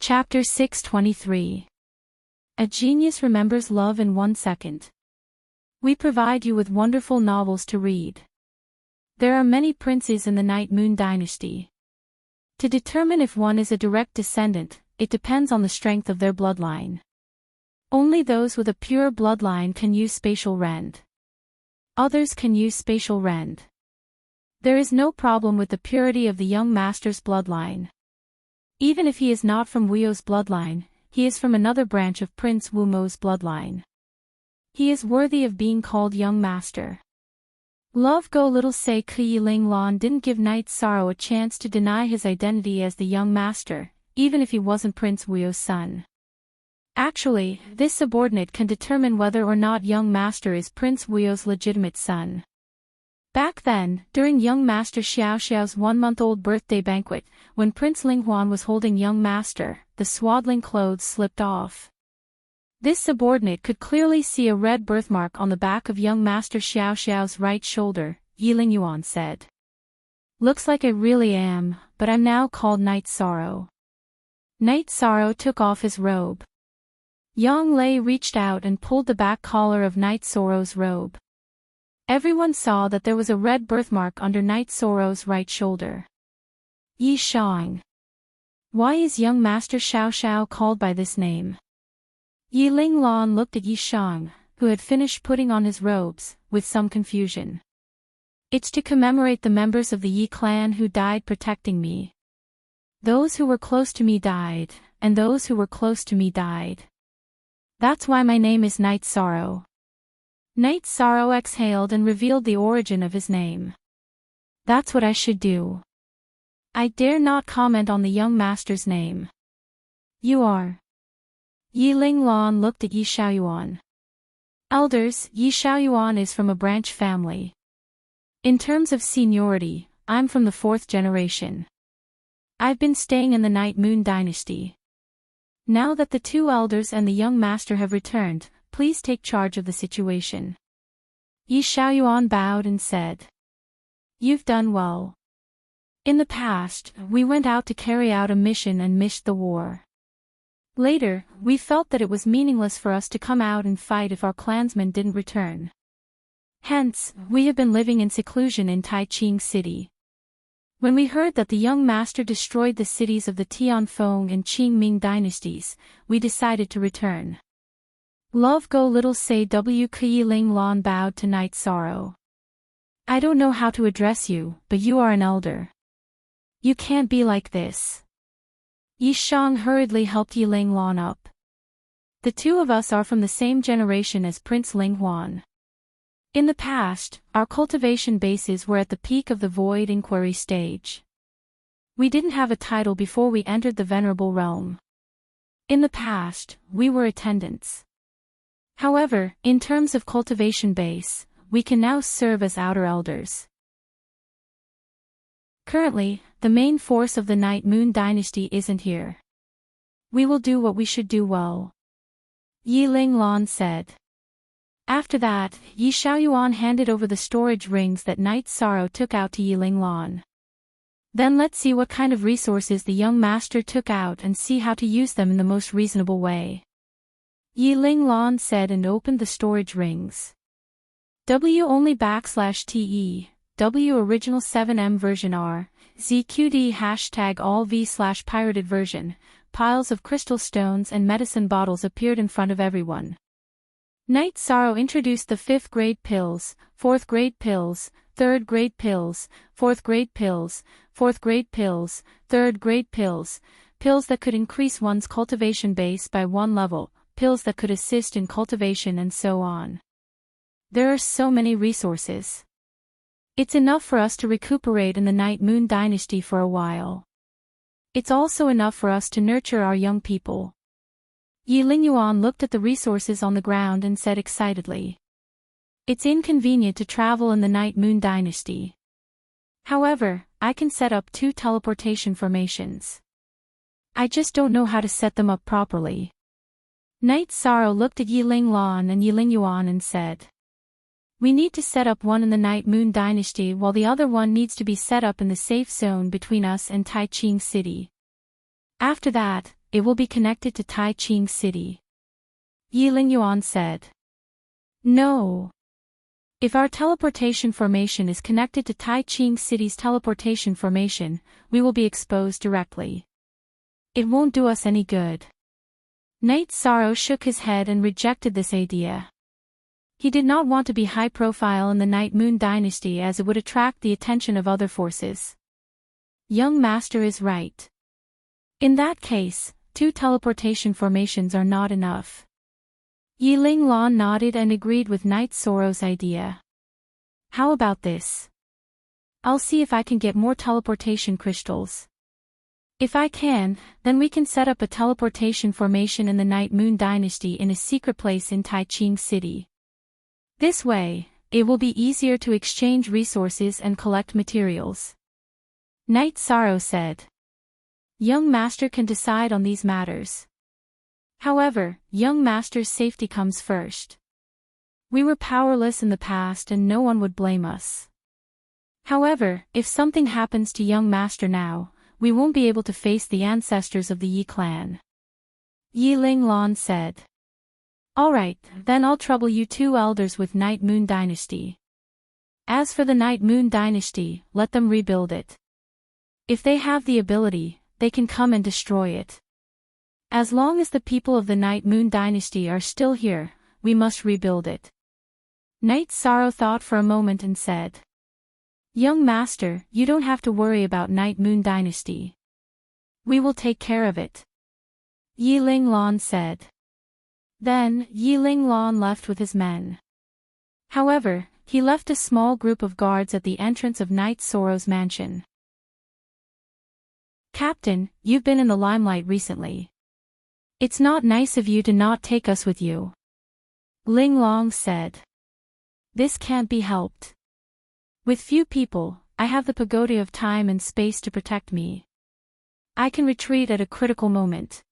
Chapter 623. A Genius Remembers Love in 1 Second. We provide you with wonderful novels to read. There are many princes in the Night Moon dynasty. To determine if one is a direct descendant, it depends on the strength of their bloodline. Only those with a pure bloodline can use spatial rend. Others can use spatial rend. There is no problem with the purity of the young master's bloodline. Even if he is not from Wuyo's bloodline, he is from another branch of Prince Wumo's bloodline. He is worthy of being called young master. Love Go Little Say Yi Ling Lan didn't give Night Sorrow a chance to deny his identity as the young master, even if he wasn't Prince Wuyo's son. Actually, this subordinate can determine whether or not young master is Prince Wuyo's legitimate son. Back then, during young master Xiao Xiao's 1-month-old birthday banquet, when Prince Linghuan was holding young master, the swaddling clothes slipped off. This subordinate could clearly see a red birthmark on the back of young master Xiao Xiao's right shoulder. Yi Lingyuan said. Looks like I really am, but I'm now called Night Sorrow. Night Sorrow took off his robe. Yang Lei reached out and pulled the back collar of Night Sorrow's robe. Everyone saw that there was a red birthmark under Night Sorrow's right shoulder. Yi Shang. Why is young master Xiao Xiao called by this name? Yi Linglan looked at Yi Shang, who had finished putting on his robes, with some confusion. It's to commemorate the members of the Yi clan who died protecting me. Those who were close to me died, and those who were close to me died. That's why my name is Night Sorrow. Night Sorrow exhaled and revealed the origin of his name. That's what I should do. I dare not comment on the young master's name. You are. Yi Linglan looked at Yi Xiaoyuan. Elders, Yi Xiaoyuan is from a branch family. In terms of seniority, I'm from the 4th generation. I've been staying in the Night Moon dynasty. Now that the 2 elders and the young master have returned, please take charge of the situation. Yi Xiaoyuan bowed and said. You've done well. In the past, we went out to carry out a mission and missed the war. Later, we felt that it was meaningless for us to come out and fight if our clansmen didn't return. Hence, we have been living in seclusion in Taiqing City. When we heard that the young master destroyed the cities of the Tianfeng and Qingming dynasties, we decided to return. Love Go Little Say Yi Ling Lan bowed to Night Sorrow. I don't know how to address you, but you are an elder. You can't be like this. Yi Shang hurriedly helped Yi Ling Lan up. The 2 of us are from the same generation as Prince Linghuan. In the past, our cultivation bases were at the peak of the Void Inquiry stage. We didn't have a title before we entered the Venerable Realm. In the past, we were attendants. However, in terms of cultivation base, we can now serve as outer elders. Currently, the main force of the Night Moon dynasty isn't here. We will do what we should do well. Yi Linglan said. After that, Yi Xiaoyuan handed over the storage rings that Night Sorrow took out to Yi Linglan. Then let's see what kind of resources the young master took out and see how to use them in the most reasonable way. Yi Linglan said and opened the storage rings. W only \TE, W original 7M version R, ZQD hashtag all V/pirated version, piles of crystal stones and medicine bottles appeared in front of everyone. Night Sorrow introduced the 5th grade pills, 4th grade pills, 3rd grade pills, 4th grade pills, 4th grade pills, 3rd grade pills, pills that could increase one's cultivation base by 1 level, pills that could assist in cultivation and so on. There are so many resources. It's enough for us to recuperate in the Night Moon dynasty for a while. It's also enough for us to nurture our young people. Yi Lingyuan looked at the resources on the ground and said excitedly. It's inconvenient to travel in the Night Moon dynasty. However, I can set up 2 teleportation formations. I just don't know how to set them up properly. Night Sorrow looked at Yi Linglan and Yi Lingyuan and said. We need to set up one in the Night Moon dynasty while the other one needs to be set up in the safe zone between us and Taiqing City. After that, it will be connected to Tai Ching City. Yi Lingyuan said. No. If our teleportation formation is connected to Tai Ching City's teleportation formation, we will be exposed directly. It won't do us any good. Knight Sorrow shook his head and rejected this idea. He did not want to be high profile in the Night Moon Dynasty as it would attract the attention of other forces. Young Master is right. In that case, 2 teleportation formations are not enough. Yi Linglong nodded and agreed with Knight Sorrow's idea. How about this? I'll see if I can get more teleportation crystals. If I can, then we can set up a teleportation formation in the Night Moon Dynasty in a secret place in Tai Ching City. This way, it will be easier to exchange resources and collect materials. Knight Sorrow said. Young Master can decide on these matters. However, young Master's safety comes first. We were powerless in the past and no one would blame us. However, if something happens to young Master now, we won't be able to face the ancestors of the Yi clan. Yi Linglong said. Alright, then I'll trouble you 2 elders with Night Moon Dynasty. As for the Night Moon Dynasty, let them rebuild it. If they have the ability, they can come and destroy it. As long as the people of the Night Moon Dynasty are still here, we must rebuild it. Knight Sorrow thought for a moment and said. Young Master, you don't have to worry about Night Moon Dynasty. We will take care of it. Yi Linglong said. Then, Yi Linglong left with his men. However, he left a small group of guards at the entrance of Knight Sorrow's mansion. Captain, you've been in the limelight recently. It's not nice of you to not take us with you. Linglong said. This can't be helped. With few people, I have the pagoda of time and space to protect me. I can retreat at a critical moment.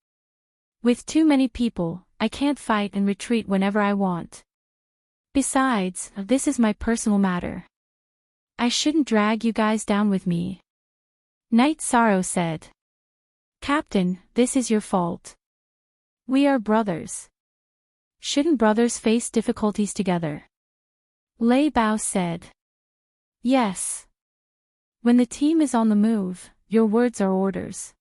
With too many people, I can't fight and retreat whenever I want. Besides, this is my personal matter. I shouldn't drag you guys down with me. Knight Sorrow said. Captain, this is your fault. We are brothers. Shouldn't brothers face difficulties together? Lei Bao said. Yes. When the team is on the move, your words are orders.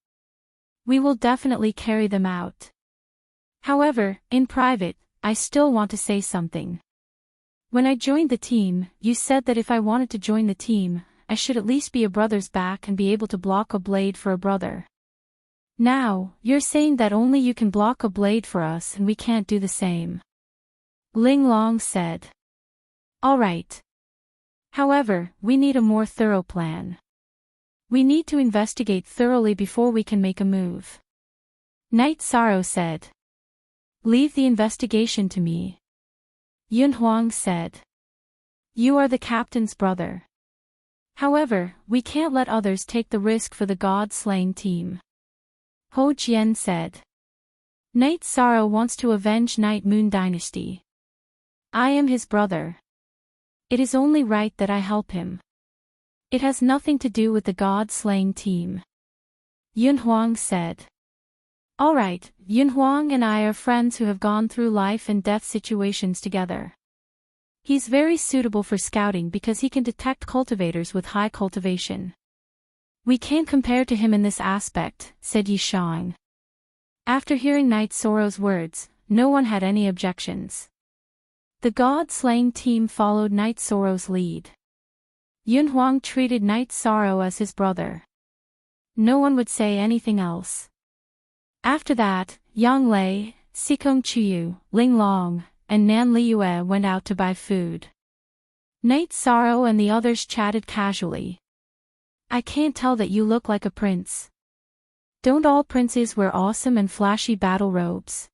We will definitely carry them out. However, in private, I still want to say something. When I joined the team, you said that if I wanted to join the team, I should at least be a brother's back and be able to block a blade for a brother. Now, you're saying that only you can block a blade for us and we can't do the same. Linglong said. Alright. However, we need a more thorough plan. We need to investigate thoroughly before we can make a move. Knight Sorrow said. Leave the investigation to me. Yun Huang said. You are the captain's brother. However, we can't let others take the risk for the god-slaying team. Ho Jian said. Knight Sorrow wants to avenge Night Moon Dynasty. I am his brother. It is only right that I help him. It has nothing to do with the god-slaying team. Yun Huang said. Alright, Yun Huang and I are friends who have gone through life and death situations together. He's very suitable for scouting because he can detect cultivators with high cultivation. We can't compare to him in this aspect, said Yi Shang. After hearing Knight Sorrow's words, no one had any objections. The god-slaying team followed Knight Sorrow's lead. Yun Huang treated Knight Sorrow as his brother. No one would say anything else. After that, Yang Lei, Sikong Chuyu, Ling Long, and Nan Liyue went out to buy food. Knight Sorrow and the others chatted casually. I can't tell that you look like a prince. Don't all princes wear awesome and flashy battle robes?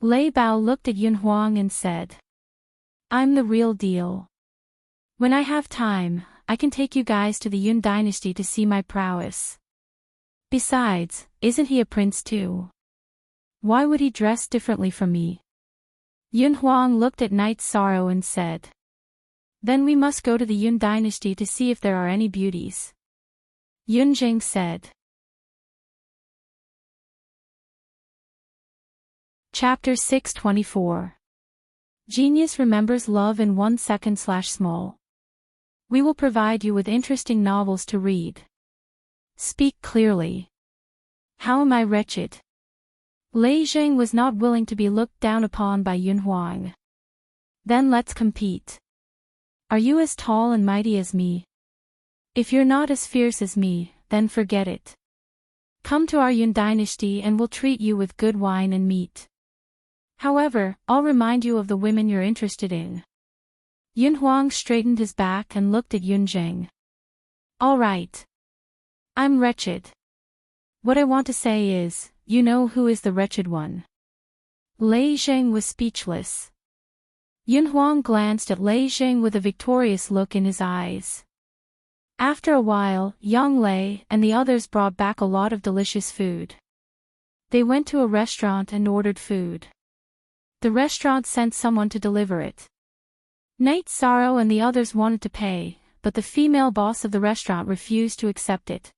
Lei Bao looked at Yun Huang and said. I'm the real deal. When I have time, I can take you guys to the Yun dynasty to see my prowess. Besides, isn't he a prince too? Why would he dress differently from me? Yun Huang looked at Knight Sorrow and said. Then we must go to the Yun dynasty to see if there are any beauties. Yun Jing said. Chapter 624. Genius remembers love in 1 second/small. We will provide you with interesting novels to read. Speak clearly. How am I wretched? Lei Zheng was not willing to be looked down upon by Yun Huang. Then let's compete. Are you as tall and mighty as me? If you're not as fierce as me, then forget it. Come to our Yun dynasty and we'll treat you with good wine and meat. However, I'll remind you of the women you're interested in. Yun Huang straightened his back and looked at Yun Zheng. All right. I'm wretched. What I want to say is, you know who is the wretched one. Lei Zheng was speechless. Yun Huang glanced at Lei Zheng with a victorious look in his eyes. After a while, Yang Lei and the others brought back a lot of delicious food. They went to a restaurant and ordered food. The restaurant sent someone to deliver it. Night Sorrow and the others wanted to pay, but the female boss of the restaurant refused to accept it.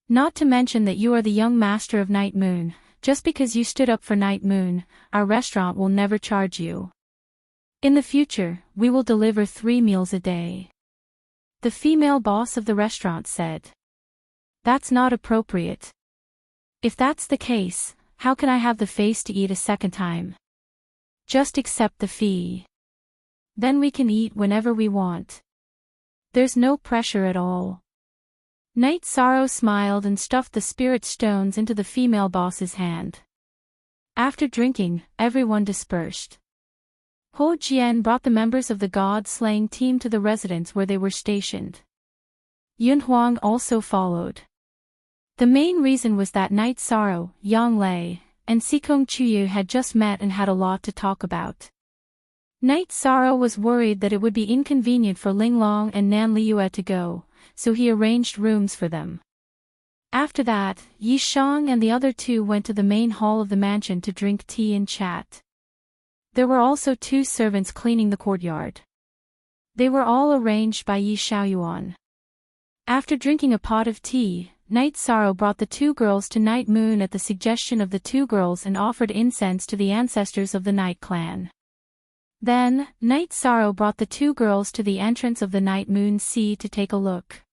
Not to mention that you are the young master of Night Moon. Just because you stood up for Night Moon, our restaurant will never charge you. In the future, we will deliver 3 meals a day. The female boss of the restaurant said. That's not appropriate. If that's the case, how can I have the face to eat a second time? Just accept the fee. Then we can eat whenever we want. There's no pressure at all. Night Sorrow smiled and stuffed the spirit stones into the female boss's hand. After drinking, everyone dispersed. Ho Jian brought the members of the god-slaying team to the residence where they were stationed. Yun Huang also followed. The main reason was that Night Sorrow, Yang Lei, and Sikong Chuyu had just met and had a lot to talk about. Night Sorrow was worried that it would be inconvenient for Ling Long and Nan Liyue to go, so he arranged rooms for them. After that, Yi Shang and the other 2 went to the main hall of the mansion to drink tea and chat. There were also 2 servants cleaning the courtyard. They were all arranged by Yi Xiaoyuan. After drinking a pot of tea, Night Sorrow brought the 2 girls to Night Moon at the suggestion of the 2 girls and offered incense to the ancestors of the Night Clan. Then, Night Sorrow brought the 2 girls to the entrance of the Night Moon Sea to take a look.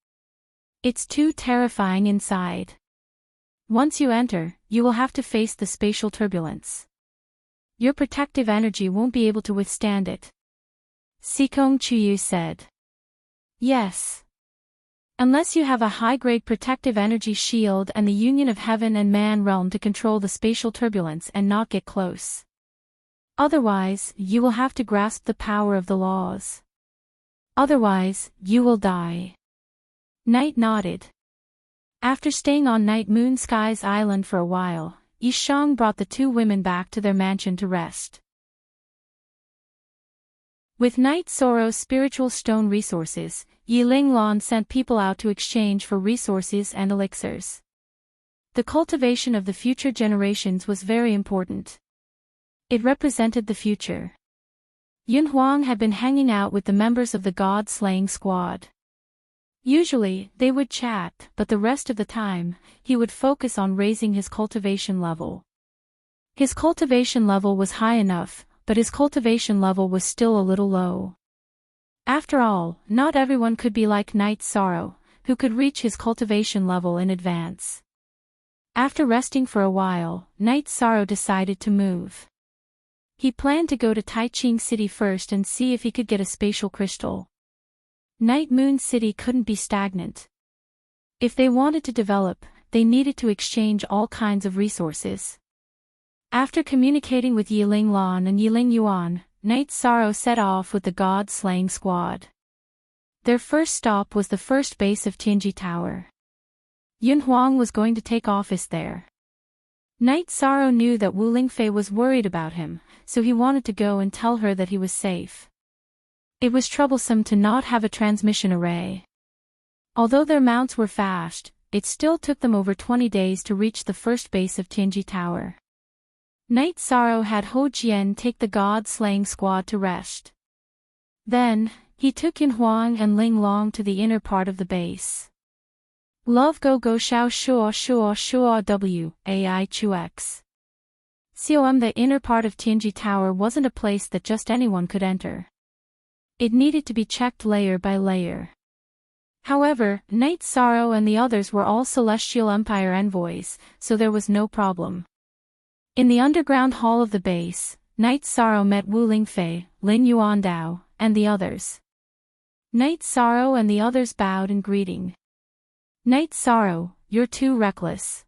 It's too terrifying inside. Once you enter, you will have to face the spatial turbulence. Your protective energy won't be able to withstand it. Sikong Chuyu said. Yes. Unless you have a high-grade protective energy shield and the union of heaven and man realm to control the spatial turbulence and not get close. Otherwise, you will have to grasp the power of the laws. Otherwise, you will die. Night nodded. After staying on Night Moon Sky's island for a while, Yi Shang brought the 2 women back to their mansion to rest. With Night Sorrow's spiritual stone resources, Yi Linglong sent people out to exchange for resources and elixirs. The cultivation of the future generations was very important. It represented the future. Yun Huang had been hanging out with the members of the god-slaying squad. Usually, they would chat, but the rest of the time, he would focus on raising his cultivation level. His cultivation level was high enough, but his cultivation level was still a little low. After all, not everyone could be like Night Sorrow, who could reach his cultivation level in advance. After resting for a while, Night Sorrow decided to move. He planned to go to Taiching City first and see if he could get a spatial crystal. Night Moon City couldn't be stagnant. If they wanted to develop, they needed to exchange all kinds of resources. After communicating with Yi Linglong and Yi Lingyuan, Night Sorrow set off with the god-slaying squad. Their first stop was the first base of Tianji Tower. Yun Huang was going to take office there. Night Sorrow knew that Wu Lingfei was worried about him, so he wanted to go and tell her that he was safe. It was troublesome to not have a transmission array. Although their mounts were fast, it still took them over 20 days to reach the first base of Tianji Tower. Night Sorrow had Ho Jian take the god-slaying squad to rest. Then, he took Yin Huang and Ling Long to the inner part of the base. Love go go shao shua shua shua w, ai chu x. The inner part of Tianji Tower wasn't a place that just anyone could enter. It needed to be checked layer by layer. However, Knight Sorrow and the others were all Celestial Empire envoys, so there was no problem. In the underground hall of the base, Knight Sorrow met Wu Lingfei, Lin Yuandao, and the others. Knight Sorrow and the others bowed in greeting. Knight Sorrow, you're too reckless.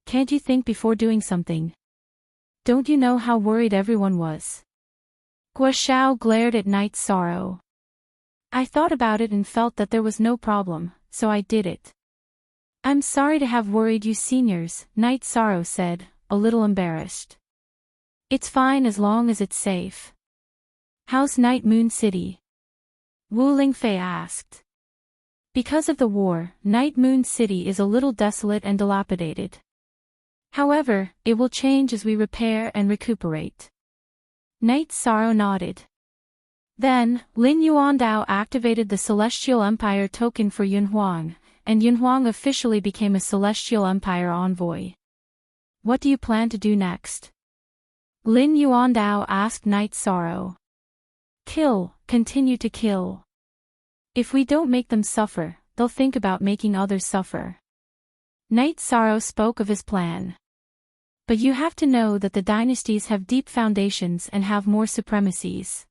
Can't you think before doing something? Don't you know how worried everyone was? Gua Xiao glared at Knight Sorrow. I thought about it and felt that there was no problem, so I did it. I'm sorry to have worried you seniors, Knight Sorrow said, a little embarrassed. It's fine as long as it's safe. How's Night Moon City? Wu Lingfei asked. Because of the war, Night Moon City is a little desolate and dilapidated. However, it will change as we repair and recuperate. Knight Sorrow nodded. Then, Lin Yuandao activated the Celestial Empire token for Yunhuang, and Yunhuang officially became a Celestial Empire envoy. What do you plan to do next? Lin Yuandao asked Knight Sorrow. Kill, continue to kill. If we don't make them suffer, they'll think about making others suffer. Knight Sorrow spoke of his plan. But you have to know that the dynasties have deep foundations and have more supremacies.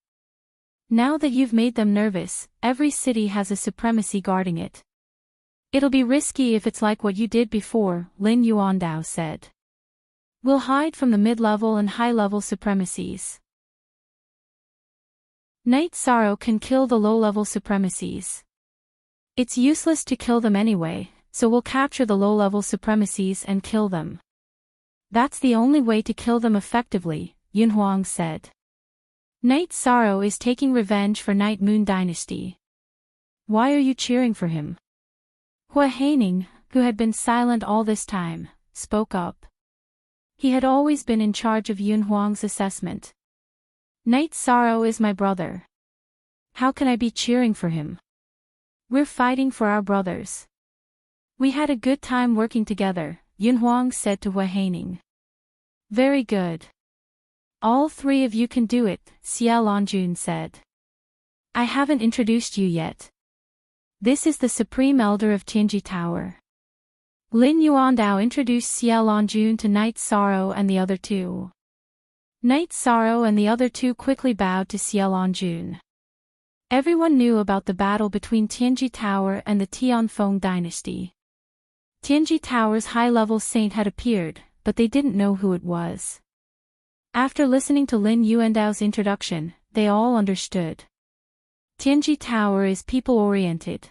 Now that you've made them nervous, every city has a supremacy guarding it. It'll be risky if it's like what you did before, Lin Yuandao said. We'll hide from the mid-level and high-level supremacies. Knight Sorrow can kill the low-level supremacies. It's useless to kill them anyway, so we'll capture the low-level supremacies and kill them. That's the only way to kill them effectively, Yunhuang said. Knight Sorrow is taking revenge for Night Moon Dynasty. Why are you cheering for him? Hua Haining, who had been silent all this time, spoke up. He had always been in charge of Yunhuang's assessment. Knight Sorrow is my brother. How can I be cheering for him? We're fighting for our brothers. We had a good time working together, Yunhuang said to Hua Haining. Very good. All three of you can do it, Xie Longjun said. I haven't introduced you yet. This is the Supreme Elder of Tianji Tower. Lin Yuandao introduced Xie Longjun to Knight Sorrow and the other two. Knight Sorrow and the other two quickly bowed to Xie Longjun. Everyone knew about the battle between Tianji Tower and the Tianfeng dynasty. Tianji Tower's high-level saint had appeared, but they didn't know who it was. After listening to Lin Yuandao's introduction, they all understood. Tianji Tower is people-oriented.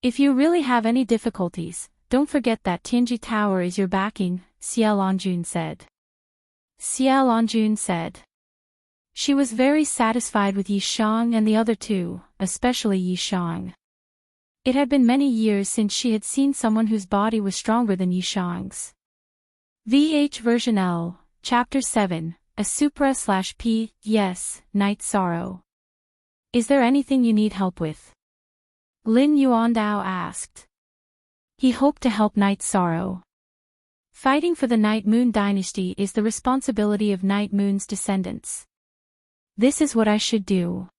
If you really have any difficulties, don't forget that Tianji Tower is your backing, Xie Longjun said. Xie Longjun said. She was very satisfied with Yi Shang and the other two, especially Yi Shang. It had been many years since she had seen someone whose body was stronger than Yi Shang's. VH version L, Chapter 7, A Supra/P, Yes, Knight Sorrow. Is there anything you need help with? Lin Yuandao asked. He hoped to help Knight Sorrow. Fighting for the Night Moon dynasty is the responsibility of Night Moon's descendants. This is what I should do.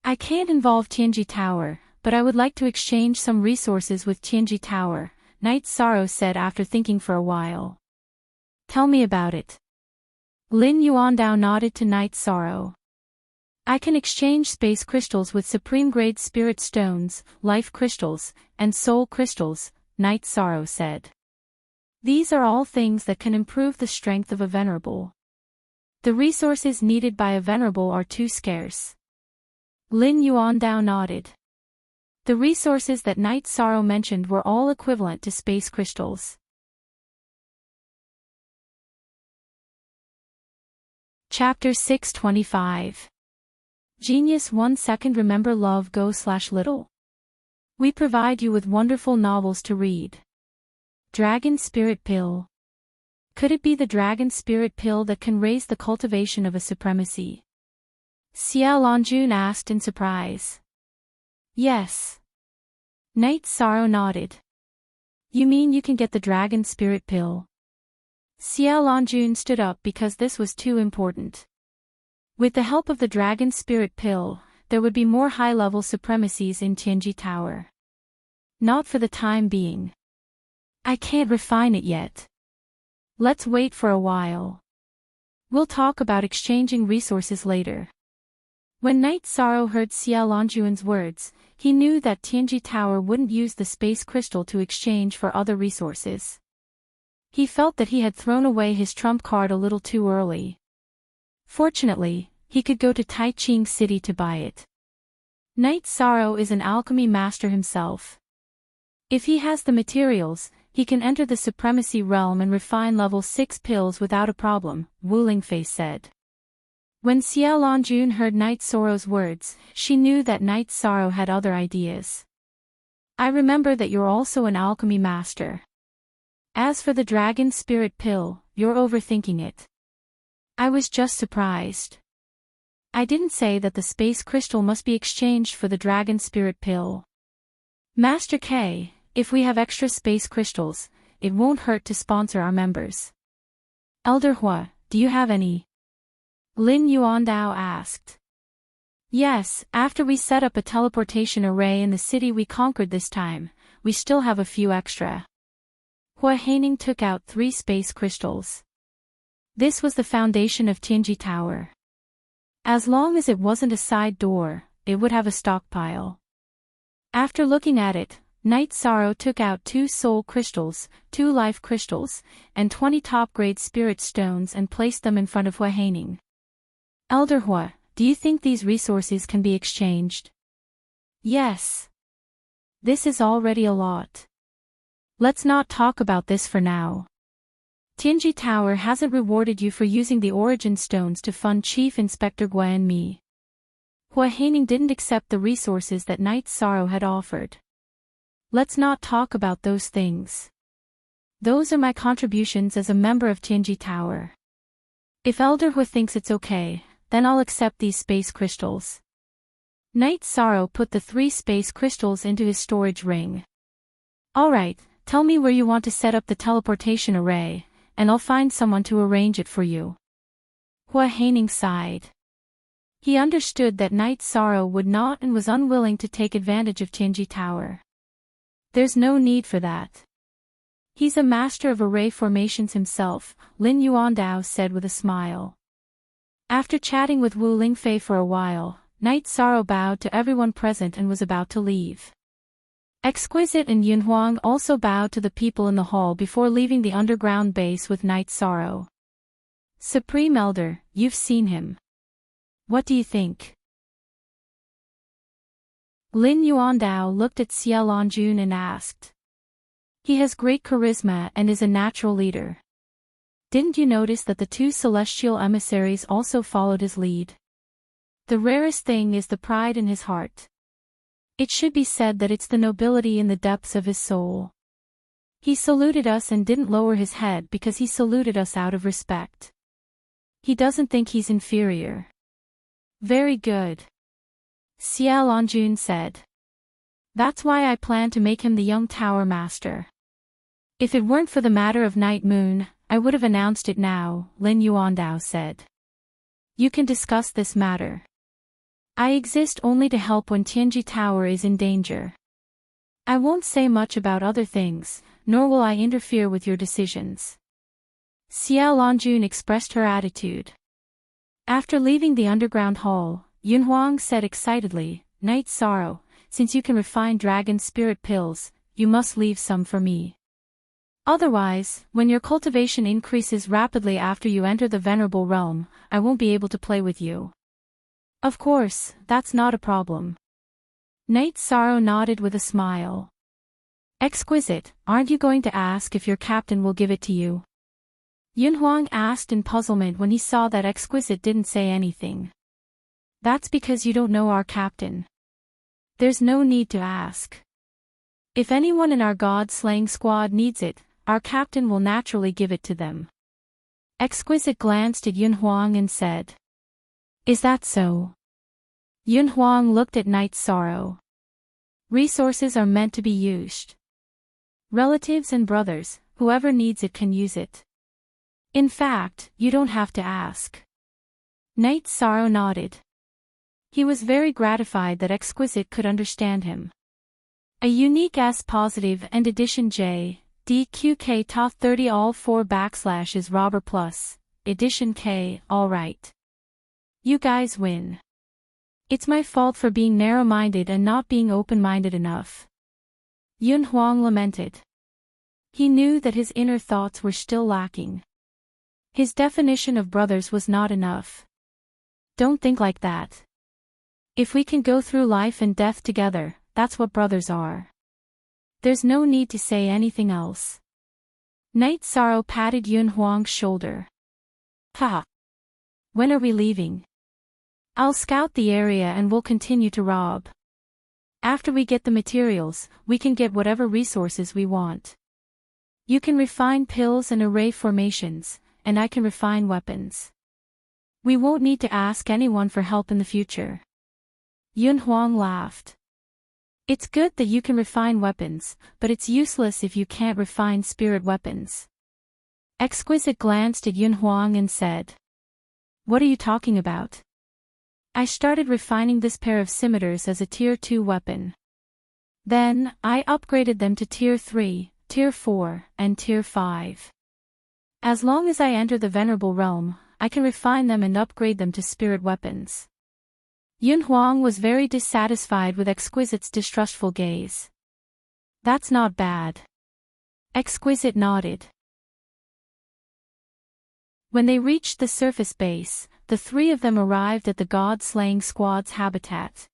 I can't involve Tianji Tower, but I would like to exchange some resources with Tianji Tower, Knight Sorrow said after thinking for a while. Tell me about it. Lin Yuandao nodded to Knight Sorrow. I can exchange space crystals with supreme-grade spirit stones, life crystals, and soul crystals, Knight Sorrow said. These are all things that can improve the strength of a venerable. The resources needed by a venerable are too scarce. Lin Yuandao nodded. The resources that Knight Sorrow mentioned were all equivalent to space crystals. Chapter 625. Genius 1 second. Remember love go/little. We provide you with wonderful novels to read. Dragon Spirit Pill. Could it be the Dragon Spirit Pill that can raise the cultivation of a supremacy? Xie Longjun asked in surprise. Yes. Knight Sorrow nodded. You mean you can get the Dragon Spirit Pill? Xiao Longjun stood up because this was too important. With the help of the Dragon Spirit Pill, there would be more high-level supremacies in Tianji Tower. Not for the time being. I can't refine it yet. Let's wait for a while. We'll talk about exchanging resources later. When Knight Sorrow heard Xiao Longjun's words, he knew that Tianji Tower wouldn't use the space crystal to exchange for other resources. He felt that he had thrown away his trump card a little too early. Fortunately, he could go to Taiching City to buy it. Knight Sorrow is an alchemy master himself. If he has the materials, he can enter the supremacy realm and refine level 6 pills without a problem, Wu Lingfei said. When Xiao Longjun heard Knight Sorrow's words, she knew that Knight Sorrow had other ideas. I remember that you're also an alchemy master. As for the Dragon Spirit Pill, you're overthinking it. I was just surprised. I didn't say that the space crystal must be exchanged for the Dragon Spirit Pill. Master K, if we have extra space crystals, it won't hurt to sponsor our members. Elder Hua, do you have any? Lin Yuandao asked. Yes, after we set up a teleportation array in the city we conquered this time, we still have a few extra. Hua Haining took out 3 space crystals. This was the foundation of Tianji Tower. As long as it wasn't a side door, it would have a stockpile. After looking at it, Knight Sorrow took out 2 soul crystals, 2 life crystals, and 20 top-grade spirit stones and placed them in front of Hua Haining. Elder Hua, do you think these resources can be exchanged? Yes. This is already a lot. Let's not talk about this for now. Tianji Tower hasn't rewarded you for using the origin stones to fund Chief Inspector Guan Mi. Hua Haining didn't accept the resources that Knight Sorrow had offered. Let's not talk about those things. Those are my contributions as a member of Tianji Tower. If Elder Hua thinks it's okay, then I'll accept these space crystals. Knight Sorrow put the 3 space crystals into his storage ring. Alright, tell me where you want to set up the teleportation array, and I'll find someone to arrange it for you. Hua Haining sighed. He understood that Knight Sorrow would not and was unwilling to take advantage of Tianji Tower. There's no need for that. He's a master of array formations himself, Lin Yuandao said with a smile. After chatting with Wu Lingfei for a while, Knight Sorrow bowed to everyone present and was about to leave. Exquisite and Yunhuang also bowed to the people in the hall before leaving the underground base with Knight Sorrow. Supreme Elder, you've seen him. What do you think? Lin Yuandao looked at Xiao Longjun and asked. He has great charisma and is a natural leader. Didn't you notice that the 2 celestial emissaries also followed his lead? The rarest thing is the pride in his heart. It should be said that it's the nobility in the depths of his soul. He saluted us and didn't lower his head because he saluted us out of respect. He doesn't think he's inferior. Very good. Xiao Longjun said. That's why I plan to make him the young tower master. If it weren't for the matter of Night Moon, I would have announced it now, Lin Yuandao said. You can discuss this matter. I exist only to help when Tianji Tower is in danger. I won't say much about other things, nor will I interfere with your decisions. Xiao Longjun expressed her attitude. After leaving the underground hall, Yunhuang said excitedly, Knight Sorrow, since you can refine dragon spirit pills, you must leave some for me. Otherwise, when your cultivation increases rapidly after you enter the venerable realm, I won't be able to play with you. Of course, that's not a problem. Knight Sorrow nodded with a smile. Exquisite, aren't you going to ask if your captain will give it to you? Yunhuang asked in puzzlement when he saw that Exquisite didn't say anything. That's because you don't know our captain. There's no need to ask. If anyone in our god-slaying squad needs it, our captain will naturally give it to them. Exquisite glanced at Yunhuang and said. Is that so? Yunhuang looked at Knight Sorrow. Resources are meant to be used. Relatives and brothers, whoever needs it can use it. In fact, you don't have to ask. Knight Sorrow nodded. He was very gratified that Exquisite could understand him. A unique S positive and edition J, DQK top 30 all 4 backslashes Robber plus, edition K, alright. You guys win. It's my fault for being narrow-minded and not being open-minded enough. Yun Huang lamented. He knew that his inner thoughts were still lacking. His definition of brothers was not enough. Don't think like that. If we can go through life and death together, that's what brothers are. There's no need to say anything else. Knight Sorrow patted Yun Huang's shoulder. Ha! When are we leaving? I'll scout the area and we'll continue to rob. After we get the materials, we can get whatever resources we want. You can refine pills and array formations, and I can refine weapons. We won't need to ask anyone for help in the future. Yun Huang laughed. It's good that you can refine weapons, but it's useless if you can't refine spirit weapons. Exquisite glanced at Yun Huang and said. What are you talking about? I started refining this pair of scimitars as a Tier 2 weapon. Then, I upgraded them to Tier 3, Tier 4, and Tier 5. As long as I enter the Venerable Realm, I can refine them and upgrade them to spirit weapons. Yun Huang was very dissatisfied with Exquisite's distrustful gaze. That's not bad. Exquisite nodded. When they reached the surface base, the three of them arrived at the God-Slaying Squad's habitat.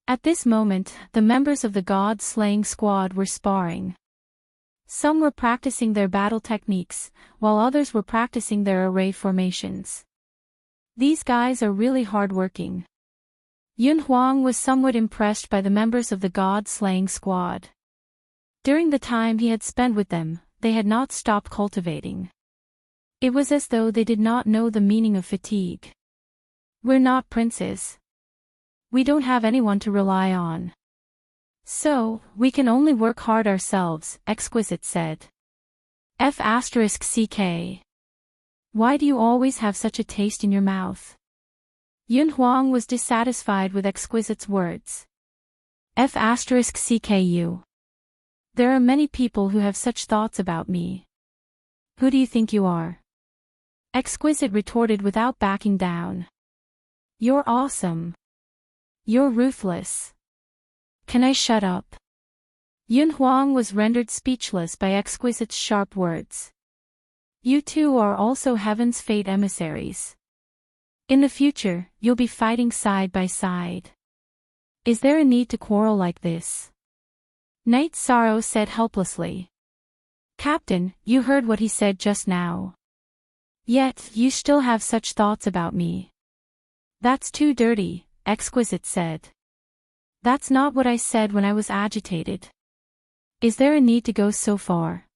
At this moment, the members of the God-Slaying Squad were sparring. Some were practicing their battle techniques, while others were practicing their array formations. These guys are really hard-working. Yun Huang was somewhat impressed by the members of the God-Slaying Squad. During the time he had spent with them, they had not stopped cultivating. It was as though they did not know the meaning of fatigue. We're not princes. We don't have anyone to rely on. So, we can only work hard ourselves, Exquisite said. F*CK. Why do you always have such a taste in your mouth? Yun Huang was dissatisfied with Exquisite's words. F*CKU. There are many people who have such thoughts about me. Who do you think you are? Exquisite retorted without backing down. You're awesome. You're ruthless. Can I shut up? Yun Huang was rendered speechless by Exquisite's sharp words. You two are also Heaven's fate emissaries. In the future, you'll be fighting side by side. Is there a need to quarrel like this? Knight Sorrow said helplessly. Captain, you heard what he said just now. Yet, you still have such thoughts about me. That's too dirty, Exquisite said. That's not what I said when I was agitated. Is there a need to go so far?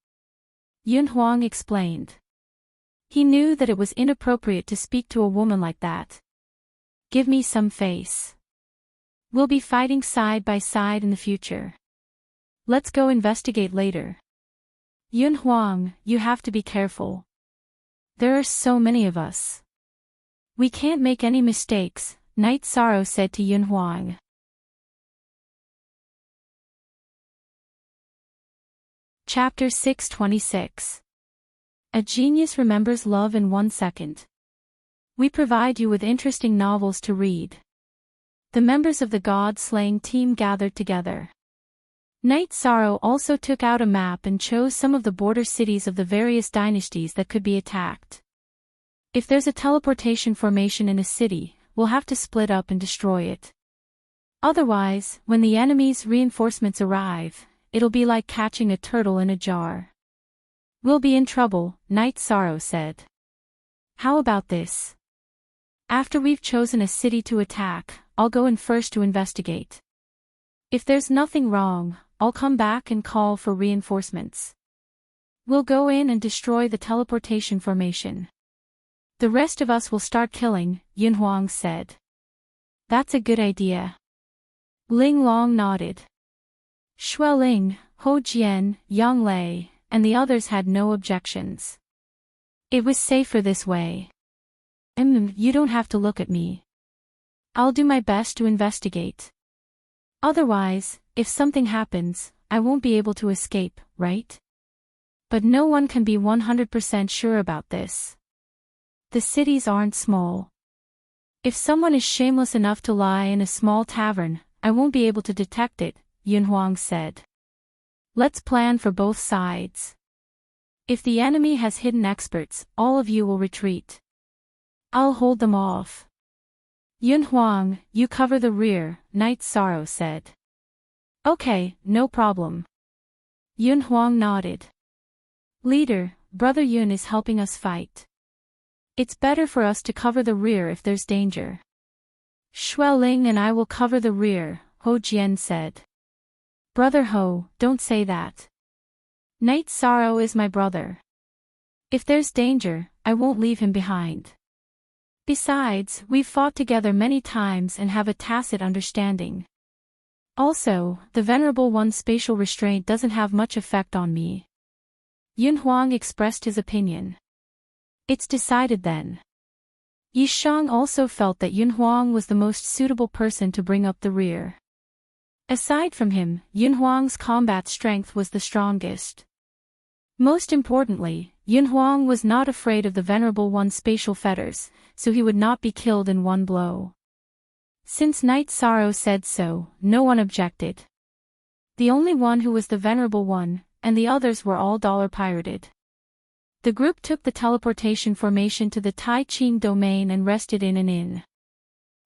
Yun Huang explained. He knew that it was inappropriate to speak to a woman like that. Give me some face. We'll be fighting side by side in the future. Let's go investigate later. Yun Huang, you have to be careful. There are so many of us. We can't make any mistakes, Knight Sorrow said to Yun Huang. Chapter 626. A Genius Remembers Love in 1 Second. We provide you with interesting novels to read. The members of the God-Slaying team gathered together. Knight Sorrow also took out a map and chose some of the border cities of the various dynasties that could be attacked. If there's a teleportation formation in a city, we'll have to split up and destroy it. Otherwise, when the enemy's reinforcements arrive, it'll be like catching a turtle in a jar. We'll be in trouble, Knight Sorrow said. How about this? After we've chosen a city to attack, I'll go in first to investigate. If there's nothing wrong, I'll come back and call for reinforcements. We'll go in and destroy the teleportation formation. The rest of us will start killing, Yun Huang said. That's a good idea. Ling Long nodded. Xueling, Ho Jian, Yang Lei, and the others had no objections. It was safer this way. You don't have to look at me. I'll do my best to investigate. Otherwise, if something happens, I won't be able to escape, right? But no one can be 100% sure about this. The cities aren't small. If someone is shameless enough to lie in a small tavern, I won't be able to detect it, Yunhuang said. Let's plan for both sides. If the enemy has hidden experts, all of you will retreat. I'll hold them off. Yunhuang, you cover the rear, Night Sorrow said. Okay, no problem. Yunhuang nodded. Leader, Brother Yun is helping us fight. It's better for us to cover the rear if there's danger. Xueling and I will cover the rear, Ho Jian said. Brother Ho, don't say that. Night Sorrow is my brother. If there's danger, I won't leave him behind. Besides, we've fought together many times and have a tacit understanding. Also, the Venerable One's spatial restraint doesn't have much effect on me. Yunhuang expressed his opinion. It's decided then. Yishang also felt that Yunhuang was the most suitable person to bring up the rear. Aside from him, Yunhuang's combat strength was the strongest. Most importantly, Yunhuang was not afraid of the Venerable One's spatial fetters, so he would not be killed in one blow. Since Night Sorrow said so, no one objected. The only one who was the Venerable One, and the others were all dollar-pirated. The group took the teleportation formation to the Tai Ching domain and rested in an inn.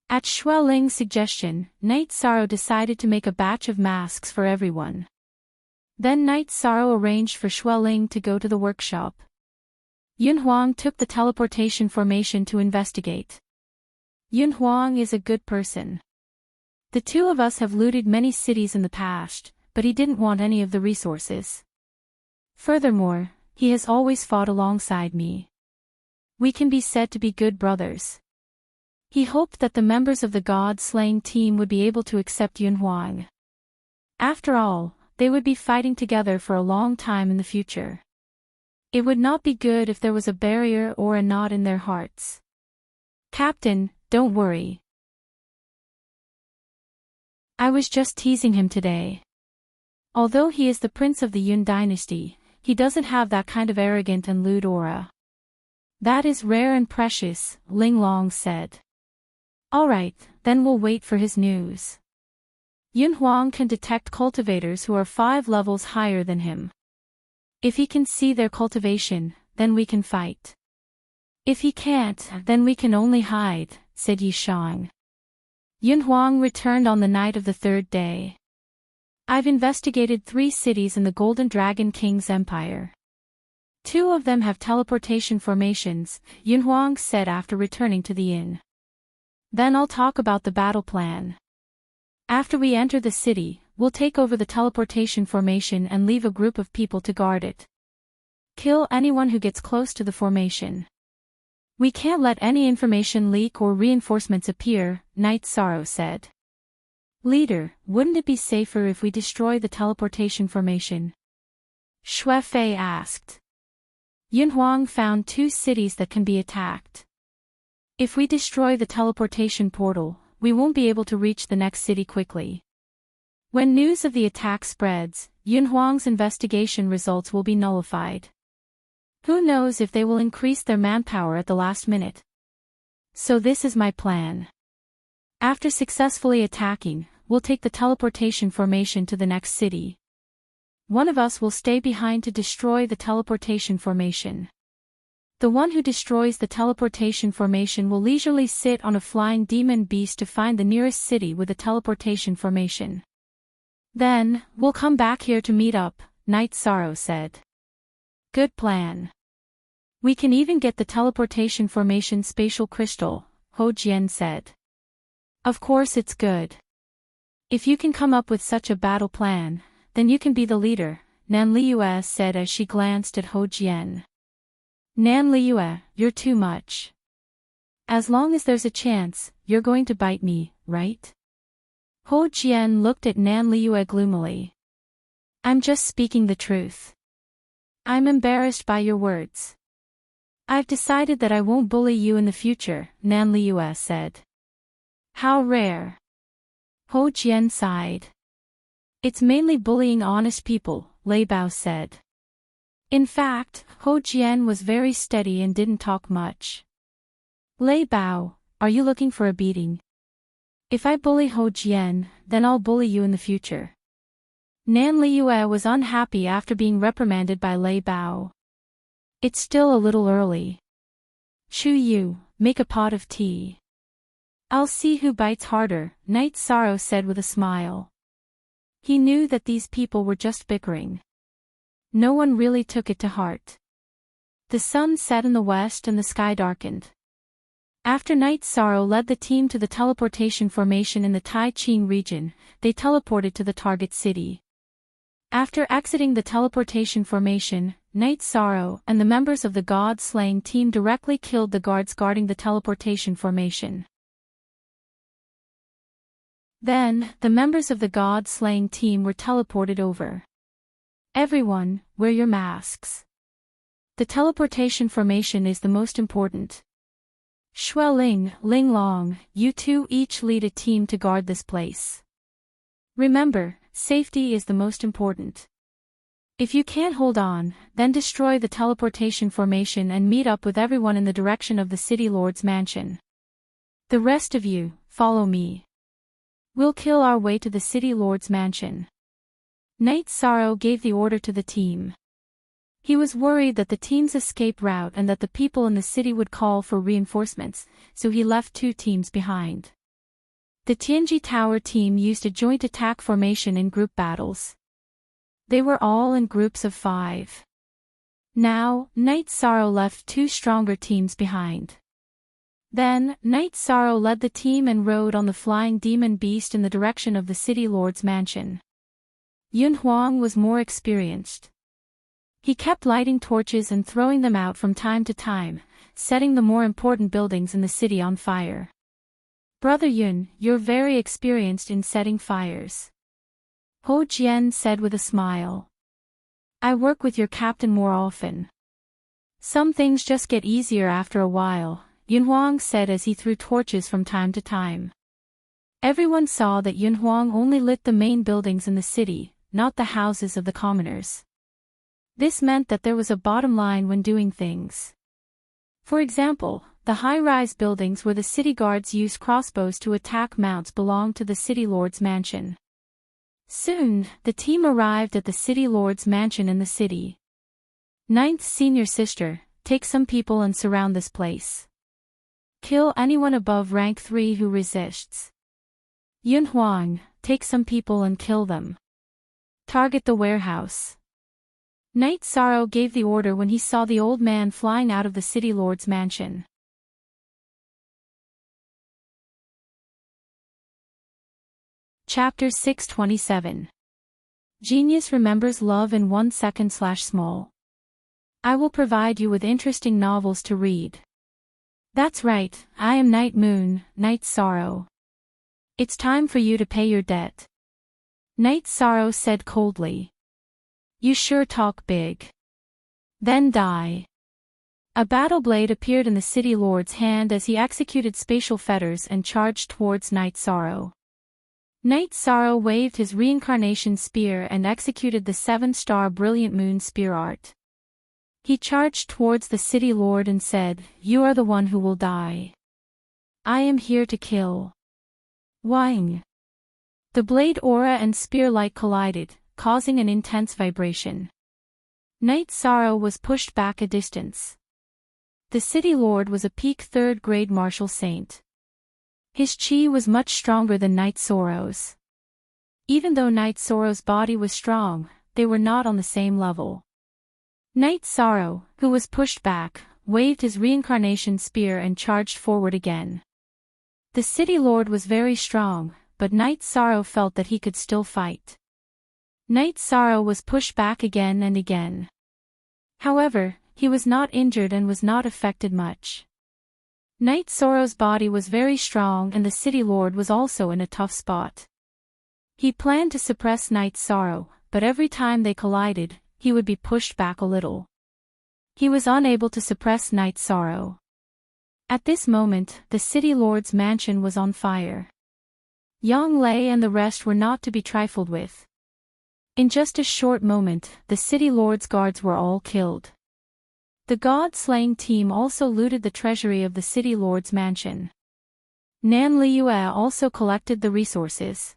At Xueling's suggestion, Night Sorrow decided to make a batch of masks for everyone. Then Night Sorrow arranged for Xueling to go to the workshop. Yunhuang took the teleportation formation to investigate. Yunhuang is a good person. The two of us have looted many cities in the past, but he didn't want any of the resources. Furthermore, he has always fought alongside me. We can be said to be good brothers. He hoped that the members of the God-slaying team would be able to accept Yunhuang. After all, they would be fighting together for a long time in the future. It would not be good if there was a barrier or a knot in their hearts. Captain, don't worry. I was just teasing him today. Although he is the prince of the Yun dynasty, he doesn't have that kind of arrogant and lewd aura. That is rare and precious, Ling Long said. Alright, then we'll wait for his news. Yunhuang can detect cultivators who are 5 levels higher than him. If he can see their cultivation, then we can fight. If he can't, then we can only hide, said Yishang. Yunhuang returned on the night of the 3rd day. I've investigated 3 cities in the Golden Dragon King's empire. 2 of them have teleportation formations, Yunhuang said after returning to the inn. Then I'll talk about the battle plan. After we enter the city, we'll take over the teleportation formation and leave a group of people to guard it. Kill anyone who gets close to the formation. We can't let any information leak or reinforcements appear, Night Sorrow said. Leader, wouldn't it be safer if we destroy the teleportation formation? Xue Fei asked. Yunhuang found 2 cities that can be attacked. If we destroy the teleportation portal, we won't be able to reach the next city quickly. When news of the attack spreads, Yunhuang's investigation results will be nullified. Who knows if they will increase their manpower at the last minute. So this is my plan. After successfully attacking, we'll take the teleportation formation to the next city. One of us will stay behind to destroy the teleportation formation. The one who destroys the teleportation formation will leisurely sit on a flying demon beast to find the nearest city with a teleportation formation. Then, we'll come back here to meet up, Night Sorrow said. Good plan. We can even get the teleportation formation spatial crystal, Ho Jian said. Of course it's good. If you can come up with such a battle plan, then you can be the leader, Nan Liyue said as she glanced at Ho Jian. Nan Liyue, you're too much. As long as there's a chance, you're going to bite me, right? Ho Jian looked at Nan Liyue gloomily. I'm just speaking the truth. I'm embarrassed by your words. I've decided that I won't bully you in the future, Nan Liu said. How rare. Ho Jian sighed. It's mainly bullying honest people, Lei Bao said. In fact, Ho Jian was very steady and didn't talk much. Lei Bao, are you looking for a beating? If I bully Ho Jian, then I'll bully you in the future. Nan Liu was unhappy after being reprimanded by Lei Bao. It's still a little early. Chu Yu, make a pot of tea. I'll see who bites harder, Knight Sorrow said with a smile. He knew that these people were just bickering. No one really took it to heart. The sun set in the west and the sky darkened. After Knight Sorrow led the team to the teleportation formation in the Tai Ching region, they teleported to the target city. After exiting the teleportation formation, Knight Sorrow and the members of the God-slaying team directly killed the guards guarding the teleportation formation. Then, the members of the God-slaying team were teleported over. Everyone, wear your masks. The teleportation formation is the most important. Xueling, Ling Long, you two each lead a team to guard this place. Remember, safety is the most important. If you can't hold on, then destroy the teleportation formation and meet up with everyone in the direction of the City Lord's mansion. The rest of you, follow me. We'll kill our way to the City Lord's mansion. Knight Sorrow gave the order to the team. He was worried that the team's escape route and that the people in the city would call for reinforcements, so he left 2 teams behind. The Tianji Tower team used a joint attack formation in group battles. They were all in groups of 5. Now, Knight Sorrow left 2 stronger teams behind. Then, Knight Sorrow led the team and rode on the flying demon beast in the direction of the City Lord's mansion. Yun Huang was more experienced. He kept lighting torches and throwing them out from time to time, setting the more important buildings in the city on fire. Brother Yun, you're very experienced in setting fires. Ho Jian said with a smile. I work with your captain more often. Some things just get easier after a while, Yun Huang said as he threw torches from time to time. Everyone saw that Yun Huang only lit the main buildings in the city, not the houses of the commoners. This meant that there was a bottom line when doing things. For example, the high-rise buildings where the city guards used crossbows to attack mounts belonged to the City Lord's mansion. Soon, the team arrived at the City Lord's mansion in the city. Ninth senior sister, take some people and surround this place. Kill anyone above rank 3 who resists. Yun Huang, take some people and kill them. Target the warehouse. Knight Sorrow gave the order when he saw the old man flying out of the City Lord's mansion. Chapter 627. Genius remembers love in 1 second/small. I will provide you with interesting novels to read. That's right, I am Night Moon, Night Sorrow. It's time for you to pay your debt. Night Sorrow said coldly. You sure talk big. Then die. A battle blade appeared in the City Lord's hand as he executed spatial fetters and charged towards Night Sorrow. Night Sorrow waved his reincarnation spear and executed the 7-star Brilliant Moon spear art. He charged towards the City Lord and said, You are the one who will die. I am here to kill. Wang. The blade aura and spear light collided, causing an intense vibration. Night Sorrow was pushed back a distance. The City Lord was a peak 3rd-grade martial saint. His chi was much stronger than Night Sorrow's. Even though Night Sorrow's body was strong, they were not on the same level. Night Sorrow, who was pushed back, waved his reincarnation spear and charged forward again. The City Lord was very strong, but Night Sorrow felt that he could still fight. Night Sorrow was pushed back again and again. However, he was not injured and was not affected much. Night Sorrow's body was very strong and the City Lord was also in a tough spot. He planned to suppress Night Sorrow, but every time they collided, he would be pushed back a little. He was unable to suppress Night's sorrow. At this moment, the city lord's mansion was on fire. Yang Lei and the rest were not to be trifled with. In just a short moment, the city lord's guards were all killed. The god-slaying team also looted the treasury of the city lord's mansion. Nan Liue also collected the resources.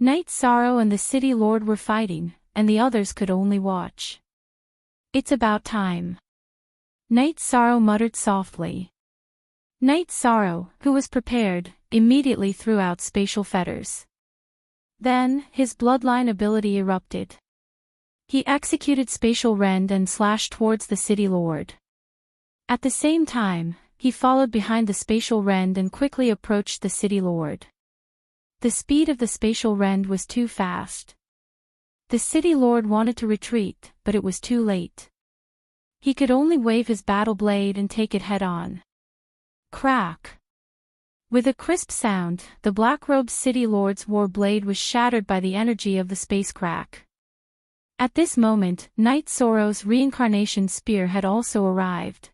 Night's sorrow and the city lord were fighting, and the others could only watch. It's about time. Night's sorrow muttered softly. Night's sorrow, who was prepared, immediately threw out spatial fetters. Then, his bloodline ability erupted. He executed spatial rend and slashed towards the city lord. At the same time, he followed behind the spatial rend and quickly approached the city lord. The speed of the spatial rend was too fast. The city lord wanted to retreat, but it was too late. He could only wave his battle blade and take it head-on. Crack! With a crisp sound, the black-robed city lord's war blade was shattered by the energy of the space crack. At this moment, Night Sorrow's reincarnation spear had also arrived.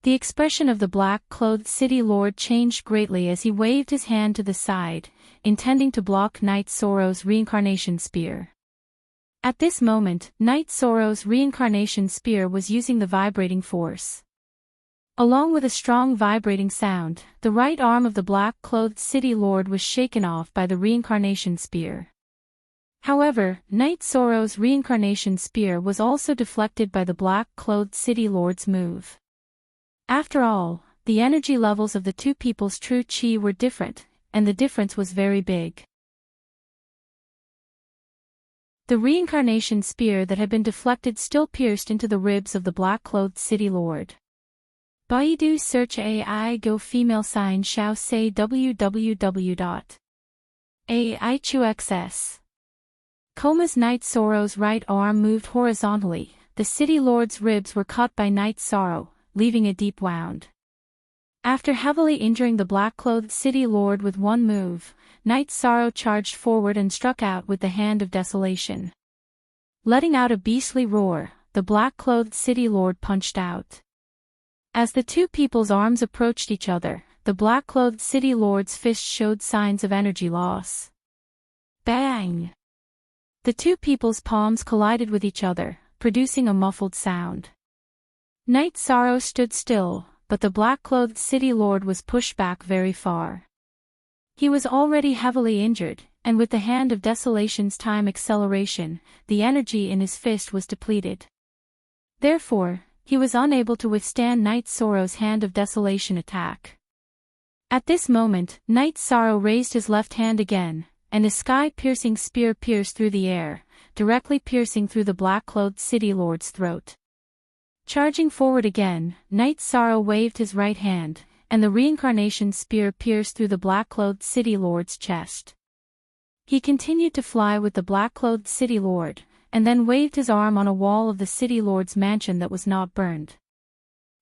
The expression of the black-clothed city lord changed greatly as he waved his hand to the side, intending to block Night Sorrow's reincarnation spear. At this moment, Night Sorrow's reincarnation spear was using the vibrating force. Along with a strong vibrating sound, the right arm of the black-clothed city lord was shaken off by the reincarnation spear. However, Night Sorrow's reincarnation spear was also deflected by the black-clothed city lord's move. After all, the energy levels of the two people's true chi were different, and the difference was very big. The reincarnation spear that had been deflected still pierced into the ribs of the black-clothed city lord. Baidu search AI Go female sign Xiao say www.aichuxs. Koma's Night Sorrow's right arm moved horizontally, the city lord's ribs were cut by Night Sorrow, leaving a deep wound. After heavily injuring the black-clothed city lord with one move, Night Sorrow charged forward and struck out with the Hand of Desolation. Letting out a beastly roar, the black-clothed city lord punched out. As the two people's arms approached each other, the black-clothed city lord's fist showed signs of energy loss. Bang! The two people's palms collided with each other, producing a muffled sound. Night Sorrow stood still, but the black-clothed city lord was pushed back very far. He was already heavily injured, and with the Hand of Desolation's time acceleration, the energy in his fist was depleted. Therefore, he was unable to withstand Night Sorrow's Hand of Desolation attack. At this moment, Night Sorrow raised his left hand again, and a sky-piercing spear pierced through the air, directly piercing through the black-clothed city lord's throat. Charging forward again, Night Sorrow waved his right hand, and the reincarnation spear pierced through the black-clothed city lord's chest. He continued to fly with the black-clothed city lord, and then waved his arm on a wall of the city lord's mansion that was not burned.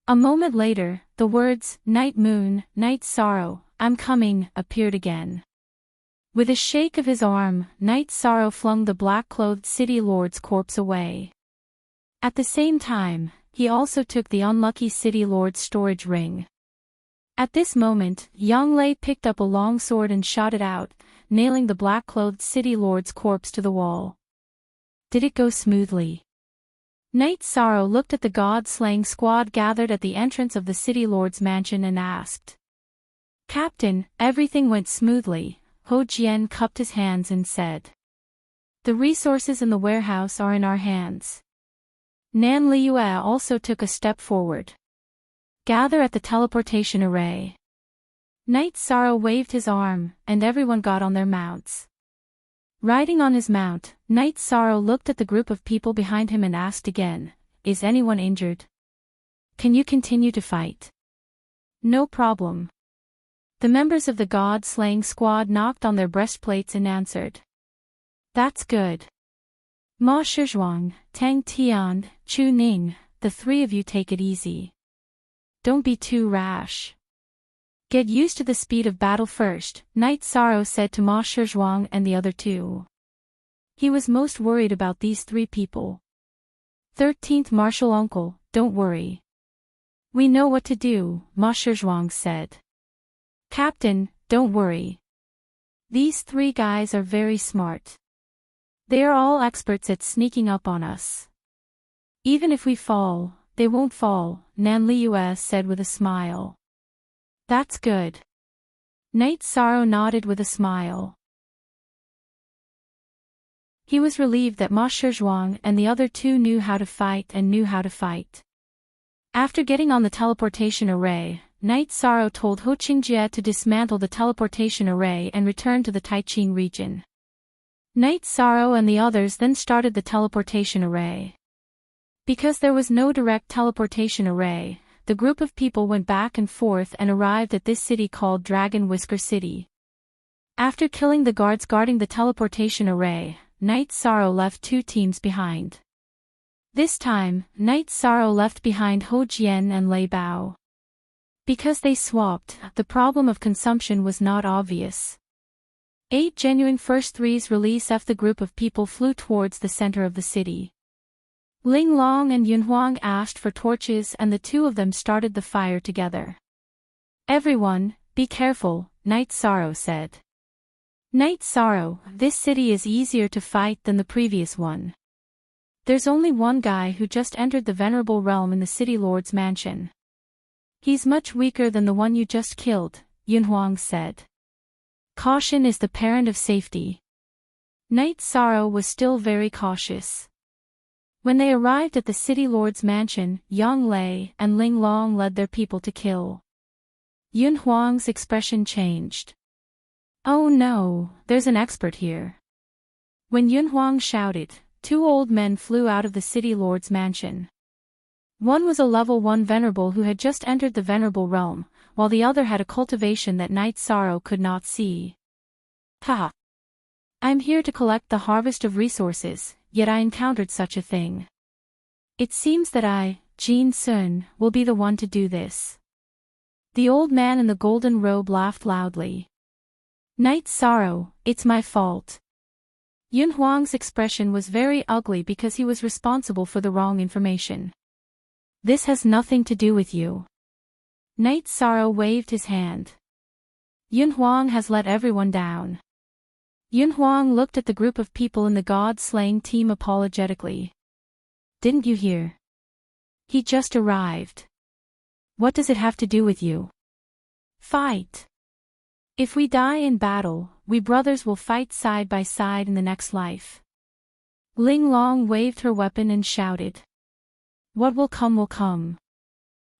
A moment later, the words, "Night Moon, Night Sorrow, I'm coming," appeared again. With a shake of his arm, Night Sorrow flung the black-clothed city lord's corpse away. At the same time, he also took the unlucky city lord's storage ring. At this moment, Yang Lei picked up a long sword and shot it out, nailing the black-clothed city lord's corpse to the wall. Did it go smoothly? Night Sorrow looked at the god-slaying squad gathered at the entrance of the city lord's mansion and asked. "Captain, everything went smoothly," Ho Jian cupped his hands and said. "The resources in the warehouse are in our hands." Nan Liue also took a step forward. "Gather at the teleportation array." Night Sorrow waved his arm, and everyone got on their mounts. Riding on his mount, Night Sorrow looked at the group of people behind him and asked again, "Is anyone injured? Can you continue to fight?" "No problem." The members of the god-slaying squad knocked on their breastplates and answered. "That's good. Ma Shizhuang, Tang Tian, Chu Ning, the three of you take it easy. Don't be too rash. Get used to the speed of battle first," Night Sorrow said to Ma Shizhuang and the other two. He was most worried about these three people. 13th Martial Uncle, don't worry. We know what to do, Ma Shizhuang said. Captain, don't worry. These three guys are very smart. They are all experts at sneaking up on us. Even if we fall, they won't fall, Nan Liu said with a smile. That's good. Knight Sorrow nodded with a smile. He was relieved that Ma Shizhuang and the other two knew how to fight and knew how to fight. After getting on the teleportation array, Knight Sorrow told Ho Qingjie to dismantle the teleportation array and return to the Taiqing region. Knight Sorrow and the others then started the teleportation array. Because there was no direct teleportation array, the group of people went back and forth and arrived at this city called Dragon Whisker City. After killing the guards guarding the teleportation array, Knight Sorrow left two teams behind. This time, Knight Sorrow left behind Ho Jian and Lei Bao. Because they swapped, the problem of consumption was not obvious. 8 genuine first threes release F. The group of people flew towards the center of the city. Ling Long and Yun Huang asked for torches and the two of them started the fire together. Everyone, be careful, Knight Sorrow said. Knight Sorrow, this city is easier to fight than the previous one. There's only one guy who just entered the Venerable Realm in the City Lord's mansion. He's much weaker than the one you just killed, Yun Huang said. Caution is the parent of safety. Knight Sorrow was still very cautious. When they arrived at the City Lord's mansion, Yang Lei and Ling Long led their people to kill. Yun Huang's expression changed. Oh no, there's an expert here. When Yun Huang shouted, 2 old men flew out of the City Lord's mansion. One was a level 1 venerable who had just entered the Venerable Realm, while the other had a cultivation that Knight Sorrow could not see. Ha! I'm here to collect the harvest of resources, yet I encountered such a thing. It seems that I, Jin Sun, will be the one to do this. The old man in the golden robe laughed loudly. Knight Sorrow, it's my fault. Yun Huang's expression was very ugly because he was responsible for the wrong information. This has nothing to do with you. Knight Sorrow waved his hand. Yun Huang has let everyone down. Yun Huang looked at the group of people in the god-slaying team apologetically. Didn't you hear? He just arrived. What does it have to do with you? Fight. If we die in battle, we brothers will fight side by side in the next life. Ling Long waved her weapon and shouted. What will come will come.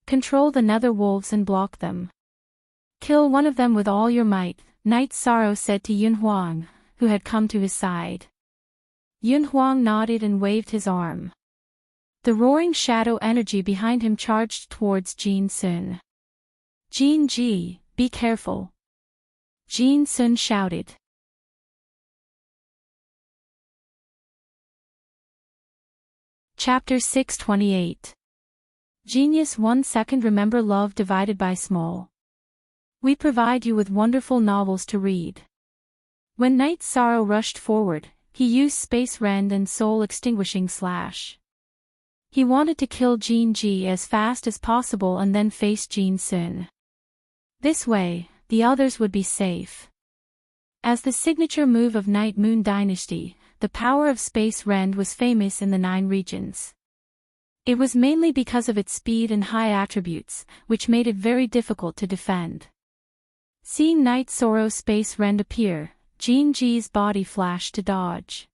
Control the nether wolves and block them. Kill one of them with all your might, Knight Sorrow said to Yun Huang, who had come to his side. Yun Huang nodded and waved his arm. The roaring shadow energy behind him charged towards Jin Sun. Jin Ji, be careful. Jin Sun shouted. Chapter 628. Genius 1 second. Remember love divided by small. We provide you with wonderful novels to read. When Knight Sorrow rushed forward, he used Space Rend and Soul Extinguishing Slash. He wanted to kill Jin Ji as fast as possible and then face Jin Sun. This way, the others would be safe. As the signature move of Night Moon Dynasty, the power of Space Rend was famous in the 9 regions. It was mainly because of its speed and high attributes, which made it very difficult to defend. Seeing Knight Sorrow's Space Rend appear, Jin Ji's body flashed to dodge.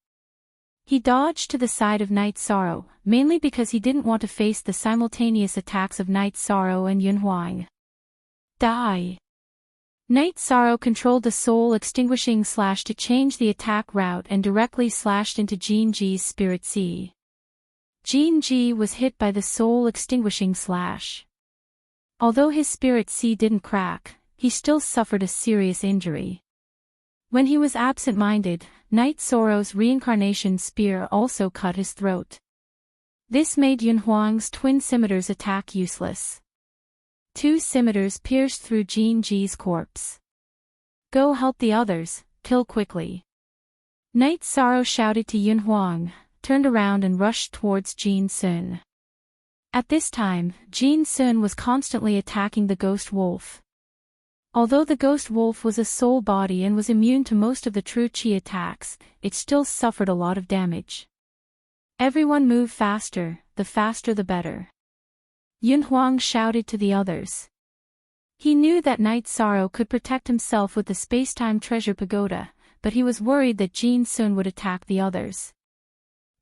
He dodged to the side of Knight Sorrow, mainly because he didn't want to face the simultaneous attacks of Knight Sorrow and Yun Huang. Die! Knight Sorrow controlled the Soul Extinguishing Slash to change the attack route and directly slashed into Jin Ji's Spirit Sea. Jin Ji was hit by the Soul Extinguishing Slash. Although his Spirit Sea didn't crack, he still suffered a serious injury. When he was absent-minded, Knight Sorrow's Reincarnation Spear also cut his throat. This made Yun Huang's twin scimitars attack useless. 2 scimitars pierced through Jin Ji's corpse. Go help the others, kill quickly. Knight Sorrow shouted to Yun Huang, turned around and rushed towards Jin Sun. At this time, Jin Sun was constantly attacking the ghost wolf. Although the ghost wolf was a soul body and was immune to most of the true chi attacks, it still suffered a lot of damage. Everyone move faster, the faster the better. Yun Huang shouted to the others. He knew that Night Sorrow could protect himself with the Spacetime Treasure Pagoda, but he was worried that Jin Sun would attack the others.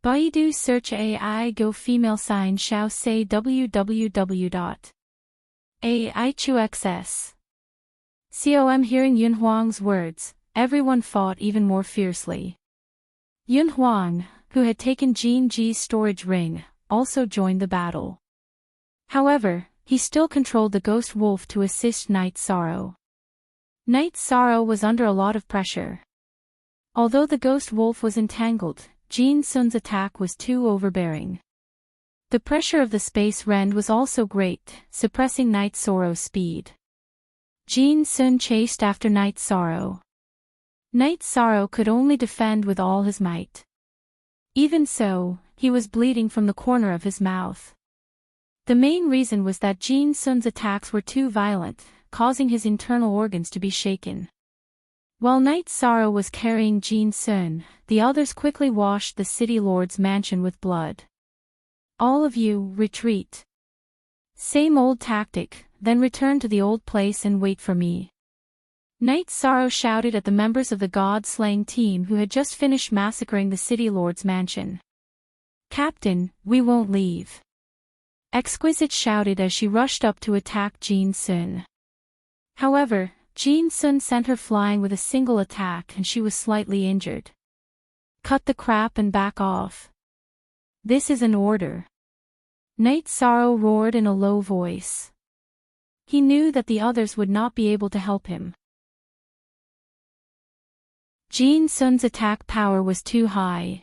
Baidu search AI go female sign Xiao say www.aichuxs.com. Hearing Yun Huang's words, everyone fought even more fiercely. Yun Huang, who had taken Jin Ji's storage ring, also joined the battle. However, he still controlled the ghost wolf to assist Night Sorrow. Night Sorrow was under a lot of pressure. Although the ghost wolf was entangled, Jin Sun's attack was too overbearing. The pressure of the space rend was also great, suppressing Night Sorrow's speed. Jin Sun chased after Night Sorrow. Night Sorrow could only defend with all his might. Even so, he was bleeding from the corner of his mouth. The main reason was that Jin Sun's attacks were too violent, causing his internal organs to be shaken. While Night Sorrow was carrying Jin Sun, the others quickly washed the city lord's mansion with blood. All of you, retreat. Same old tactic, then return to the old place and wait for me. Night Sorrow shouted at the members of the god-slaying team who had just finished massacring the city lord's mansion. Captain, we won't leave. Exquisite shouted as she rushed up to attack Jin Sun. However, Jin Sun sent her flying with a single attack and she was slightly injured. Cut the crap and back off. This is an order. Night Sorrow roared in a low voice. He knew that the others would not be able to help him. Jin Sun's attack power was too high.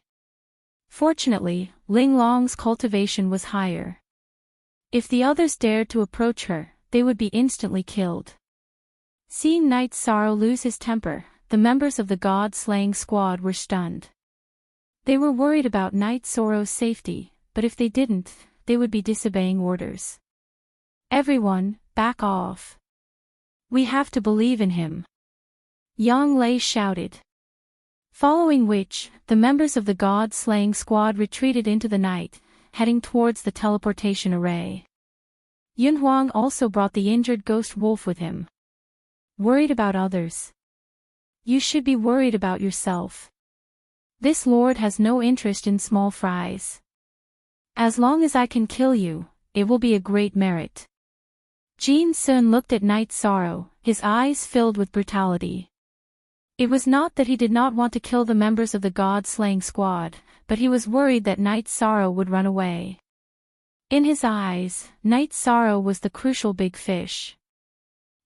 Fortunately, Ling Long's cultivation was higher. If the others dared to approach her, they would be instantly killed. Seeing Night Sorrow lose his temper, the members of the god-slaying squad were stunned. They were worried about Night Sorrow's safety, but if they didn't, they would be disobeying orders. Everyone, back off. We have to believe in him. Yang Lei shouted. Following which, the members of the god-slaying squad retreated into the night, heading towards the teleportation array. Yun Huang also brought the injured ghost wolf with him. Worried about others? You should be worried about yourself. This lord has no interest in small fries. As long as I can kill you, it will be a great merit. Jin Sun looked at Night Sorrow, his eyes filled with brutality. It was not that he did not want to kill the members of the god-slaying squad, but he was worried that Night Sorrow would run away. In his eyes, Night Sorrow was the crucial big fish.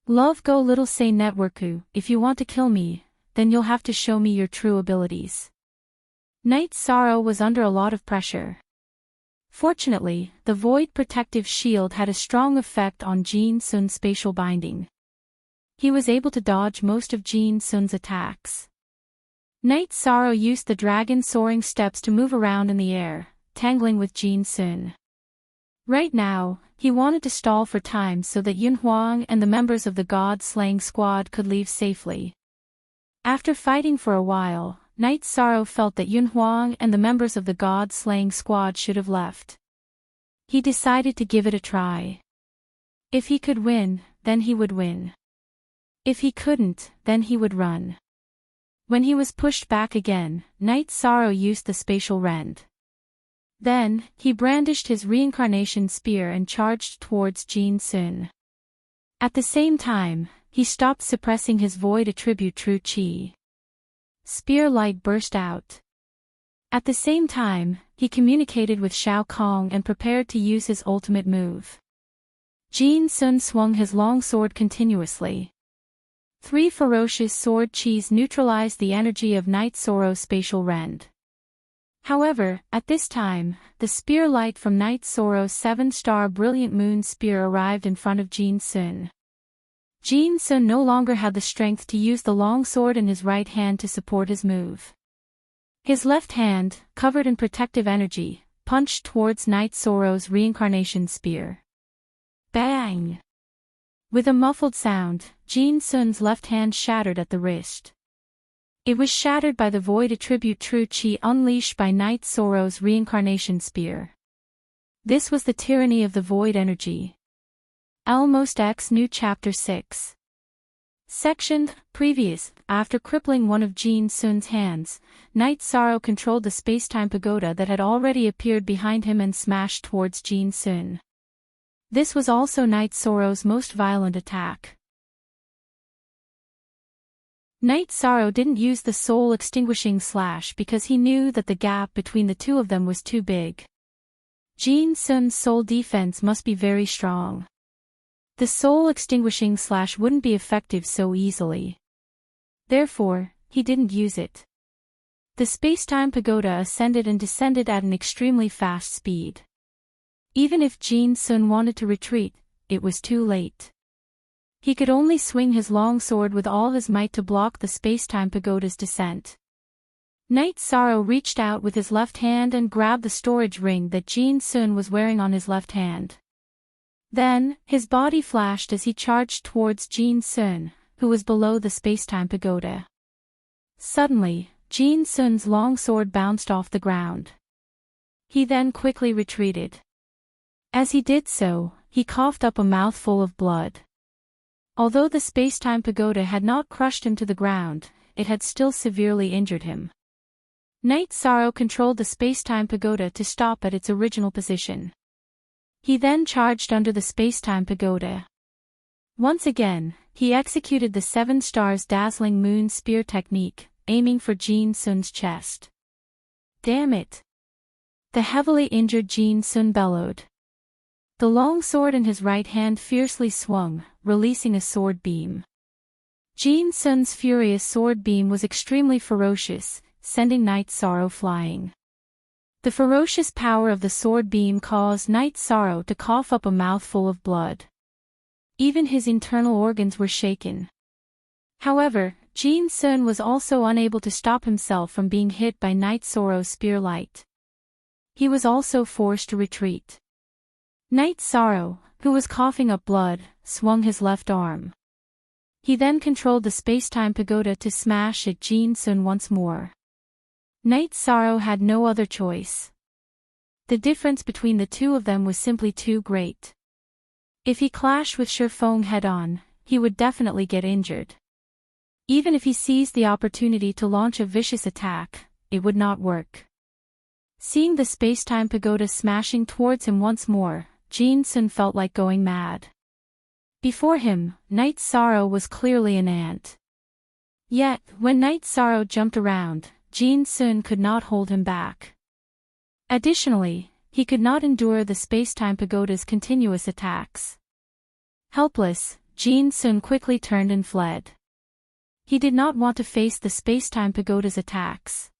Love go little say networku, if you want to kill me, then you'll have to show me your true abilities. Night Sorrow was under a lot of pressure. Fortunately, the Void Protective Shield had a strong effect on Jin Sun's spatial binding. He was able to dodge most of Jin Sun's attacks. Night Sorrow used the dragon soaring steps to move around in the air, tangling with Jin Sun. Right now, he wanted to stall for time so that Yun Huang and the members of the god-slaying squad could leave safely. After fighting for a while, Night Sorrow felt that Yun Huang and the members of the god-slaying squad should have left. He decided to give it a try. If he could win, then he would win. If he couldn't, then he would run. When he was pushed back again, Night Sorrow used the spatial rend. Then, he brandished his reincarnation spear and charged towards Jin Sun. At the same time, he stopped suppressing his void attribute true chi. Spear light burst out. At the same time, he communicated with Shao Kong and prepared to use his ultimate move. Jin Sun swung his long sword continuously. 3 ferocious sword chis neutralized the energy of Night Sorrow's spatial rend. However, at this time, the spear light from Night Sorrow's 7-star brilliant moon spear arrived in front of Jin Sun. Jin Sun no longer had the strength to use the long sword in his right hand to support his move. His left hand, covered in protective energy, punched towards Knight Sorrow's reincarnation spear. Bang! With a muffled sound, Jin Sun's left hand shattered at the wrist. It was shattered by the void attribute true chi unleashed by Knight Sorrow's reincarnation spear. This was the tyranny of the void energy. Almost X New Chapter 6. Section Previous. After crippling one of Jin Sun's hands, Knight Sorrow controlled the space-time pagoda that had already appeared behind him and smashed towards Jin Sun. This was also Knight Sorrow's most violent attack. Knight Sorrow didn't use the soul-extinguishing slash because he knew that the gap between the two of them was too big. Jin Sun's soul defense must be very strong. The soul-extinguishing slash wouldn't be effective so easily. Therefore, he didn't use it. The space-time pagoda ascended and descended at an extremely fast speed. Even if Jin Sun wanted to retreat, it was too late. He could only swing his long sword with all his might to block the space-time pagoda's descent. Knight Sorrow reached out with his left hand and grabbed the storage ring that Jin Sun was wearing on his left hand. Then, his body flashed as he charged towards Jin Sun, who was below the space-time pagoda. Suddenly, Jin Sun's long sword bounced off the ground. He then quickly retreated. As he did so, he coughed up a mouthful of blood. Although the space-time pagoda had not crushed him to the ground, it had still severely injured him. Knight Sorrow controlled the space-time pagoda to stop at its original position. He then charged under the space-time pagoda. Once again, he executed the 7 stars dazzling moon spear technique, aiming for Jin Sun's chest. Damn it! The heavily injured Jin Sun bellowed. The long sword in his right hand fiercely swung, releasing a sword beam. Jin Sun's furious sword beam was extremely ferocious, sending Knight Sorrow flying. The ferocious power of the sword beam caused Knight Sorrow to cough up a mouthful of blood. Even his internal organs were shaken. However, Jin Sun was also unable to stop himself from being hit by Knight Sorrow's spear light. He was also forced to retreat. Knight Sorrow, who was coughing up blood, swung his left arm. He then controlled the space-time pagoda to smash at Jin Sun once more. Knight Sorrow had no other choice. The difference between the two of them was simply too great. If he clashed with Shifeng head-on, he would definitely get injured. Even if he seized the opportunity to launch a vicious attack, it would not work. Seeing the space-time pagoda smashing towards him once more, Jin Sun felt like going mad. Before him, Knight Sorrow was clearly an ant. Yet, when Knight Sorrow jumped around, Jin Sun could not hold him back. Additionally, he could not endure the space-time pagoda's continuous attacks. Helpless, Jin Sun quickly turned and fled. He did not want to face the space-time pagoda's attacks.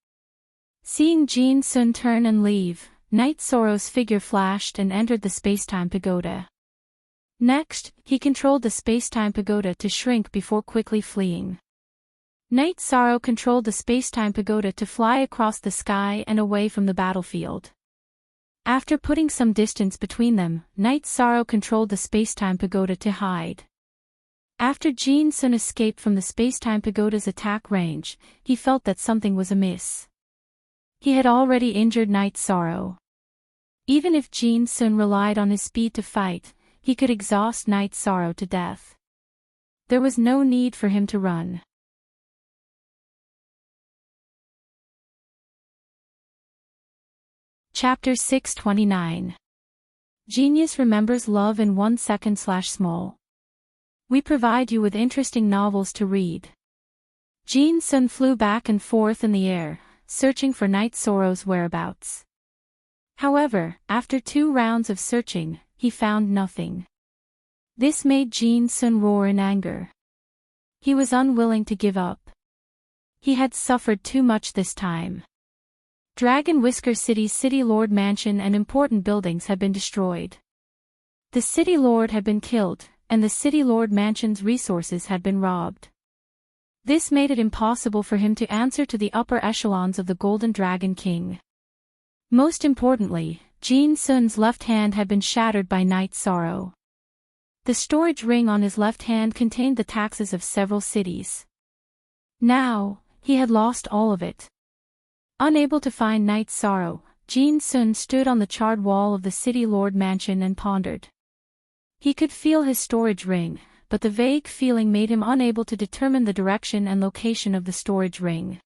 Seeing Jin Sun turn and leave, Knight Sorrow's figure flashed and entered the space-time pagoda. Next, he controlled the space-time pagoda to shrink before quickly fleeing. Knight Sorrow controlled the space-time pagoda to fly across the sky and away from the battlefield. After putting some distance between them, Knight Sorrow controlled the space-time pagoda to hide. After Jin Sun escaped from the space-time pagoda's attack range, he felt that something was amiss. He had already injured Knight Sorrow. Even if Jin Sun relied on his speed to fight, he could exhaust Knight Sorrow to death. There was no need for him to run. Chapter 629. Genius remembers love in 1 second/small. We provide you with interesting novels to read. Jin Sun flew back and forth in the air, searching for Knight Sorrow's whereabouts. However, after 2 rounds of searching, he found nothing. This made Jin Sun roar in anger. He was unwilling to give up. He had suffered too much this time. Dragon Whisker City's City Lord Mansion and important buildings had been destroyed. The City Lord had been killed, and the City Lord Mansion's resources had been robbed. This made it impossible for him to answer to the upper echelons of the Golden Dragon King. Most importantly, Jin Sun's left hand had been shattered by Night Sorrow. The storage ring on his left hand contained the taxes of several cities. Now, he had lost all of it. Unable to find Night Sorrow, Jin Sun stood on the charred wall of the city lord mansion and pondered. He could feel his storage ring, but the vague feeling made him unable to determine the direction and location of the storage ring.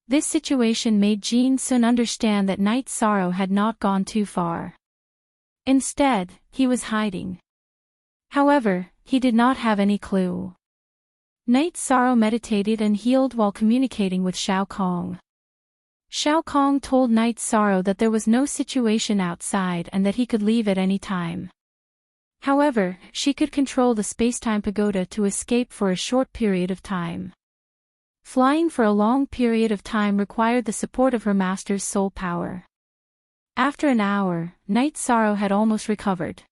This situation made Jin Sun understand that Night Sorrow had not gone too far. Instead, he was hiding. However, he did not have any clue. Night Sorrow meditated and healed while communicating with Shao Kong. Shao Kong told Night Sorrow that there was no situation outside and that he could leave at any time. However, she could control the space-time pagoda to escape for a short period of time. Flying for a long period of time required the support of her master's soul power. After an hour, Night Sorrow had almost recovered.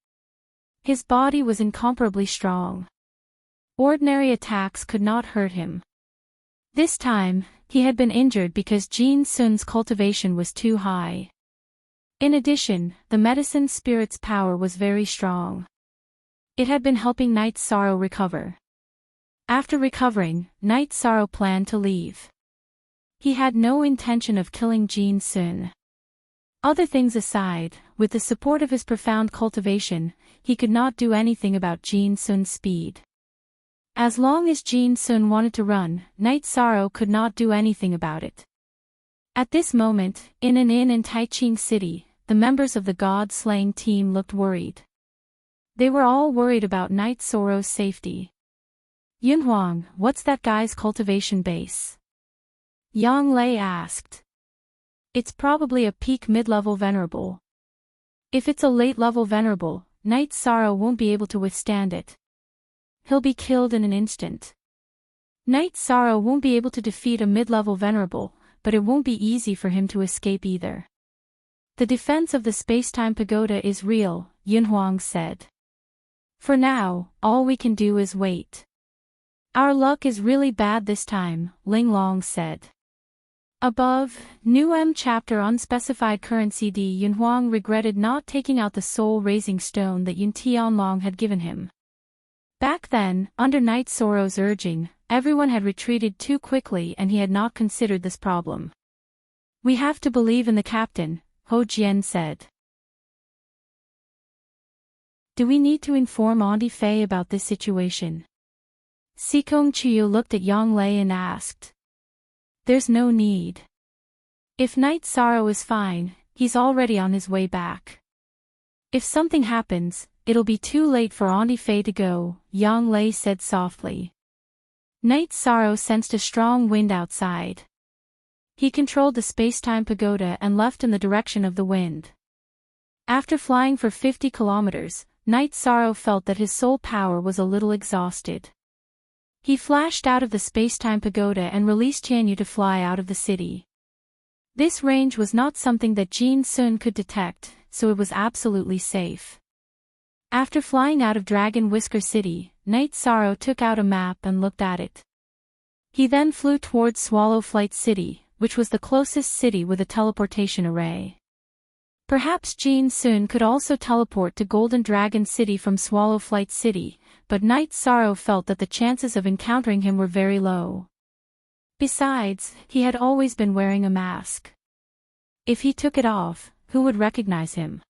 His body was incomparably strong. Ordinary attacks could not hurt him. This time, he had been injured because Jin Sun's cultivation was too high. In addition, the medicine spirit's power was very strong. It had been helping Night Sorrow recover. After recovering, Night Sorrow planned to leave. He had no intention of killing Jin Sun. Other things aside, with the support of his profound cultivation, he could not do anything about Jin Sun's speed. As long as Jin Sun wanted to run, Night Sorrow could not do anything about it. At this moment, in an inn in Taiching City, the members of the god-slaying team looked worried. They were all worried about Night Sorrow's safety. Yunhuang, what's that guy's cultivation base? Yang Lei asked. It's probably a peak mid-level venerable. If it's a late-level venerable, Night Sorrow won't be able to withstand it. He'll be killed in an instant. Night Sorrow won't be able to defeat a mid-level venerable, but it won't be easy for him to escape either. The defense of the space-time pagoda is real, Yunhuang said. For now, all we can do is wait. Our luck is really bad this time, Ling Long said. Above, New M chapter unspecified currency D. Yunhuang regretted not taking out the soul-raising stone that Yun Tianlong had given him. Back then, under Night Sorrow's urging, everyone had retreated too quickly and he had not considered this problem. We have to believe in the captain, Ho Jian said. Do we need to inform Auntie Fei about this situation? Sikong Chiu looked at Yang Lei and asked. There's no need. If Night Sorrow is fine, he's already on his way back. If something happens, it'll be too late for Auntie Fei to go, Yang Lei said softly. Night Sorrow sensed a strong wind outside. He controlled the space-time pagoda and left in the direction of the wind. After flying for 50 kilometers, Night Sorrow felt that his soul power was a little exhausted. He flashed out of the space-time pagoda and released Tianyu to fly out of the city. This range was not something that Jin Sun could detect, so it was absolutely safe. After flying out of Dragon Whisker City, Night Sorrow took out a map and looked at it. He then flew towards Swallow Flight City, which was the closest city with a teleportation array. Perhaps Jin Sun could also teleport to Golden Dragon City from Swallow Flight City, but Night Sorrow felt that the chances of encountering him were very low. Besides, he had always been wearing a mask. If he took it off, who would recognize him?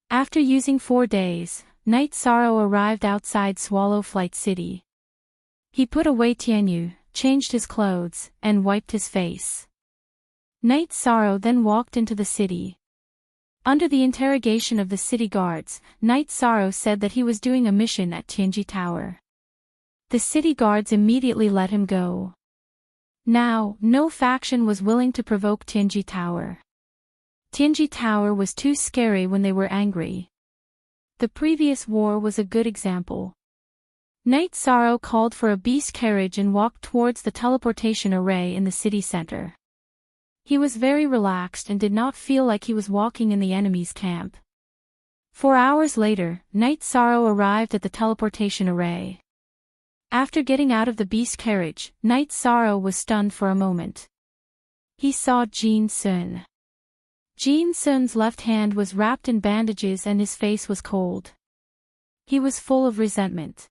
After using 4 days, Night Sorrow arrived outside Swallow Flight City. He put away Tianyu, changed his clothes, and wiped his face. Night Sorrow then walked into the city. Under the interrogation of the city guards, Night Sorrow said that he was doing a mission at Tianji Tower. The city guards immediately let him go. Now, no faction was willing to provoke Tianji Tower. Tianji Tower was too scary when they were angry. The previous war was a good example. Night Sorrow called for a beast carriage and walked towards the teleportation array in the city center. He was very relaxed and did not feel like he was walking in the enemy's camp. 4 hours later, Night Sorrow arrived at the teleportation array. After getting out of the beast carriage, Night Sorrow was stunned for a moment. He saw Jin Sun. Jin Sun's left hand was wrapped in bandages and his face was cold. He was full of resentment.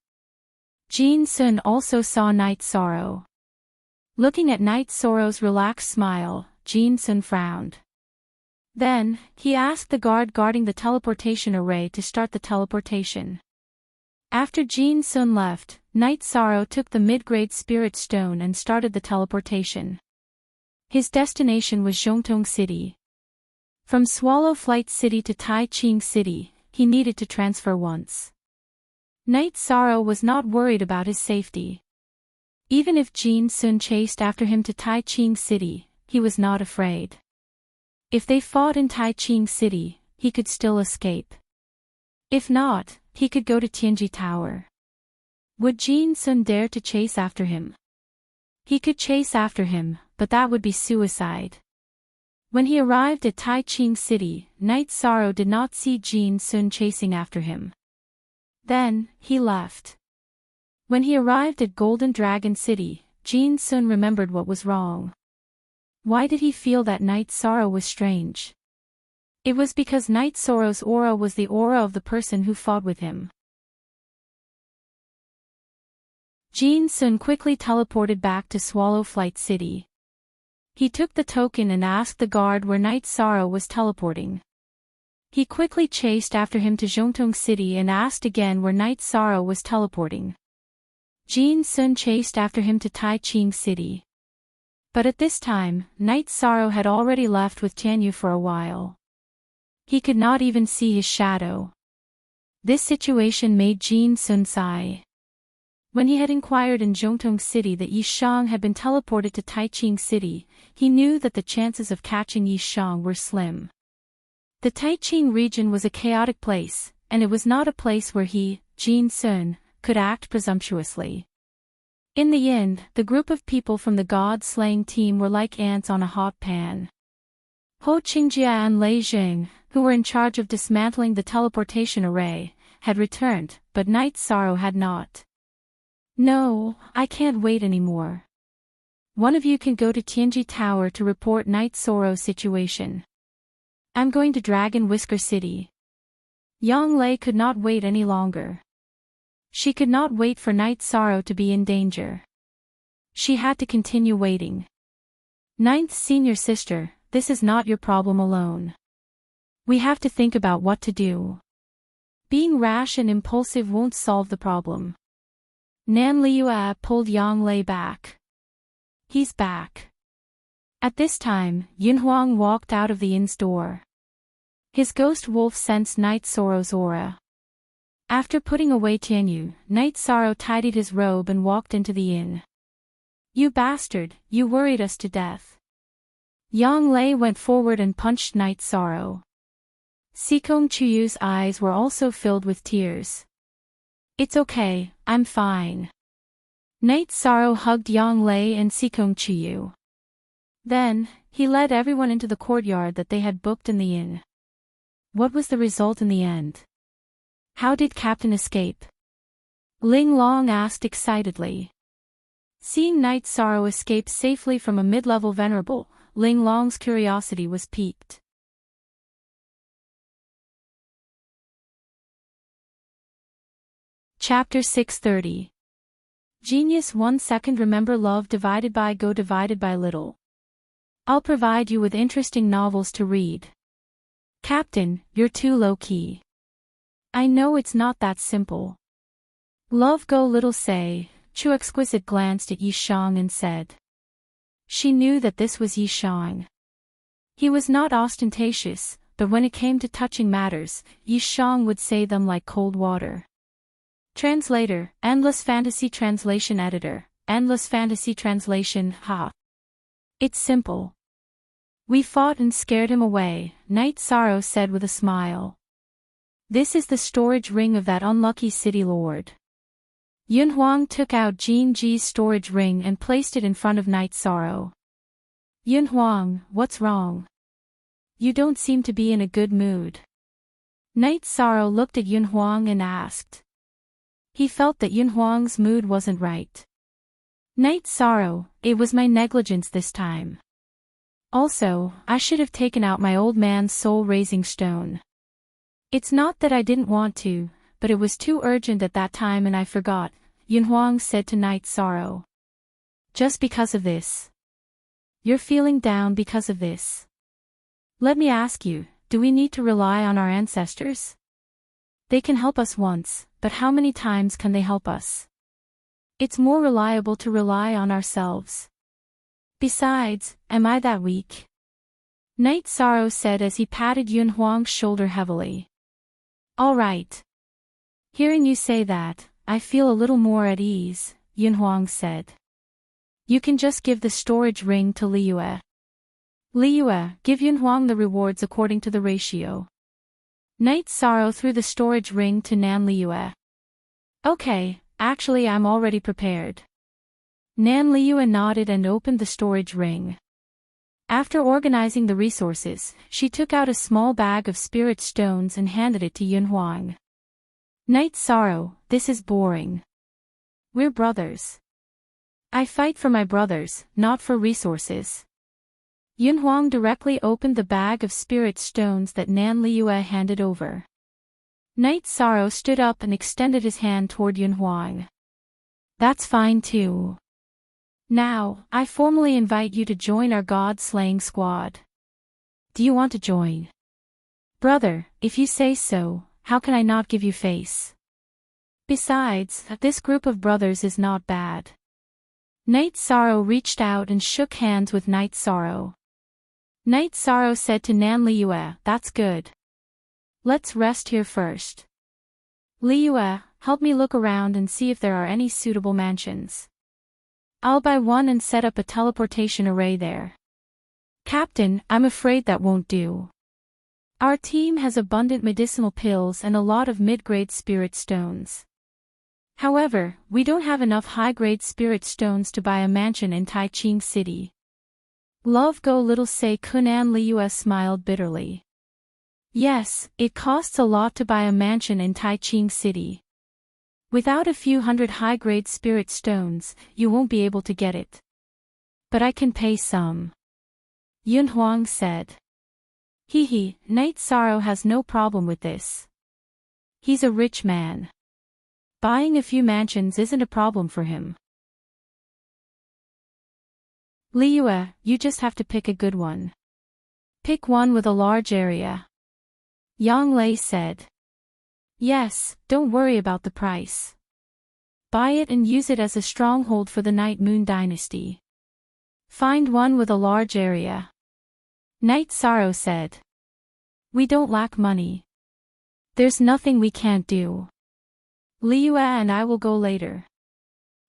Jin Sun also saw Night Sorrow. Looking at Night Sorrow's relaxed smile, Jin Sun frowned. Then, he asked the guard guarding the teleportation array to start the teleportation. After Jin Sun left, Night Sorrow took the mid-grade spirit stone and started the teleportation. His destination was Zhongtong City. From Swallow Flight City to Tai Ching City, he needed to transfer once. Night Sorrow was not worried about his safety. Even if Jin Sun chased after him to Tai Ching City, he was not afraid. If they fought in Tai Ching City, he could still escape. If not, he could go to Tianji Tower. Would Jin Sun dare to chase after him? He could chase after him, but that would be suicide. When he arrived at Tai Ching City, Night Sorrow did not see Jin Sun chasing after him. Then, he left. When he arrived at Golden Dragon City, Jin Sun remembered what was wrong. Why did he feel that Night Sorrow was strange? It was because Night Sorrow's aura was the aura of the person who fought with him. Jin Sun quickly teleported back to Swallow Flight City. He took the token and asked the guard where Night Sorrow was teleporting. He quickly chased after him to Zhongtong City and asked again where Night Sorrow was teleporting. Jin Sun chased after him to Tai Ching City. But at this time, Night Sorrow had already left with Tianyu for a while. He could not even see his shadow. This situation made Jin Sun sigh. When he had inquired in Zhongtong City that Yi Shang had been teleported to Tai Ching City, he knew that the chances of catching Yi Shang were slim. The Tai Ching region was a chaotic place, and it was not a place where he, Jin Sun, could act presumptuously. In the end, the group of people from the god-slaying team were like ants on a hot pan. Ho Qingjia and Lei Jing, who were in charge of dismantling the teleportation array, had returned, but Night Sorrow had not. No, I can't wait anymore. One of you can go to Tianji Tower to report Night Sorrow's situation. I'm going to Dragon Whisker City. Yang Lei could not wait any longer. She could not wait for Night Sorrow to be in danger. She had to continue waiting. Ninth senior sister, this is not your problem alone. We have to think about what to do. Being rash and impulsive won't solve the problem. Nan Liua pulled Yang Lei back. He's back. At this time, Yunhuang walked out of the inn's door. His ghost wolf sensed Night Sorrow's aura. After putting away Tianyu, Night Sorrow tidied his robe and walked into the inn. You bastard, you worried us to death. Yang Lei went forward and punched Night Sorrow. Sikong Chuyu's eyes were also filled with tears. It's okay, I'm fine. Night Sorrow hugged Yang Lei and Sikong Chuyu. Then, he led everyone into the courtyard that they had booked in the inn. What was the result in the end? How did Captain escape? Ling Long asked excitedly. Seeing Night Sorrow escape safely from a mid-level venerable, Ling Long's curiosity was piqued. Chapter 630. Genius 1 second. Remember love divided by go divided by little. I'll provide you with interesting novels to read. Captain, you're too low-key. I know it's not that simple. Love go little say, Chu Exquisite glanced at Yi Shang and said. She knew that this was Yi Shang. He was not ostentatious, but when it came to touching matters, Yi Shang would say them like cold water. Translator, Endless Fantasy Translation Editor, Endless Fantasy Translation, ha. It's simple. We fought and scared him away, Night Sorrow said with a smile. This is the storage ring of that unlucky city lord. Yunhuang took out Jin Ji's storage ring and placed it in front of Night Sorrow. Yunhuang, what's wrong? You don't seem to be in a good mood. Night Sorrow looked at Yunhuang and asked. He felt that Yunhuang's mood wasn't right. Night Sorrow, it was my negligence this time. Also, I should have taken out my old man's soul-raising stone. It's not that I didn't want to, but it was too urgent at that time and I forgot, Yunhuang said to Night Sorrow. Just because of this. You're feeling down because of this. Let me ask you, do we need to rely on our ancestors? They can help us once, but how many times can they help us? It's more reliable to rely on ourselves. Besides, am I that weak? Night Sorrow said as he patted Yunhuang's shoulder heavily. All right. Hearing you say that, I feel a little more at ease, Yunhuang said. You can just give the storage ring to Liyue. Liyue, give Yunhuang the rewards according to the ratio. Night Sorrow threw the storage ring to Nan Liyue. Okay, actually I'm already prepared. Nan Liyue nodded and opened the storage ring. After organizing the resources, she took out a small bag of spirit stones and handed it to Yunhuang. Night Sorrow, this is boring. We're brothers. I fight for my brothers, not for resources. Yunhuang directly opened the bag of spirit stones that Nan Liyue handed over. Night Sorrow stood up and extended his hand toward Yunhuang. That's fine too. Now, I formally invite you to join our god-slaying squad. Do you want to join? Brother, if you say so, how can I not give you face? Besides, this group of brothers is not bad. Night Sorrow reached out and shook hands with Night Sorrow. Night Sorrow said to Nan Liyue, that's good. Let's rest here first. Liyue, help me look around and see if there are any suitable mansions. I'll buy one and set up a teleportation array there. Captain, I'm afraid that won't do. Our team has abundant medicinal pills and a lot of mid-grade spirit stones. However, we don't have enough high-grade spirit stones to buy a mansion in Taiching City. Love Go Little Say Kunan Liyue smiled bitterly. Yes, it costs a lot to buy a mansion in Taiching City. Without a few hundred high-grade spirit stones, you won't be able to get it. But I can pay some. Yunhuang said. Hee, Night Sorrow has no problem with this. He's a rich man. Buying a few mansions isn't a problem for him. Liyue, you just have to pick a good one. Pick one with a large area. Yang Lei said. Yes, don't worry about the price. Buy it and use it as a stronghold for the Night Moon Dynasty. Find one with a large area. Night Sorrow said. We don't lack money. There's nothing we can't do. Liyue and I will go later.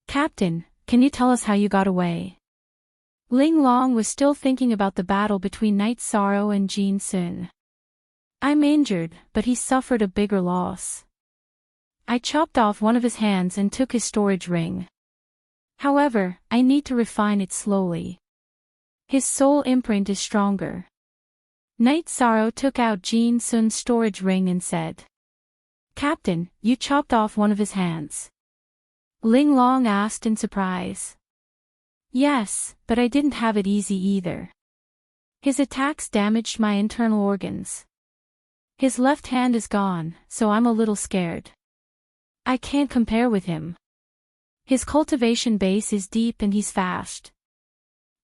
Captain, can you tell us how you got away? Ling Long was still thinking about the battle between Night Sorrow and Jin Sun. I'm injured, but he suffered a bigger loss. I chopped off one of his hands and took his storage ring. However, I need to refine it slowly. His soul imprint is stronger. Night Sorrow took out Jin Sun's storage ring and said. Captain, you chopped off one of his hands. Ling Long asked in surprise. Yes, but I didn't have it easy either. His attacks damaged my internal organs. His left hand is gone, so I'm a little scared. I can't compare with him. His cultivation base is deep and he's fast.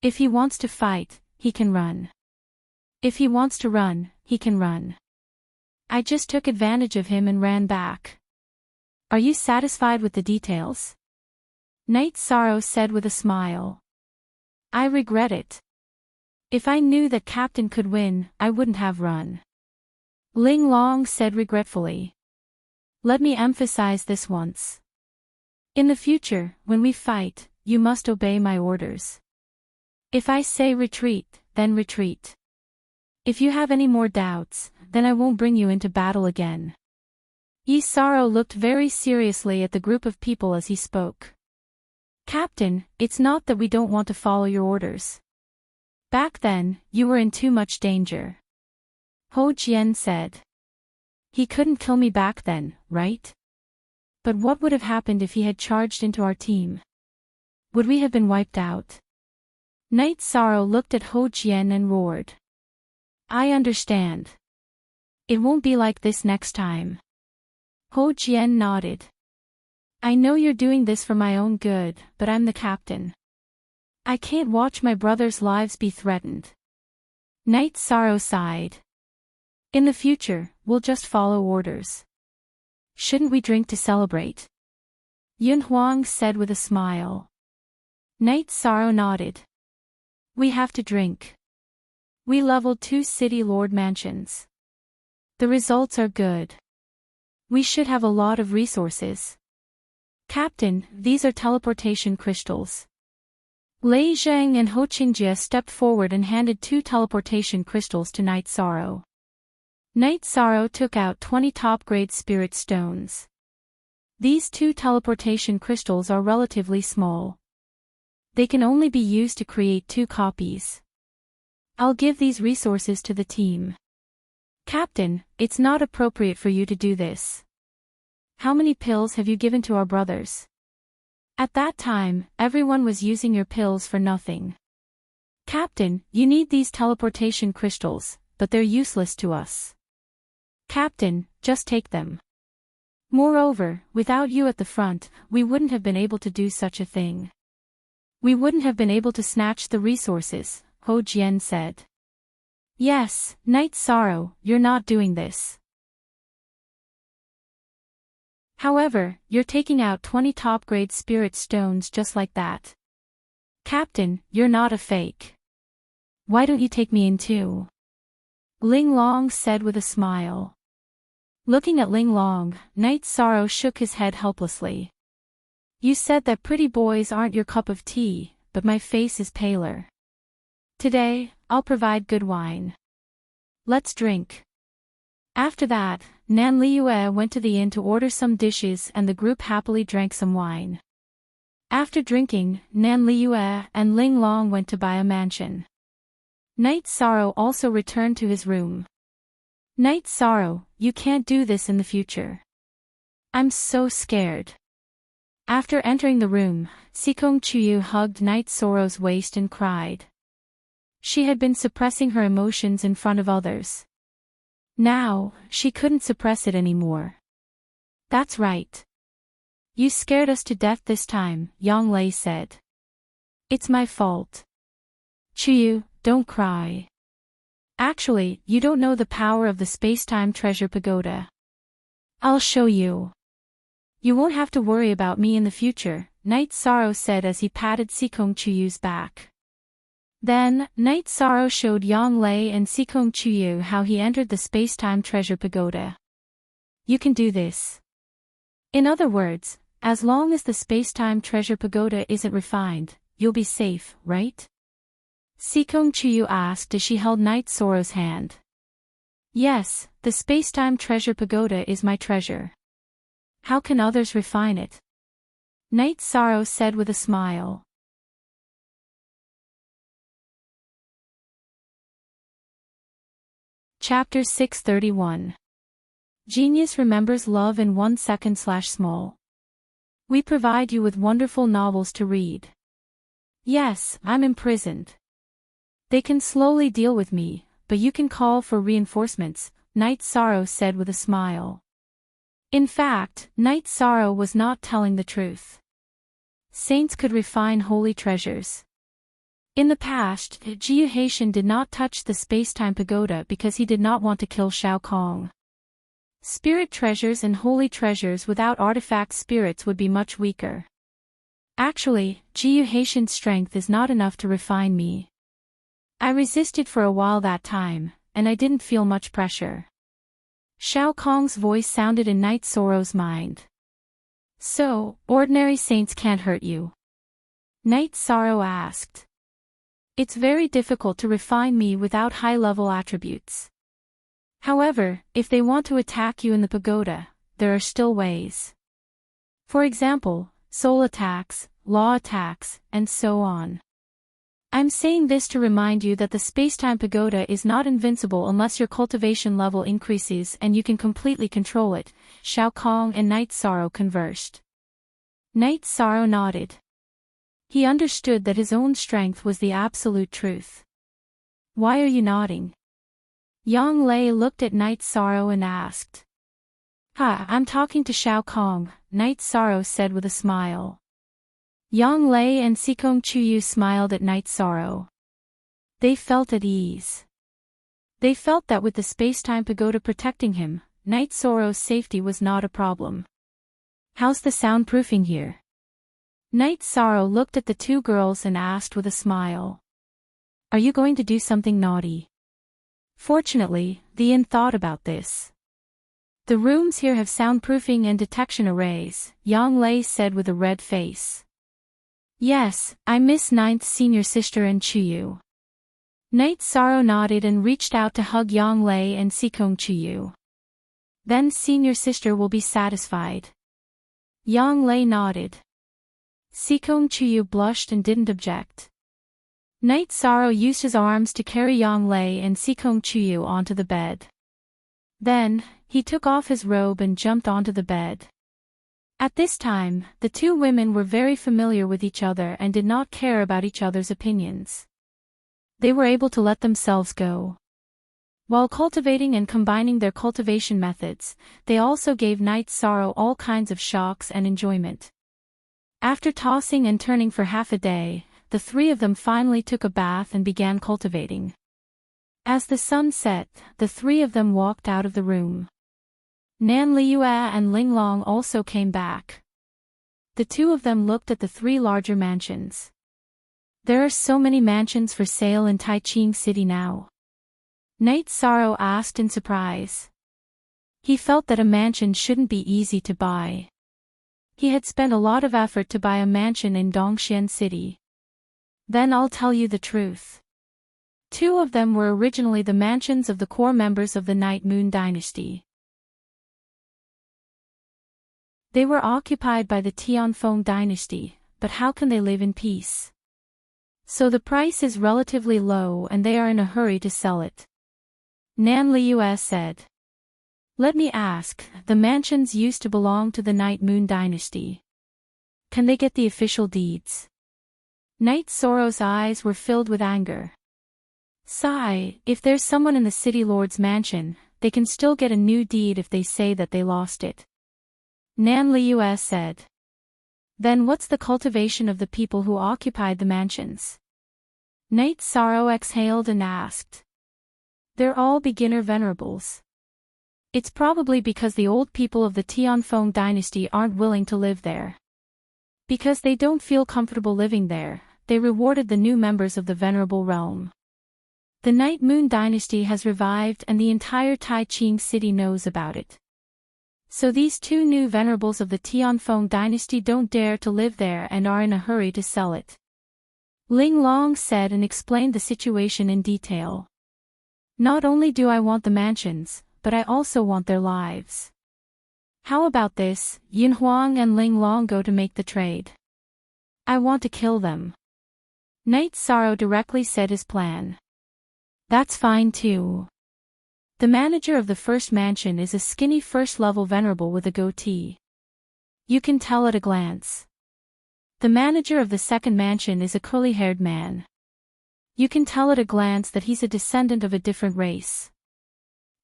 If he wants to fight, he can run. If he wants to run, he can run. I just took advantage of him and ran back. Are you satisfied with the details? Night Sorrow said with a smile. I regret it. If I knew that Captain could win, I wouldn't have run. Ling Long said regretfully. Let me emphasize this once. In the future, when we fight, you must obey my orders. If I say retreat, then retreat. If you have any more doubts, then I won't bring you into battle again. Yi Sorrow looked very seriously at the group of people as he spoke. Captain, it's not that we don't want to follow your orders. Back then, you were in too much danger. Ho Jian said. He couldn't kill me back then, right? But what would have happened if he had charged into our team? Would we have been wiped out? Night Sorrow looked at Ho Jian and roared. I understand. It won't be like this next time. Ho Jian nodded. I know you're doing this for my own good, but I'm the captain. I can't watch my brothers' lives be threatened. Night Sorrow sighed. In the future, we'll just follow orders. Shouldn't we drink to celebrate? Yun Huang said with a smile. Night Sorrow nodded. We have to drink. We leveled 2 city lord mansions. The results are good. We should have a lot of resources. Captain, these are teleportation crystals. Lei Zhang and Ho Qingjie stepped forward and handed 2 teleportation crystals to Night Sorrow. Night Sorrow took out 20 top-grade spirit stones. These 2 teleportation crystals are relatively small. They can only be used to create 2 copies. I'll give these resources to the team. Captain, it's not appropriate for you to do this. How many pills have you given to our brothers? At that time, everyone was using your pills for nothing. Captain, you need these teleportation crystals, but they're useless to us. Captain, just take them. Moreover, without you at the front, we wouldn't have been able to do such a thing. We wouldn't have been able to snatch the resources, Ho Jian said. Yes, Night Sorrow, you're not doing this. However, you're taking out 20 top-grade spirit stones just like that. Captain, you're not a fake. Why don't you take me in too? Ling Long said with a smile. Looking at Ling Long, Night Sorrow shook his head helplessly. You said that pretty boys aren't your cup of tea, but my face is paler. Today, I'll provide good wine. Let's drink. After that, Nan Liyue went to the inn to order some dishes and the group happily drank some wine. After drinking, Nan Liyue and Ling Long went to buy a mansion. Night Sorrow also returned to his room. Night Sorrow, you can't do this in the future. I'm so scared. After entering the room, Sikong Chuyu hugged Night Sorrow's waist and cried. She had been suppressing her emotions in front of others. Now, she couldn't suppress it anymore. That's right. You scared us to death this time, Yang Lei said. It's my fault. Chuyu, don't cry. Actually, you don't know the power of the space-time treasure pagoda. I'll show you. You won't have to worry about me in the future, Night Sorrow said as he patted Sikong Chuyu's back. Then, Night Sorrow showed Yang Lei and Sikong Chuyu how he entered the space-time treasure pagoda. You can do this. In other words, as long as the space-time treasure pagoda isn't refined, you'll be safe, right? Sikong Chuyu asked as she held Night Sorrow's hand. Yes, the space-time treasure pagoda is my treasure. How can others refine it? Night Sorrow said with a smile. Chapter 631. Genius remembers love in 1 second/small. We provide you with wonderful novels to read. Yes, I'm imprisoned. They can slowly deal with me, but you can call for reinforcements, Night Sorrow said with a smile. In fact, Night Sorrow was not telling the truth. Saints could refine holy treasures. In the past, Jiyu Haitian did not touch the space-time pagoda because he did not want to kill Shao Kong. Spirit treasures and holy treasures without artifact spirits would be much weaker. Actually, Jiyu Haitian's strength is not enough to refine me. I resisted for a while that time, and I didn't feel much pressure. Shao Kong's voice sounded in Night Sorrow's mind. So, ordinary saints can't hurt you? Night Sorrow asked. It's very difficult to refine me without high-level attributes. However, if they want to attack you in the pagoda, there are still ways. For example, soul attacks, law attacks, and so on. I'm saying this to remind you that the space-time pagoda is not invincible unless your cultivation level increases and you can completely control it. Shao Kong and Night Sorrow conversed. Night Sorrow nodded. He understood that his own strength was the absolute truth. Why are you nodding? Yang Lei looked at Night Sorrow and asked. I'm talking to Shao Kong, Night Sorrow said with a smile. Yang Lei and Sikong Chuyu smiled at Night Sorrow. They felt at ease. They felt that with the space-time pagoda protecting him, Night Sorrow's safety was not a problem. How's the soundproofing here? Night Sorrow looked at the two girls and asked with a smile. Are you going to do something naughty? Fortunately, the inn thought about this. The rooms here have soundproofing and detection arrays, Yang Lei said with a red face. Yes, I miss Ninth Senior Sister and Chuyu. Night Sorrow nodded and reached out to hug Yang Lei and Sikong Chuyu. Then Senior Sister will be satisfied. Yang Lei nodded. Sikong Chuyu blushed and didn't object. Night Sorrow used his arms to carry Yang Lei and Sikong Chuyu onto the bed. Then, he took off his robe and jumped onto the bed. At this time, the two women were very familiar with each other and did not care about each other's opinions. They were able to let themselves go. While cultivating and combining their cultivation methods, they also gave Night Sorrow all kinds of shocks and enjoyment. After tossing and turning for half a day, the three of them finally took a bath and began cultivating. As the sun set, the three of them walked out of the room. Nan Liue and Ling Long also came back. The two of them looked at the three larger mansions. There are so many mansions for sale in Taiching City now. Night Sorrow asked in surprise. He felt that a mansion shouldn't be easy to buy. He had spent a lot of effort to buy a mansion in Dongxian City. Then I'll tell you the truth. Two of them were originally the mansions of the core members of the Night Moon Dynasty. They were occupied by the Tianfeng Dynasty, but how can they live in peace? So the price is relatively low and they are in a hurry to sell it. Nan Liue said. Let me ask, the mansions used to belong to the Night Moon Dynasty. Can they get the official deeds? Night Sorrow's eyes were filled with anger. Sigh, if there's someone in the city lord's mansion, they can still get a new deed if they say that they lost it. Nan Liue said. Then what's the cultivation of the people who occupied the mansions? Night Sorrow exhaled and asked. They're all beginner venerables. It's probably because the old people of the Tianfeng dynasty aren't willing to live there. Because they don't feel comfortable living there, they rewarded the new members of the venerable realm. The Night Moon dynasty has revived and the entire Taiching city knows about it. So these two new venerables of the Tianfeng dynasty don't dare to live there and are in a hurry to sell it. Ling Long said and explained the situation in detail. Not only do I want the mansions, but I also want their lives. How about this, Yin Huang and Ling Long go to make the trade. I want to kill them. Night Sorrow directly said his plan. That's fine too. The manager of the first mansion is a skinny first-level venerable with a goatee. You can tell at a glance. The manager of the second mansion is a curly-haired man. You can tell at a glance that he's a descendant of a different race.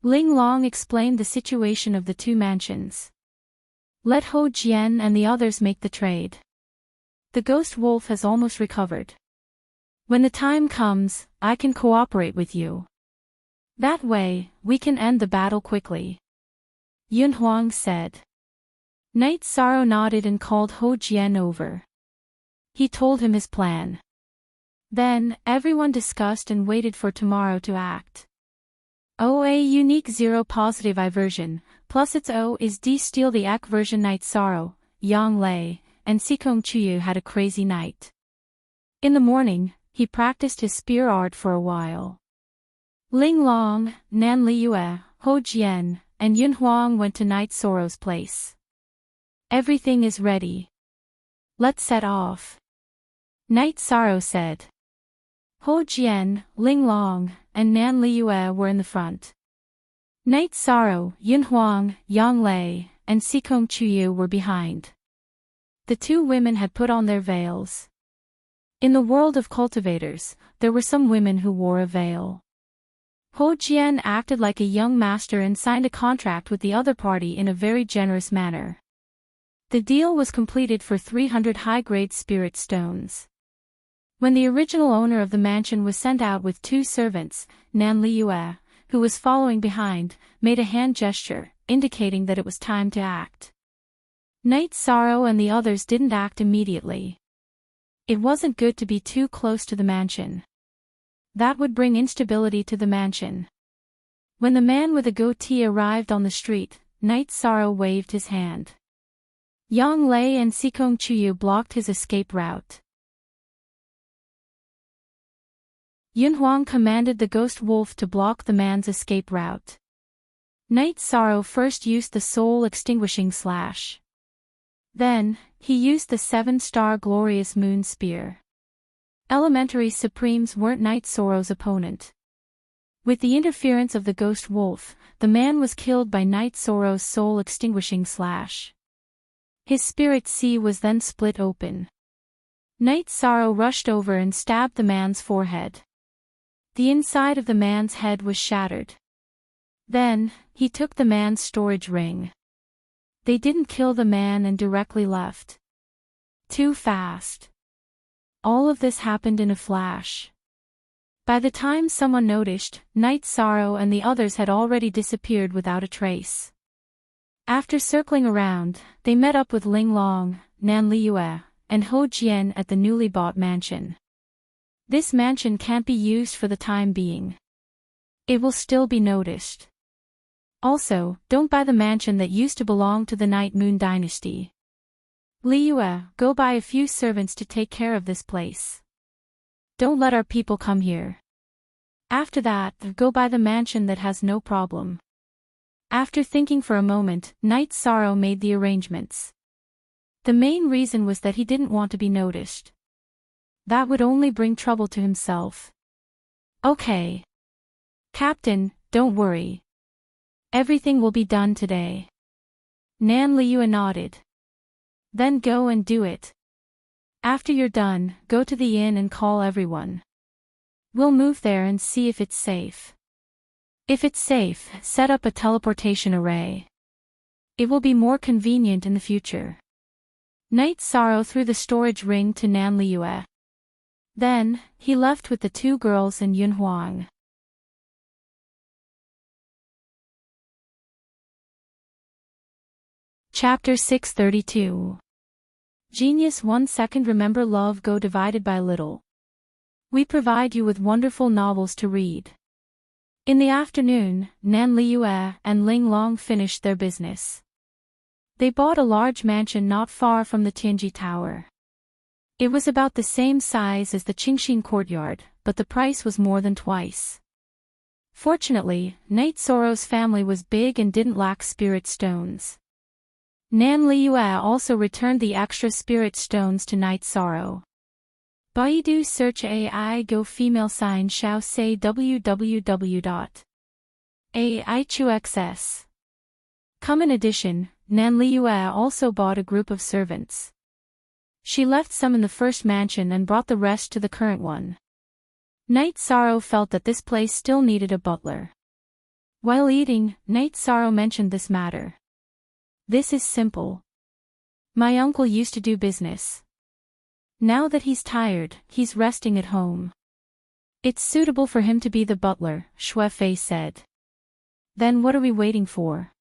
Ling Long explained the situation of the two mansions. Let Ho Jian and the others make the trade. The ghost wolf has almost recovered. When the time comes, I can cooperate with you. That way, we can end the battle quickly. Yun Huang said. Night Sorrow nodded and called Ho Jian over. He told him his plan. Then, everyone discussed and waited for tomorrow to act. OA unique 0 positive I version, plus its O is D steal the Ek version. Night Sorrow, Yang Lei, and Sikong Chuyu had a crazy night. In the morning, he practiced his spear art for a while. Ling Long, Nan Liue, Ho Jian, and Yun Huang went to Night Sorrow's place. Everything is ready. Let's set off. Night Sorrow said. Ho Jian, Ling Long, and Nan Liue were in the front. Night Sorrow, Yun Huang, Yang Lei, and Sikong Chuyu were behind. The two women had put on their veils. In the world of cultivators, there were some women who wore a veil. Ho Jian acted like a young master and signed a contract with the other party in a very generous manner. The deal was completed for 300 high-grade spirit stones. When the original owner of the mansion was sent out with 2 servants, Nan Liyue, who was following behind, made a hand gesture, indicating that it was time to act. Night Sorrow and the others didn't act immediately. It wasn't good to be too close to the mansion. That would bring instability to the mansion. When the man with a goatee arrived on the street, Night Sorrow waved his hand. Yang Lei and Sikong Chuyu blocked his escape route. Yun Huang commanded the ghost wolf to block the man's escape route. Night Sorrow first used the soul extinguishing slash. Then, he used the 7-star glorious moon spear. Elementary Supremes weren't Night Sorrow's opponent. With the interference of the ghost wolf, the man was killed by Night Sorrow's soul extinguishing slash. His spirit sea was then split open. Night Sorrow rushed over and stabbed the man's forehead. The inside of the man's head was shattered. Then, he took the man's storage ring. They didn't kill the man and directly left. Too fast. All of this happened in a flash. By the time someone noticed, Night Sorrow and the others had already disappeared without a trace. After circling around, they met up with Ling Long, Nan Liyue, and Ho Jian at the newly bought mansion. This mansion can't be used for the time being. It will still be noticed. Also, don't buy the mansion that used to belong to the Night Moon dynasty. Liyue, go buy a few servants to take care of this place. Don't let our people come here. After that, go buy the mansion that has no problem. After thinking for a moment, Night Sorrow made the arrangements. The main reason was that he didn't want to be noticed. That would only bring trouble to himself. Okay. Captain, don't worry. Everything will be done today. Nan Liyue nodded. Then go and do it. After you're done, go to the inn and call everyone. We'll move there and see if it's safe. If it's safe, set up a teleportation array. It will be more convenient in the future. Night Sorrow threw the storage ring to Nan Liyue. Then, he left with the 2 girls and Yun Huang. Chapter 632. Genius 1 second. Remember love go divided by little. We provide you with wonderful novels to read. In the afternoon, Nan Liyue and Ling Long finished their business. They bought a large mansion not far from the Tianji Tower. It was about the same size as the Qingxin courtyard, but the price was more than twice. Fortunately, Night Sorrow's family was big and didn't lack spirit stones. Nan Liyue also returned the extra spirit stones to Night Sorrow. Baidu search AI go female sign Xiao say www.aichuxs. Come in addition, Nan Liyue also bought a group of servants. She left some in the first mansion and brought the rest to the current one. Night Sorrow felt that this place still needed a butler. While eating, Night Sorrow mentioned this matter. This is simple. My uncle used to do business. Now that he's tired, he's resting at home. It's suitable for him to be the butler, Xue Fei said. Then what are we waiting for?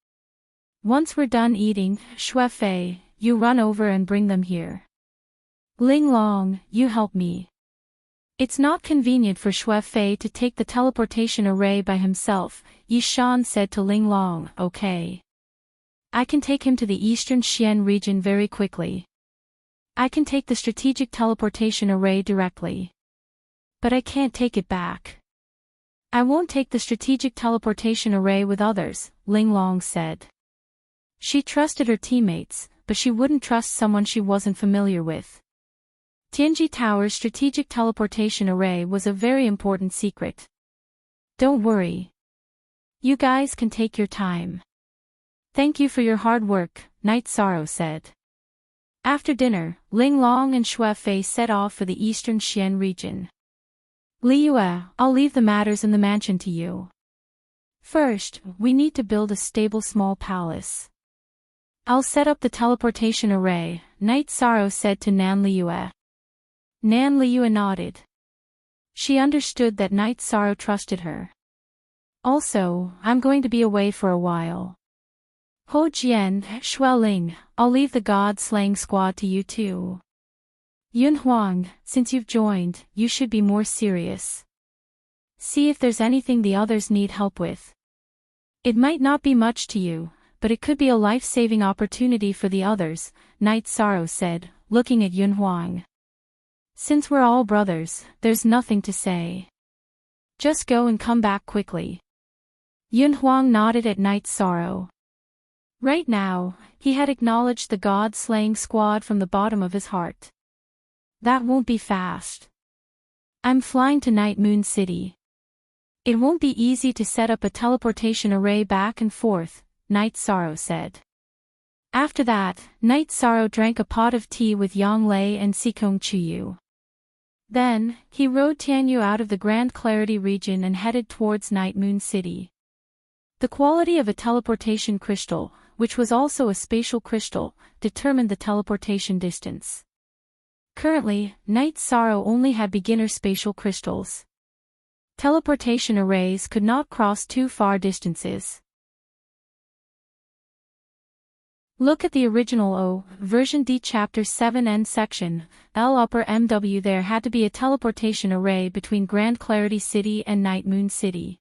Once we're done eating, Xue Fei, you run over and bring them here. Ling Long, you help me. It's not convenient for Xue Fei to take the teleportation array by himself, Yi Shan said to Ling Long. Okay. I can take him to the eastern Xian region very quickly. I can take the strategic teleportation array directly. But I can't take it back. I won't take the strategic teleportation array with others, Ling Long said. She trusted her teammates, but she wouldn't trust someone she wasn't familiar with. Tianji Tower's strategic teleportation array was a very important secret. Don't worry. You guys can take your time. Thank you for your hard work, Night Sorrow said. After dinner, Ling Long and Xue Fei set off for the eastern Xian region. Li Yue, I'll leave the matters in the mansion to you. First, we need to build a stable small palace. I'll set up the teleportation array, Knight Sorrow said to Nan Liyue. Nan Liyue nodded. She understood that Knight Sorrow trusted her. Also, I'm going to be away for a while. Ho Jian, Xueling, I'll leave the god-slaying squad to you too. Yun Huang, since you've joined, you should be more serious. See if there's anything the others need help with. It might not be much to you, but it could be a life-saving opportunity for the others, Knight Sorrow said, looking at Yun Huang. Since we're all brothers, there's nothing to say. Just go and come back quickly. Yun Huang nodded at Knight Sorrow. Right now, he had acknowledged the god-slaying squad from the bottom of his heart. That won't be fast. I'm flying to Night Moon City. It won't be easy to set up a teleportation array back and forth, Knight Sorrow said. After that, Knight Sorrow drank a pot of tea with Yang Lei and Sikong Chuyu. Then, he rode Tianyu out of the Grand Clarity region and headed towards Night Moon City. The quality of a teleportation crystal, which was also a spatial crystal, determined the teleportation distance. Currently, Knight Sorrow only had beginner spatial crystals. Teleportation arrays could not cross too far distances. Look at the original O, version D chapter 7N section, L upper MW. There had to be a teleportation array between Grand Clarity City and Night Moon City.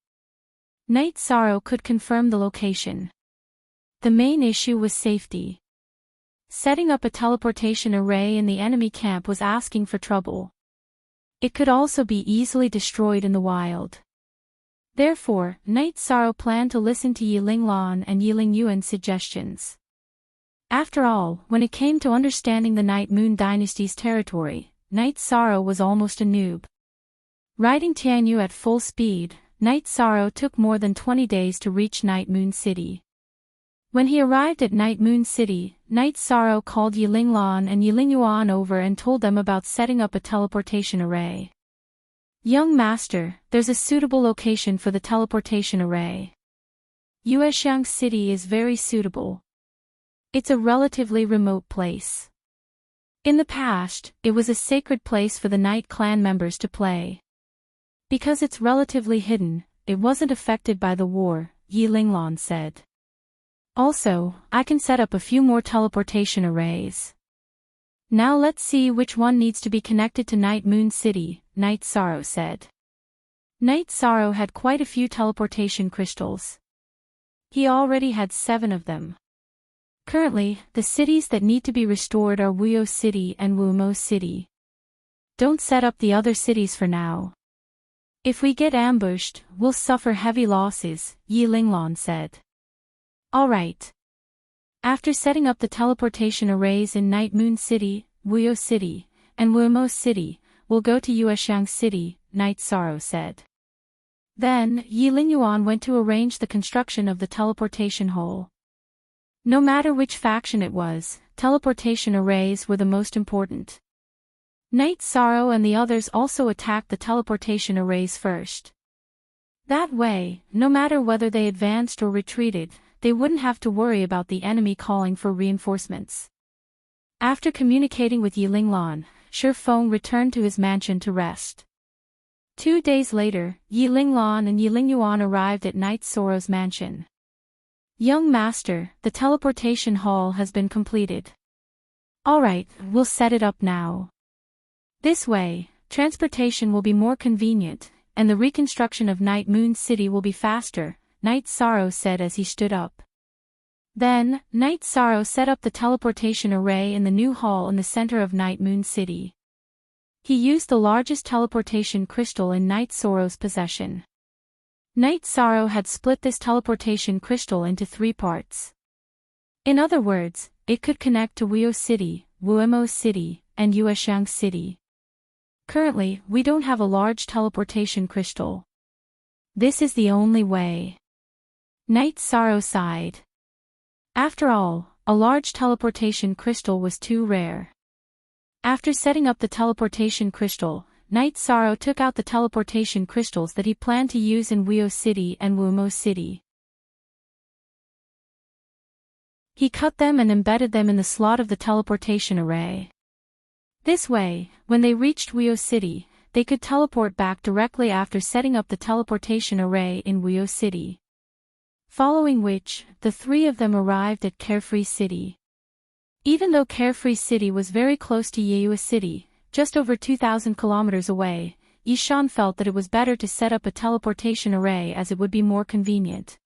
Knight Sorrow could confirm the location. The main issue was safety. Setting up a teleportation array in the enemy camp was asking for trouble. It could also be easily destroyed in the wild. Therefore, Knight Sorrow planned to listen to Yi Linglan and Yi Lingyuan's suggestions. After all, when it came to understanding the Night Moon Dynasty's territory, Knight Sorrow was almost a noob. Riding Tianyu at full speed, Knight Sorrow took more than 20 days to reach Night Moon City. When he arrived at Night Moon City, Knight Sorrow called Yi Linglan and Yi Lingyuan over and told them about setting up a teleportation array. Young master, there's a suitable location for the teleportation array. Yuexiang City is very suitable. It's a relatively remote place. In the past, it was a sacred place for the Night Clan members to play. Because it's relatively hidden, it wasn't affected by the war, Yi Linglan said. Also, I can set up a few more teleportation arrays. Now let's see which one needs to be connected to Night Moon City, Knight Sorrow said. Knight Sorrow had quite a few teleportation crystals. He already had 7 of them. Currently, the cities that need to be restored are Wuyo City and Wumo City. Don't set up the other cities for now. If we get ambushed, we'll suffer heavy losses, Yi Linglan said. Alright. After setting up the teleportation arrays in Night Moon City, Wuyo City, and Wumo City, we'll go to Yuexiang City, Knight Sorrow said. Then, Yi Lingyuan went to arrange the construction of the teleportation hole. No matter which faction it was, teleportation arrays were the most important. Knight Sorrow and the others also attacked the teleportation arrays first. That way, no matter whether they advanced or retreated, they wouldn't have to worry about the enemy calling for reinforcements. After communicating with Yi Linglan, Shi Feng returned to his mansion to rest. 2 days later, Yi Linglan and Yi Lingyuan arrived at Knight Sorrow's mansion. Young master, the teleportation hall has been completed. Alright, we'll set it up now. This way, transportation will be more convenient, and the reconstruction of Night Moon City will be faster, Knight Sorrow said as he stood up. Then, Knight Sorrow set up the teleportation array in the new hall in the center of Night Moon City. He used the largest teleportation crystal in Knight Sorrow's possession. Knight Sorrow had split this teleportation crystal into 3 parts. In other words, it could connect to Wuyo City, Wuemo City, and Yuexiang City. Currently, we don't have a large teleportation crystal. This is the only way. Knight Sorrow sighed. After all, a large teleportation crystal was too rare. After setting up the teleportation crystal, Knight Sorrow took out the teleportation crystals that he planned to use in Weo City and Wumo City. He cut them and embedded them in the slot of the teleportation array. This way, when they reached Weo City, they could teleport back directly after setting up the teleportation array in Weo City. Following which, the three of them arrived at Carefree City. Even though Carefree City was very close to Yeyue City, just over 2,000 kilometers away, Yishan felt that it was better to set up a teleportation array as it would be more convenient.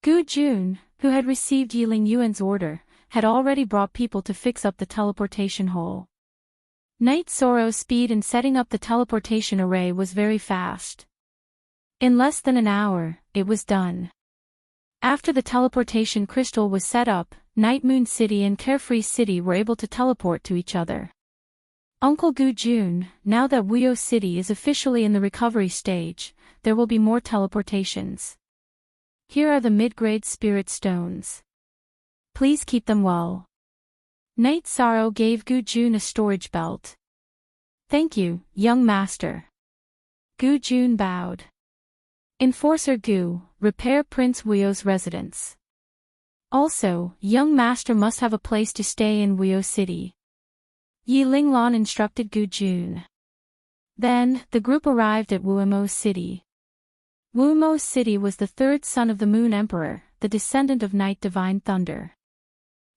Gu Jun, who had received Yiling Yuan's order, had already brought people to fix up the teleportation hole. Knight Sorrow's speed in setting up the teleportation array was very fast. In less than an hour, it was done. After the teleportation crystal was set up, Night Moon City and Carefree City were able to teleport to each other. Uncle Gu Jun, now that Weo City is officially in the recovery stage, there will be more teleportations. Here are the mid-grade spirit stones. Please keep them well. Knight Sorrow gave Gu Jun a storage belt. Thank you, young master. Gu Jun bowed. Enforcer Gu, repair Prince Weo's residence. Also, young master must have a place to stay in Weo City. Yi Linglan instructed Gu Jun. Then, the group arrived at Wumo City. Wumo City was the third son of the Moon Emperor, the descendant of Night Divine Thunder.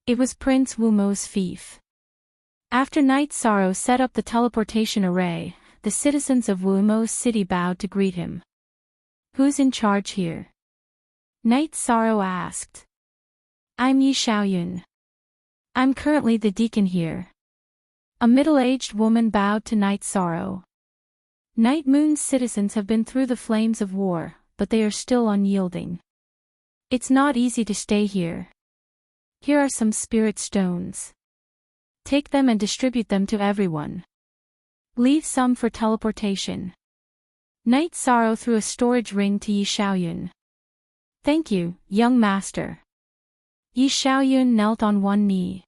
It was Prince Wumo's fief. After Knight Sorrow set up the teleportation array, the citizens of Wumo City bowed to greet him. Who's in charge here? Knight Sorrow asked. I'm Yi Xiaoyun. I'm currently the deacon here. A middle-aged woman bowed to Knight Sorrow. Night Moon's citizens have been through the flames of war, but they are still unyielding. It's not easy to stay here. Here are some spirit stones. Take them and distribute them to everyone. Leave some for teleportation. Knight Sorrow threw a storage ring to Yi Xiaoyun. Thank you, young master. Yi Xiaoyun knelt on one knee.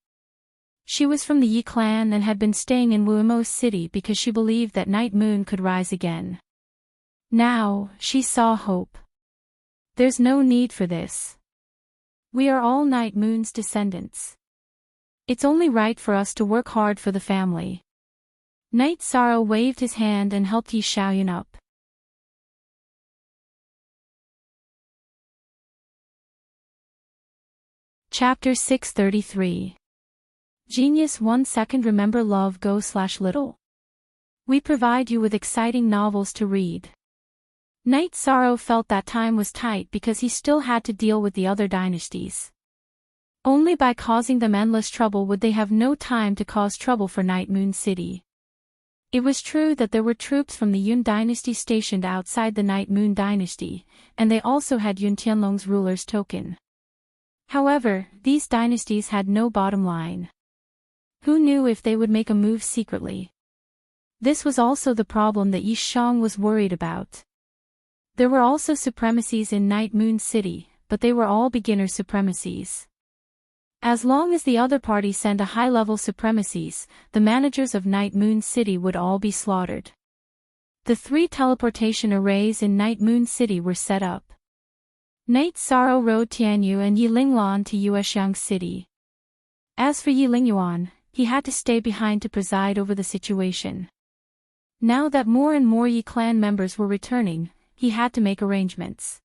She was from the Yi clan and had been staying in Wumo City because she believed that Night Moon could rise again. Now, she saw hope. There's no need for this. We are all Night Moon's descendants. It's only right for us to work hard for the family. Knight Sorrow waved his hand and helped Yi Xiaoyun up. Chapter 633. Genius 1 second. Remember Love Go/Little? We provide you with exciting novels to read. Knight Sorrow felt that time was tight because he still had to deal with the other dynasties. Only by causing them endless trouble would they have no time to cause trouble for Night Moon City. It was true that there were troops from the Yun dynasty stationed outside the Night Moon dynasty, and they also had Yun Tianlong's ruler's token. However, these dynasties had no bottom line. Who knew if they would make a move secretly? This was also the problem that Yi Shang was worried about. There were also supremacies in Night Moon City, but they were all beginner supremacies. As long as the other party sent a high-level supremacies, the managers of Night Moon City would all be slaughtered. The 3 teleportation arrays in Night Moon City were set up. Knight Sorrow rode Tianyu and Yi Linglan to Yuexiang City. As for Yi Lingyuan, he had to stay behind to preside over the situation. Now that more and more Yi clan members were returning, he had to make arrangements.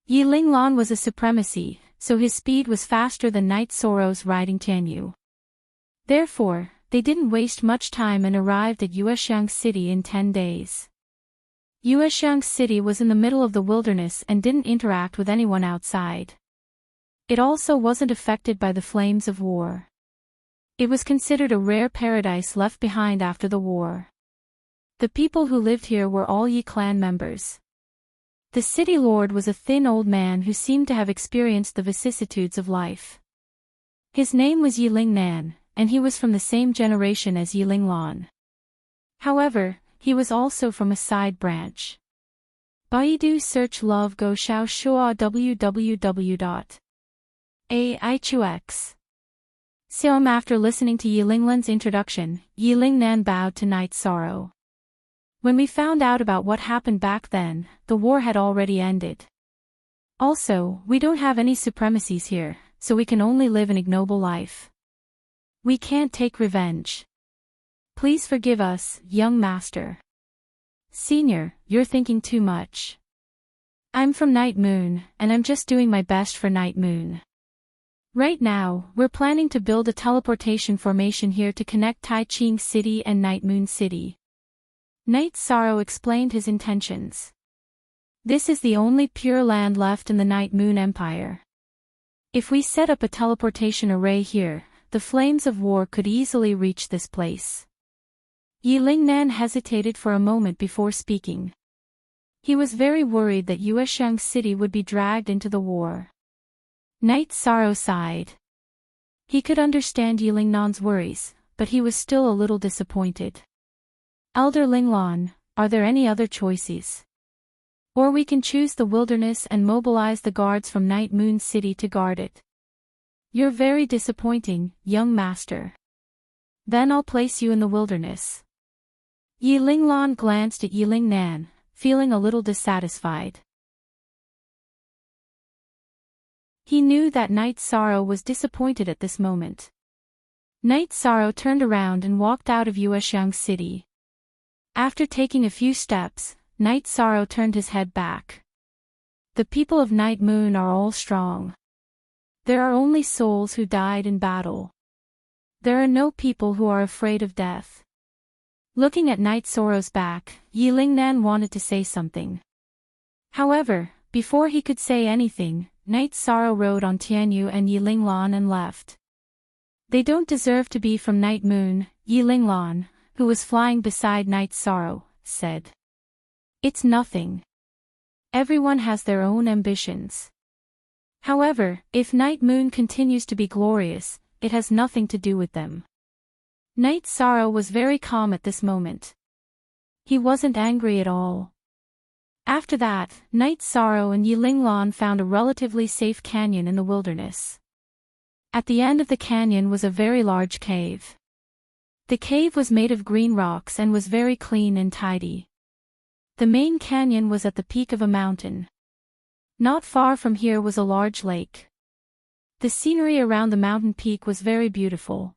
Yi Linglan was a supremacy, so his speed was faster than Knight Sorrow's riding Tianyu. Therefore, they didn't waste much time and arrived at Yuexiang City in 10 days. Yuexiang City was in the middle of the wilderness and didn't interact with anyone outside. It also wasn't affected by the flames of war. It was considered a rare paradise left behind after the war. The people who lived here were all Yi clan members. The city lord was a thin old man who seemed to have experienced the vicissitudes of life. His name was Yi Lingnan, and he was from the same generation as Yi Linglan. However, he was also from a side branch. Baidu search Love Go Xiao Shua www.aichux After listening to Yilinglan's introduction, Yilingnan bowed to Night Sorrow. When we found out about what happened back then, the war had already ended. Also, we don't have any supremacies here, so we can only live an ignoble life. We can't take revenge. Please forgive us, young master. Senior, you're thinking too much. I'm from Night Moon, and I'm just doing my best for Night Moon. Right now, we're planning to build a teleportation formation here to connect Tai Ching City and Night Moon City. Night Sorrow explained his intentions. This is the only pure land left in the Night Moon Empire. If we set up a teleportation array here, the flames of war could easily reach this place. Yilingnan hesitated for a moment before speaking. He was very worried that Yueshang City would be dragged into the war. Night Sorrow sighed. He could understand Yilingnan's worries, but he was still a little disappointed. Elder Linglan, are there any other choices? Or we can choose the wilderness and mobilize the guards from Night Moon City to guard it. You're very disappointing, young master. Then I'll place you in the wilderness. Yilinglan glanced at Yilingnan, feeling a little dissatisfied. He knew that Night Sorrow was disappointed at this moment. Night Sorrow turned around and walked out of Yueshang City. After taking a few steps, Night Sorrow turned his head back. The people of Night Moon are all strong. There are only souls who died in battle. There are no people who are afraid of death. Looking at Night Sorrow's back, Yilingnan wanted to say something. However, before he could say anything, Night Sorrow rode on Tianyu and Yilinglan and left. They don't deserve to be from Night Moon, Yilinglan, who was flying beside Night Sorrow, said. It's nothing. Everyone has their own ambitions. However, if Night Moon continues to be glorious, it has nothing to do with them. Night Sorrow was very calm at this moment. He wasn't angry at all. After that, Night Sorrow and Yilinglan found a relatively safe canyon in the wilderness. At the end of the canyon was a very large cave. The cave was made of green rocks and was very clean and tidy. The main canyon was at the peak of a mountain. Not far from here was a large lake. The scenery around the mountain peak was very beautiful.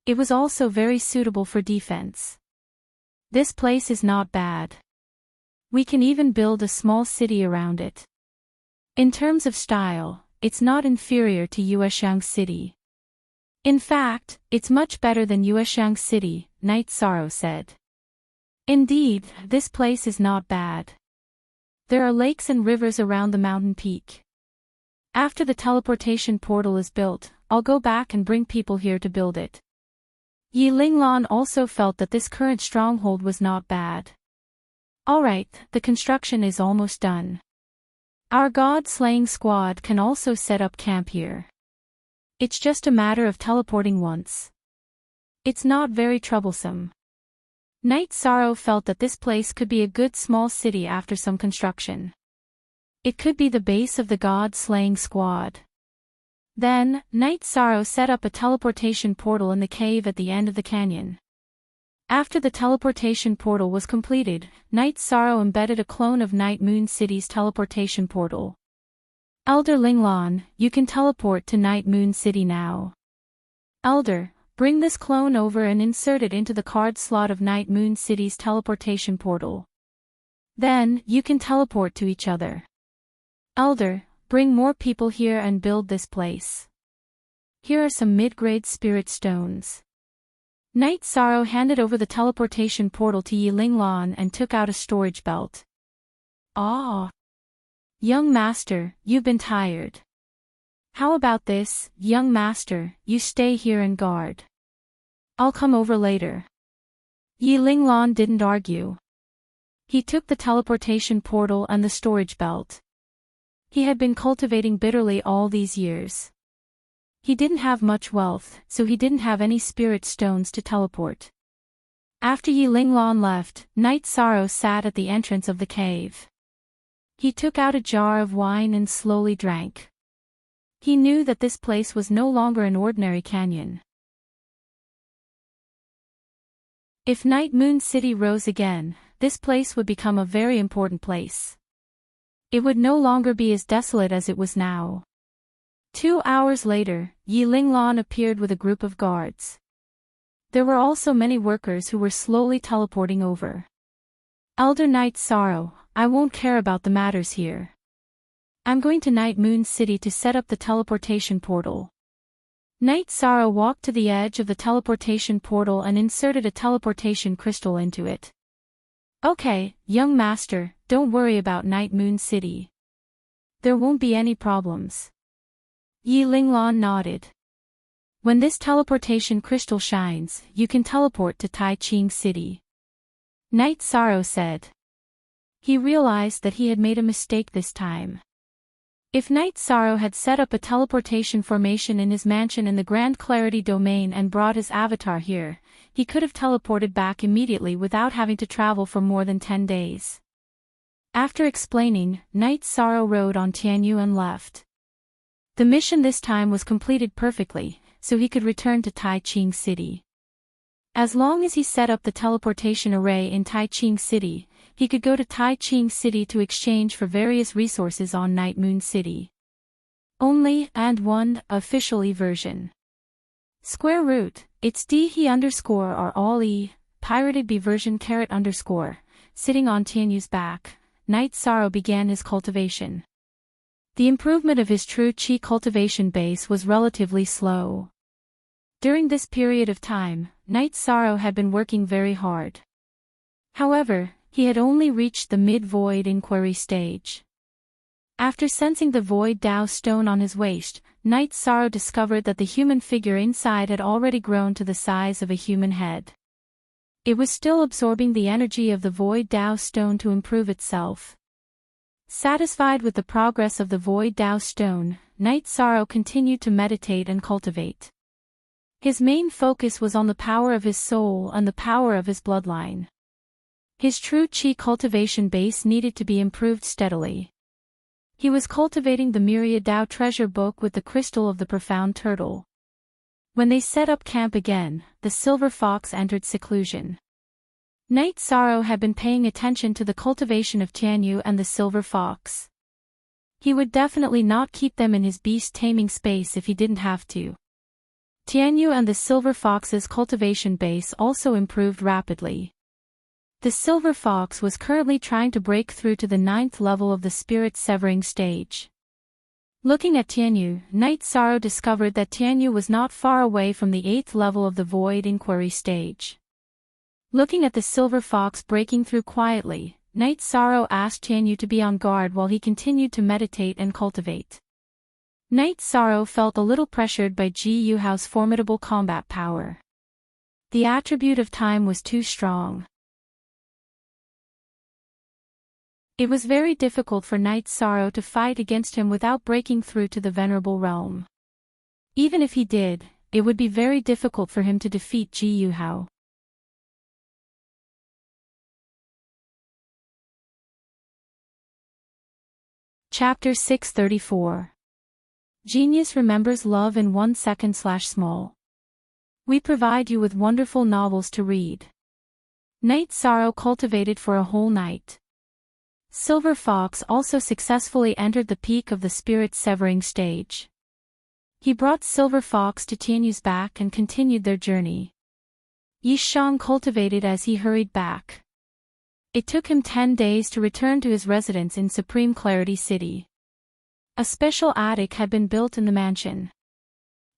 It was also very suitable for defense. This place is not bad. We can even build a small city around it. In terms of style, it's not inferior to Yueshang City. In fact, it's much better than Yueshang City, Night Sorrow said. Indeed, this place is not bad. There are lakes and rivers around the mountain peak. After the teleportation portal is built, I'll go back and bring people here to build it. Yilinglan also felt that this current stronghold was not bad. Alright, the construction is almost done. Our god-slaying squad can also set up camp here. It's just a matter of teleporting once. It's not very troublesome. Night Sorrow felt that this place could be a good small city after some construction. It could be the base of the god-slaying squad. Then, Night Sorrow set up a teleportation portal in the cave at the end of the canyon. After the teleportation portal was completed, Night Sorrow embedded a clone of Night Moon City's teleportation portal. Elder Linglan, you can teleport to Night Moon City now. Elder, bring this clone over and insert it into the card slot of Night Moon City's teleportation portal. Then, you can teleport to each other. Elder, bring more people here and build this place. Here are some mid-grade spirit stones. Night Sorrow handed over the teleportation portal to Yilinglan and took out a storage belt. Ah! Young master, you've been tired. How about this, young master, you stay here and guard. I'll come over later. Yilinglan didn't argue. He took the teleportation portal and the storage belt. He had been cultivating bitterly all these years. He didn't have much wealth, so he didn't have any spirit stones to teleport. After Yilinglan left, Night Sorrow sat at the entrance of the cave. He took out a jar of wine and slowly drank. He knew that this place was no longer an ordinary canyon. If Night Moon City rose again, this place would become a very important place. It would no longer be as desolate as it was now. 2 hours later, Yi Linglan appeared with a group of guards. There were also many workers who were slowly teleporting over. Elder Night Sorrow, I won't care about the matters here. I'm going to Night Moon City to set up the teleportation portal. Night Sorrow walked to the edge of the teleportation portal and inserted a teleportation crystal into it. Okay, young master, don't worry about Night Moon City. There won't be any problems. Yi Linglan nodded. When this teleportation crystal shines, you can teleport to Tai Ching City. Night Sorrow said. He realized that he had made a mistake this time. If Night Sorrow had set up a teleportation formation in his mansion in the Grand Clarity domain and brought his avatar here, he could have teleported back immediately without having to travel for more than 10 days. After explaining, Night Sorrow rode on Tianyu and left. The mission this time was completed perfectly, so he could return to Tai Ching City. As long as he set up the teleportation array in Tai Ching City, he could go to Tai Ching City to exchange for various resources on Night Moon City. Only, and one, official version. Square root, it's d he underscore or all e, pirated b version caret underscore, sitting on Tianyu's back, Night Sorrow began his cultivation. The improvement of his true chi cultivation base was relatively slow. During this period of time, Night Sorrow had been working very hard. However, he had only reached the mid-void inquiry stage. After sensing the void Dao stone on his waist, Night Sorrow discovered that the human figure inside had already grown to the size of a human head. It was still absorbing the energy of the void Dao stone to improve itself. Satisfied with the progress of the void Dao stone, Night Sorrow continued to meditate and cultivate. His main focus was on the power of his soul and the power of his bloodline. His true chi cultivation base needed to be improved steadily. He was cultivating the Myriad Dao treasure book with the crystal of the profound turtle. When they set up camp again, the silver fox entered seclusion. Night Sorrow had been paying attention to the cultivation of Tianyu and the silver fox. He would definitely not keep them in his beast taming space if he didn't have to. Tianyu and the silver fox's cultivation base also improved rapidly. The silver fox was currently trying to break through to the 9th level of the spirit severing stage. Looking at Tianyu, Night Sorrow discovered that Tianyu was not far away from the 8th level of the void inquiry stage. Looking at the silver fox breaking through quietly, Night Sorrow asked Tianyu to be on guard while he continued to meditate and cultivate. Night Sorrow felt a little pressured by Ji Yuhao's formidable combat power. The attribute of time was too strong. It was very difficult for Night Sorrow to fight against him without breaking through to the venerable realm. Even if he did, it would be very difficult for him to defeat Ji Yuhao. Chapter 634. Genius remembers love in 1 second/small. We provide you with wonderful novels to read. Night Sorrow cultivated for a whole night. Silver Fox also successfully entered the peak of the spirit severing stage. He brought Silver Fox to Tianyu's back and continued their journey. Yi Shang cultivated as he hurried back. It took him 10 days to return to his residence in Supreme Clarity City. A special attic had been built in the mansion.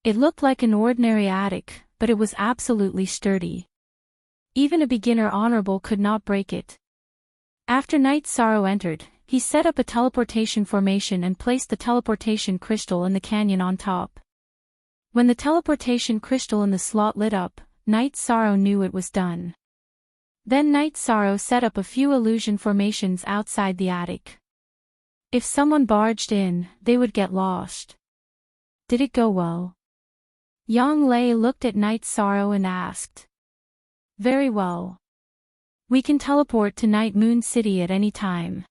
It looked like an ordinary attic, but it was absolutely sturdy. Even a beginner honorable could not break it. After Night Sorrow entered, he set up a teleportation formation and placed the teleportation crystal in the canyon on top. When the teleportation crystal in the slot lit up, Night Sorrow knew it was done. Then Night Sorrow set up a few illusion formations outside the attic. If someone barged in, they would get lost. Did it go well? Yang Lei looked at Night Sorrow and asked. Very well. We can teleport to Night Moon City at any time.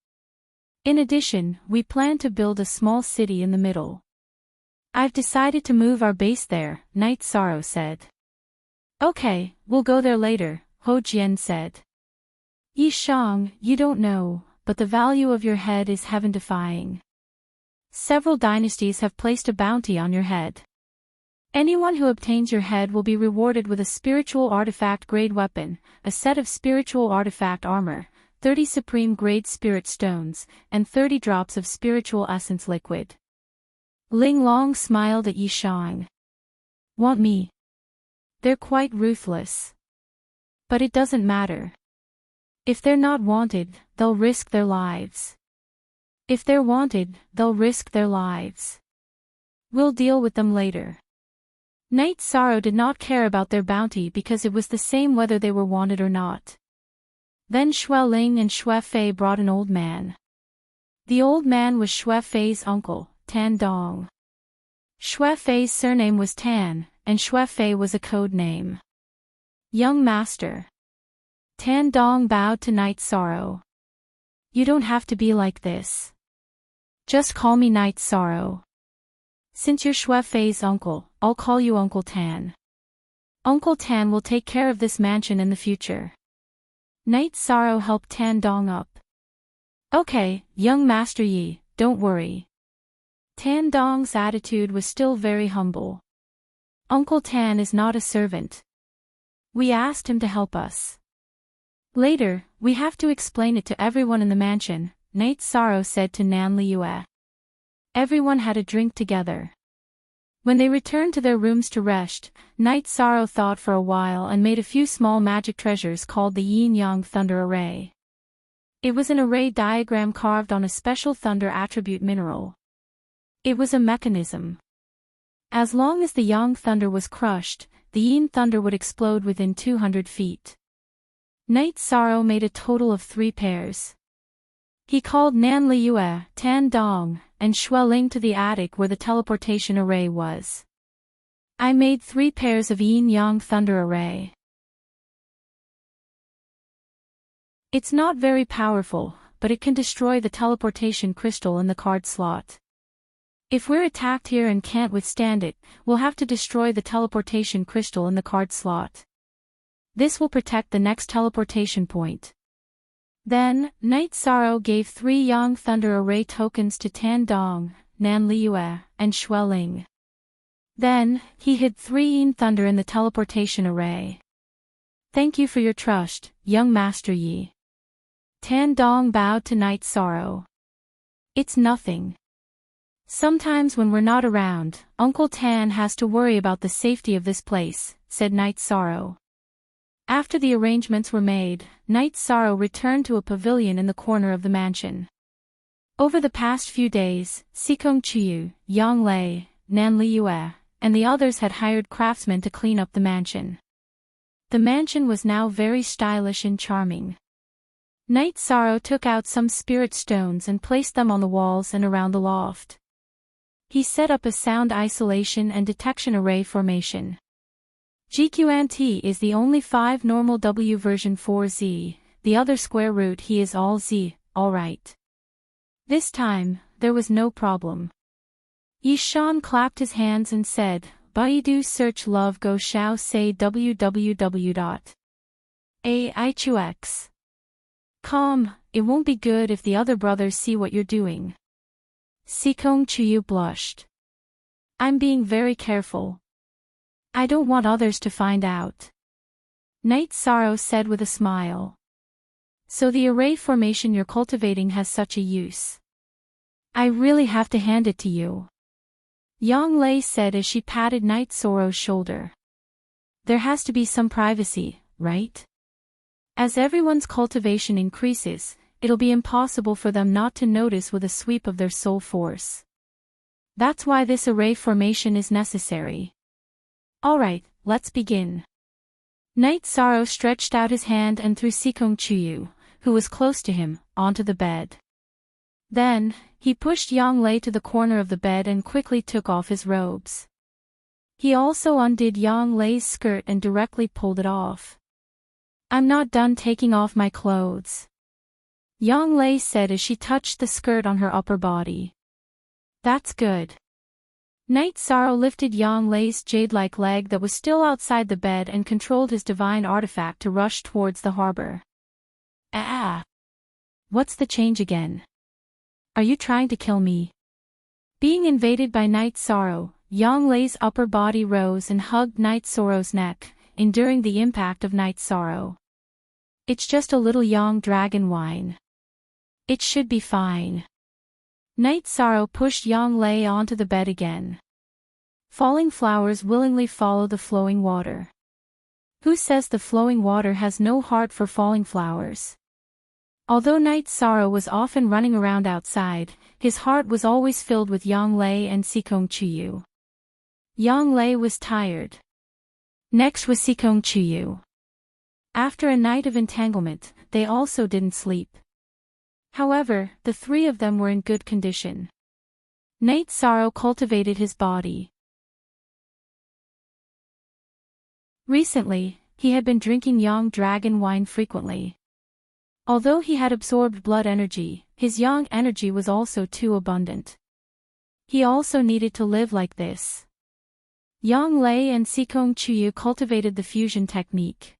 In addition, we plan to build a small city in the middle. I've decided to move our base there, Night Sorrow said. Okay, we'll go there later, Ho Jian said. Yi Shang, you don't know, but the value of your head is heaven-defying. Several dynasties have placed a bounty on your head. Anyone who obtains your head will be rewarded with a spiritual artifact-grade weapon, a set of spiritual artifact armor, 30 supreme-grade spirit stones, and 30 drops of spiritual essence liquid. Ling Long smiled at Yi Shang. Want me? They're quite ruthless. But it doesn't matter. If they're not wanted, they'll risk their lives. If they're wanted, they'll risk their lives. We'll deal with them later. Night Sorrow did not care about their bounty because it was the same whether they were wanted or not. Then Xue Ling and Xue Fei brought an old man. The old man was Xue Fei's uncle, Tan Dong. Xue Fei's surname was Tan, and Xue Fei was a code name. Young master. Tan Dong bowed to Night Sorrow. You don't have to be like this. Just call me Night Sorrow. Since you're Xue Fei's uncle, I'll call you Uncle Tan. Uncle Tan will take care of this mansion in the future. Night Sorrow helped Tan Dong up. Okay, young Master Yi, don't worry. Tan Dong's attitude was still very humble. Uncle Tan is not a servant. We asked him to help us. Later, we have to explain it to everyone in the mansion, Night Sorrow said to Nan Liyue. Everyone had a drink together. When they returned to their rooms to rest, Night Sorrow thought for a while and made a few small magic treasures called the Yin-Yang Thunder Array. It was an array diagram carved on a special thunder attribute mineral. It was a mechanism. As long as the Yang Thunder was crushed, the Yin Thunder would explode within 200 feet. Night Sorrow made a total of 3 pairs. He called Nan Liyue, Tan Dong, and Xue Ling to the attic where the teleportation array was. I made 3 pairs of Yin-Yang Thunder Array. It's not very powerful, but it can destroy the teleportation crystal in the card slot. If we're attacked here and can't withstand it, we'll have to destroy the teleportation crystal in the card slot. This will protect the next teleportation point. Then, Night Sorrow gave 3 Yang Thunder Array tokens to Tan Dong, Nan Liyue, and Xue Ling. Then, he hid 3 Yin Thunder in the teleportation array. Thank you for your trust, young Master Yi. Tan Dong bowed to Night Sorrow. It's nothing. Sometimes when we're not around, Uncle Tan has to worry about the safety of this place, said Night Sorrow. After the arrangements were made, Night Sorrow returned to a pavilion in the corner of the mansion. Over the past few days, Sikong Chiyu, Yang Lei, Nan Liyue, and the others had hired craftsmen to clean up the mansion. The mansion was now very stylish and charming. Night Sorrow took out some spirit stones and placed them on the walls and around the loft. He set up a sound isolation and detection array formation. GQNT is the only 5 normal W version 4Z, the other square root he is all Z, alright. This time, there was no problem. Yi Shan clapped his hands and said, Baidu search love go xiao say www.aichux.com, it won't be good if the other brothers see what you're doing. Sikong Chiyu blushed. I'm being very careful. I don't want others to find out. Night Sorrow said with a smile. So the array formation you're cultivating has such a use. I really have to hand it to you. Yang Lei said as she patted Night Sorrow's shoulder. There has to be some privacy, right? As everyone's cultivation increases, it'll be impossible for them not to notice with a sweep of their soul force. That's why this array formation is necessary. Alright, let's begin. Night Sorrow stretched out his hand and threw Sikong Chiyu, who was close to him, onto the bed. Then, he pushed Yang Lei to the corner of the bed and quickly took off his robes. He also undid Yang Lei's skirt and directly pulled it off. I'm not done taking off my clothes. Yang Lei said as she touched the skirt on her upper body. That's good. Night Sorrow lifted Yang Lei's jade-like leg that was still outside the bed and controlled his divine artifact to rush towards the harbor. Ah! What's the change again? Are you trying to kill me? Being invaded by Night Sorrow, Yang Lei's upper body rose and hugged Night Sorrow's neck, enduring the impact of Night Sorrow. It's just a little Yang dragon whine. It should be fine. Night Sorrow pushed Yang Lei onto the bed again. Falling flowers willingly follow the flowing water. Who says the flowing water has no heart for falling flowers? Although Night Sorrow was often running around outside, his heart was always filled with Yang Lei and Sikong Chuyu. Yang Lei was tired. Next was Sikong Chuyu. After a night of entanglement, they also didn't sleep. However, the three of them were in good condition. Night Sorrow cultivated his body. Recently, he had been drinking Yang dragon wine frequently. Although he had absorbed blood energy, his Yang energy was also too abundant. He also needed to live like this. Yang Lei and Sikong Chuyu cultivated the fusion technique.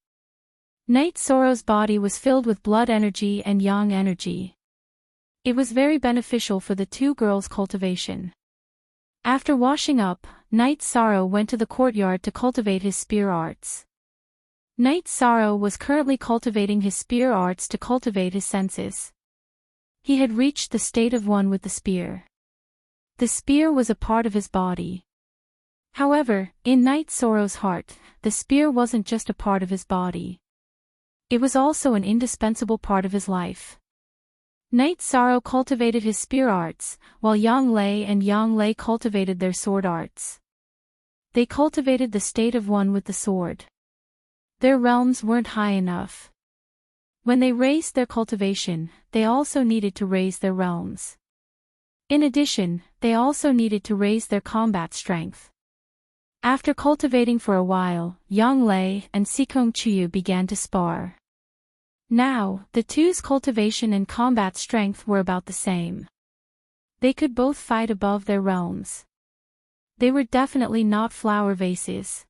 Night Sorrow's body was filled with blood energy and Yang energy. It was very beneficial for the two girls' cultivation. After washing up, Night Sorrow went to the courtyard to cultivate his spear arts. Night Sorrow was currently cultivating his spear arts to cultivate his senses. He had reached the state of one with the spear. The spear was a part of his body. However, in Night Sorrow's heart, the spear wasn't just a part of his body. It was also an indispensable part of his life. Night Sorrow cultivated his spear arts, while Yang Lei and Yang Lei cultivated their sword arts. They cultivated the state of one with the sword. Their realms weren't high enough. When they raised their cultivation, they also needed to raise their realms. In addition, they also needed to raise their combat strength. After cultivating for a while, Yang Lei and Sikong Chuyu began to spar. Now, the two's cultivation and combat strength were about the same. They could both fight above their realms. They were definitely not flower vases.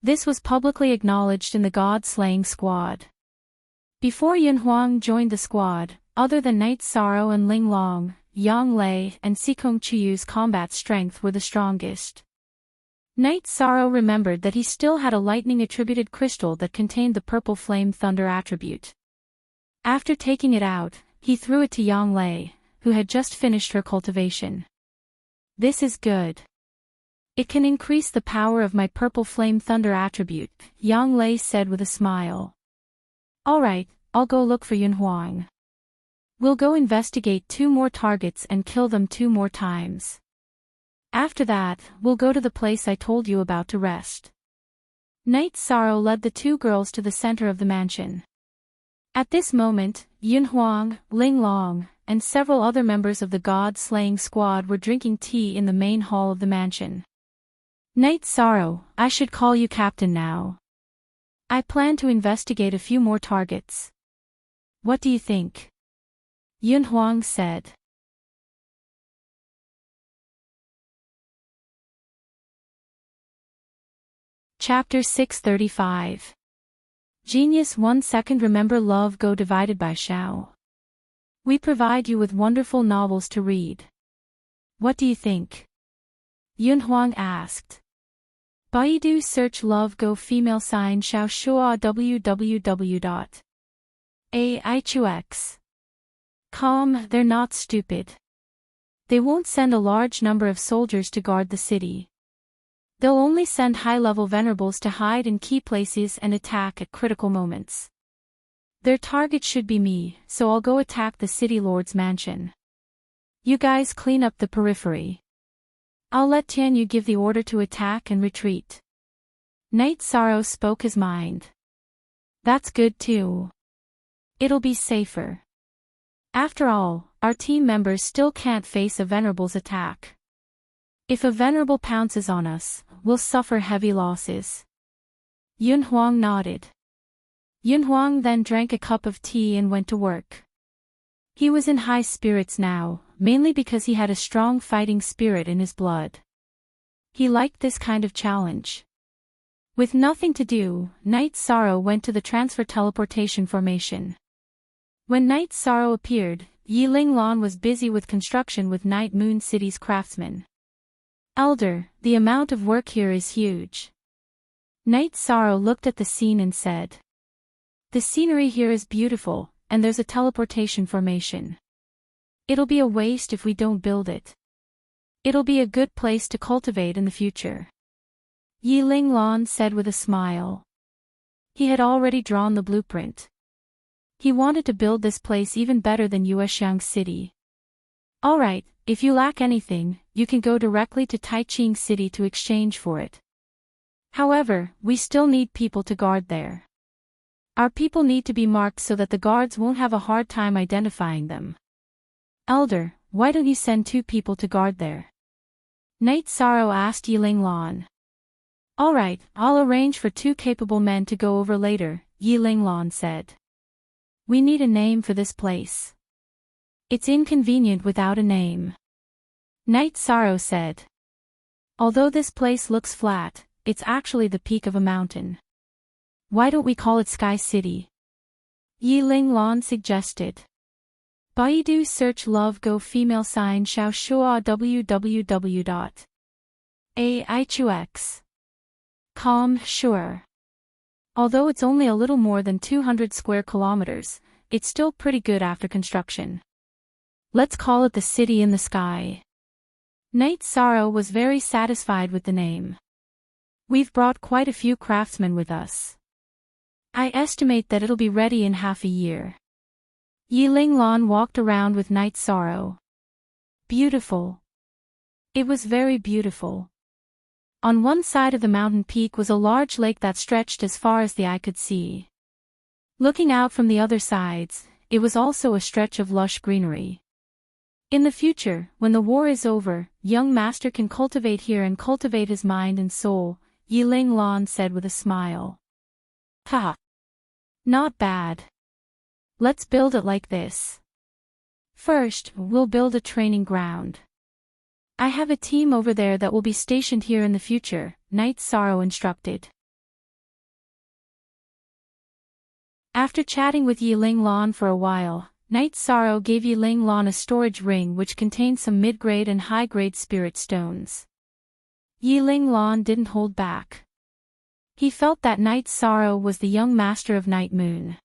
This was publicly acknowledged in the god-slaying squad. Before Yun Huang joined the squad, other than Night Sorrow and Ling Long, Yang Lei and Sikong Chuyu's combat strength were the strongest. Night Sorrow remembered that he still had a lightning-attributed crystal that contained the purple flame thunder attribute. After taking it out, he threw it to Yang Lei, who had just finished her cultivation. This is good. It can increase the power of my purple flame thunder attribute, Yang Lei said with a smile. Alright, I'll go look for Yun Huang. We'll go investigate 2 more targets and kill them 2 more times. After that, we'll go to the place I told you about to rest. Night Sorrow led the 2 girls to the center of the mansion. At this moment, Yun Huang, Ling Long, and several other members of the god-slaying squad were drinking tea in the main hall of the mansion. Night Sorrow, I should call you captain now. I plan to investigate a few more targets. What do you think? Yun Huang said. Chapter 635. Genius 1 second. Remember love go divided by Xiao. We provide you with wonderful novels to read. What do you think? Yun Huang asked. Baidu search love go female sign Xiao Shua www.aichux.com. They're not stupid. They won't send a large number of soldiers to guard the city. They'll only send high-level venerables to hide in key places and attack at critical moments. Their target should be me, so I'll go attack the city lord's mansion. You guys clean up the periphery. I'll let Tianyu give the order to attack and retreat. Night Sorrow spoke his mind. That's good too. It'll be safer. After all, our team members still can't face a venerable's attack. If a venerable pounces on us, we'll suffer heavy losses. Yun Huang nodded. Yun Huang then drank a cup of tea and went to work. He was in high spirits now, mainly because he had a strong fighting spirit in his blood. He liked this kind of challenge. With nothing to do, Night Sorrow went to the transfer teleportation formation. When Night Sorrow appeared, Yiling Lan was busy with construction with Night Moon City's craftsmen. Elder, the amount of work here is huge. Night Sorrow looked at the scene and said. The scenery here is beautiful, and there's a teleportation formation. It'll be a waste if we don't build it. It'll be a good place to cultivate in the future. Yiling Lan said with a smile. He had already drawn the blueprint. He wanted to build this place even better than Yuexiang City. Alright, if you lack anything, you can go directly to Taiching City to exchange for it. However, we still need people to guard there. Our people need to be marked so that the guards won't have a hard time identifying them. Elder, why don't you send 2 people to guard there? Night Sorrow asked Yiling Lan. Alright, I'll arrange for 2 capable men to go over later, Yiling Lan said. We need a name for this place. It's inconvenient without a name. Night Sorrow said. Although this place looks flat, it's actually the peak of a mountain. Why don't we call it Sky City? Yiling Lan suggested. Baidu search love go female sign xiao shua www.aichux.com sure. Although it's only a little more than 200 square kilometers, it's still pretty good after construction. Let's call it the city in the sky. Night Sorrow was very satisfied with the name. We've brought quite a few craftsmen with us. I estimate that it'll be ready in half a year. Yiling Lan walked around with Night Sorrow. Beautiful. It was very beautiful. On one side of the mountain peak was a large lake that stretched as far as the eye could see. Looking out from the other sides, it was also a stretch of lush greenery. In the future, when the war is over, young master can cultivate here and cultivate his mind and soul, Yiling Lan said with a smile. Ha! Not bad. Let's build it like this. First, we'll build a training ground. I have a team over there that will be stationed here in the future, Night Sorrow instructed. After chatting with Yiling Lan for a while, Night Sorrow gave Yiling Lan a storage ring which contained some mid-grade and high-grade spirit stones. Yiling Lan didn't hold back. He felt that Night Sorrow was the young master of Night Moon.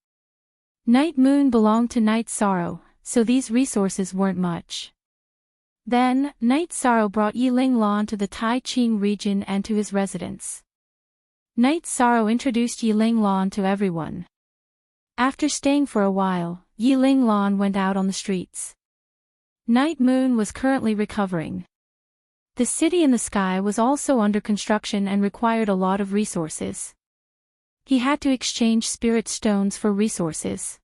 Night Moon belonged to Night Sorrow, so these resources weren't much. Then, Night Sorrow brought Yiling Lan to the Taiching region and to his residence. Night Sorrow introduced Yiling Lan to everyone. After staying for a while, Yiling Lan went out on the streets. Night Moon was currently recovering. The city in the sky was also under construction and required a lot of resources. He had to exchange spirit stones for resources.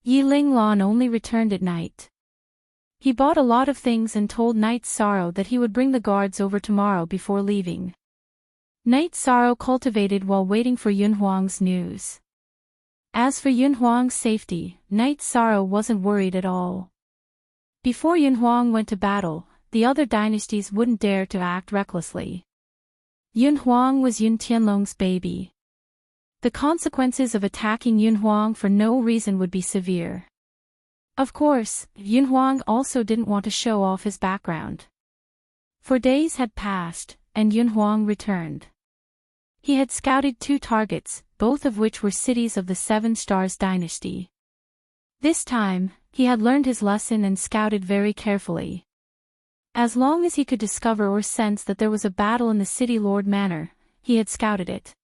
Yiling Lan only returned at night. He bought a lot of things and told Night Sorrow that he would bring the guards over tomorrow before leaving. Night Sorrow cultivated while waiting for Yunhuang's news. As for Yunhuang's safety, Night Sorrow wasn't worried at all. Before Yunhuang went to battle, the other dynasties wouldn't dare to act recklessly. Yunhuang was Yun Tianlong's baby. The consequences of attacking Yunhuang for no reason would be severe. Of course, Yunhuang also didn't want to show off his background. 4 days had passed, and Yunhuang returned. He had scouted 2 targets, both of which were cities of the 7 Stars dynasty. This time, he had learned his lesson and scouted very carefully. As long as he could discover or sense that there was a battle in the city Lord Manor, he had scouted it.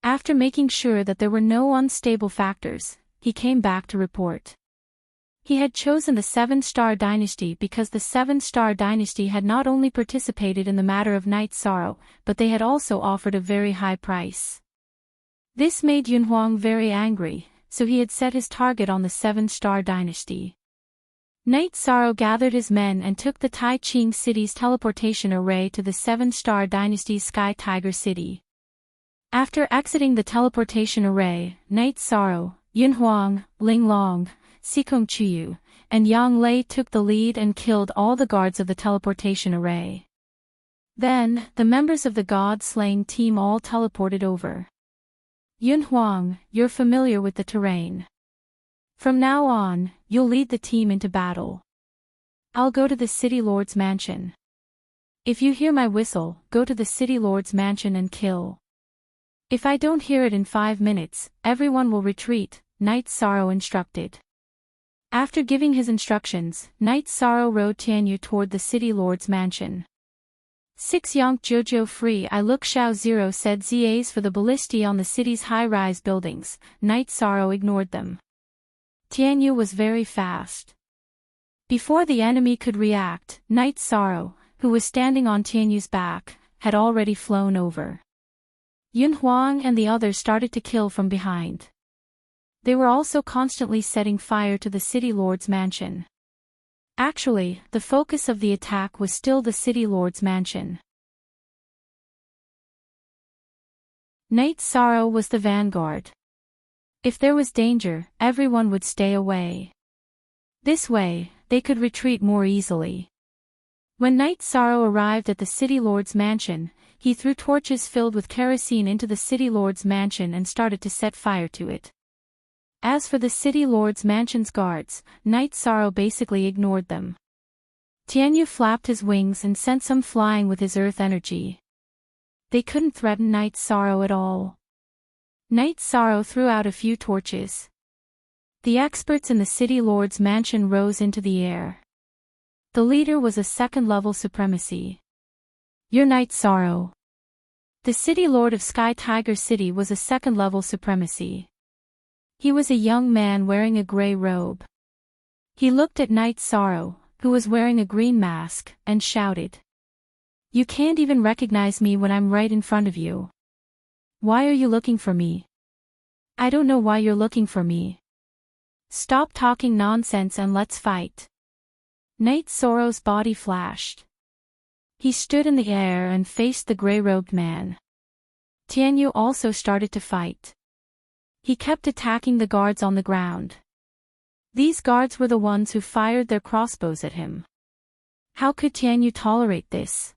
After making sure that there were no unstable factors, he came back to report. He had chosen the 7-Star dynasty because the 7-Star dynasty had not only participated in the matter of Night Sorrow, but they had also offered a very high price. This made Yunhuang very angry, so he had set his target on the 7-Star dynasty. Night Sorrow gathered his men and took the Taiching city's teleportation array to the 7-Star dynasty's Sky Tiger City. After exiting the teleportation array, Night Sorrow, Yunhuang, Ling Long, Sikong Chuyu, and Yang Lei took the lead and killed all the guards of the teleportation array. Then, the members of the god-slaying team all teleported over. Yun Huang, you're familiar with the terrain. From now on, you'll lead the team into battle. I'll go to the City Lord's mansion. If you hear my whistle, go to the City Lord's mansion and kill. If I don't hear it in 5 minutes, everyone will retreat, Knight Sorrow instructed. After giving his instructions, Knight Sorrow rode Tianyu toward the City Lord's mansion. 6 Yonk Jojo Free I look Xiao Zero said ZAs for the ballistae on the city's high-rise buildings. Knight Sorrow ignored them. Tianyu was very fast. Before the enemy could react, Knight Sorrow, who was standing on Tianyu's back, had already flown over. Yun Huang and the others started to kill from behind. They were also constantly setting fire to the City Lord's mansion. Actually, the focus of the attack was still the City Lord's mansion. Knight Sorrow was the vanguard. If there was danger, everyone would stay away. This way, they could retreat more easily. When Knight Sorrow arrived at the City Lord's mansion, he threw torches filled with kerosene into the City Lord's mansion and started to set fire to it. As for the City Lord's mansion's guards, Knight Sorrow basically ignored them. Tianyu flapped his wings and sent some flying with his earth energy. They couldn't threaten Knight Sorrow at all. Knight Sorrow threw out a few torches. The experts in the City Lord's mansion rose into the air. The leader was a second-level supremacy. You're Knight Sorrow. The City Lord of Sky Tiger City was a second-level supremacy. He was a young man wearing a gray robe. He looked at Knight Sorrow, who was wearing a green mask, and shouted. You can't even recognize me when I'm right in front of you. Why are you looking for me? I don't know why you're looking for me. Stop talking nonsense and let's fight. Knight Sorrow's body flashed. He stood in the air and faced the gray-robed man. Tianyu also started to fight. He kept attacking the guards on the ground. These guards were the ones who fired their crossbows at him. How could Tianyu tolerate this?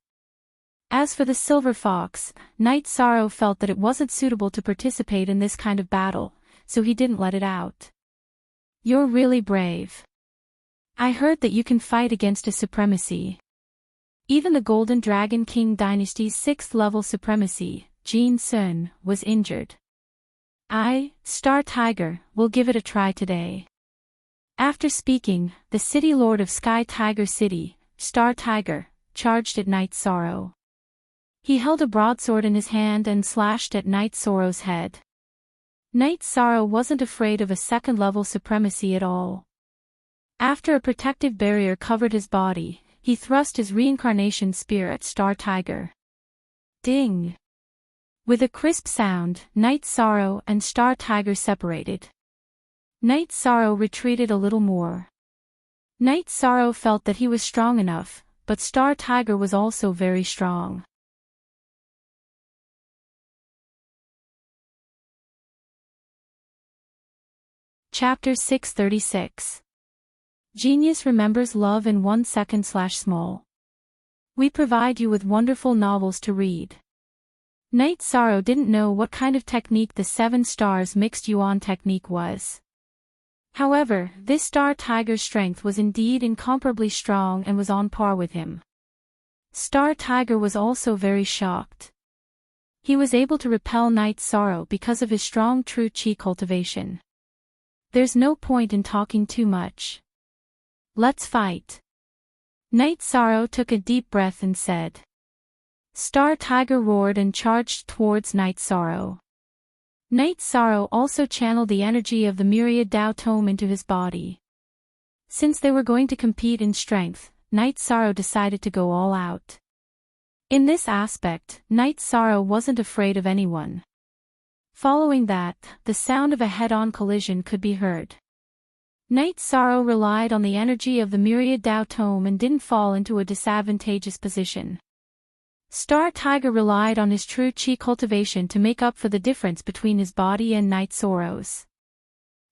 As for the Silver Fox, Knight Sorrow felt that it wasn't suitable to participate in this kind of battle, so he didn't let it out. You're really brave. I heard that you can fight against a supremacy. Even the Golden Dragon King Dynasty's 6th-level supremacy, Jin Sun, was injured. I, Star Tiger, will give it a try today. After speaking, the City Lord of Sky Tiger City, Star Tiger, charged at Knight Sorrow. He held a broadsword in his hand and slashed at Knight Sorrow's head. Knight Sorrow wasn't afraid of a second-level supremacy at all. After a protective barrier covered his body, he thrust his reincarnation spear at Star Tiger. Ding! With a crisp sound, Knight Sorrow and Star Tiger separated. Knight Sorrow retreated a little more. Knight Sorrow felt that he was strong enough, but Star Tiger was also very strong. Chapter 636. Genius remembers love in 1 second/small. We provide you with wonderful novels to read. Knight Sorrow didn't know what kind of technique the 7 stars mixed yuan technique was. However, this Star Tiger's strength was indeed incomparably strong and was on par with him. Star Tiger was also very shocked. He was able to repel Knight Sorrow because of his strong true chi cultivation. There's no point in talking too much. Let's fight. Knight Sorrow took a deep breath and said. Star Tiger roared and charged towards Knight Sorrow. Knight Sorrow also channeled the energy of the myriad Tao Tome into his body. Since they were going to compete in strength, Knight Sorrow decided to go all out. In this aspect, Knight Sorrow wasn't afraid of anyone. Following that, the sound of a head-on collision could be heard. Knight Sorrow relied on the energy of the myriad Tao Tome and didn't fall into a disadvantageous position. Star Tiger relied on his true chi cultivation to make up for the difference between his body and Knight Sorrow's.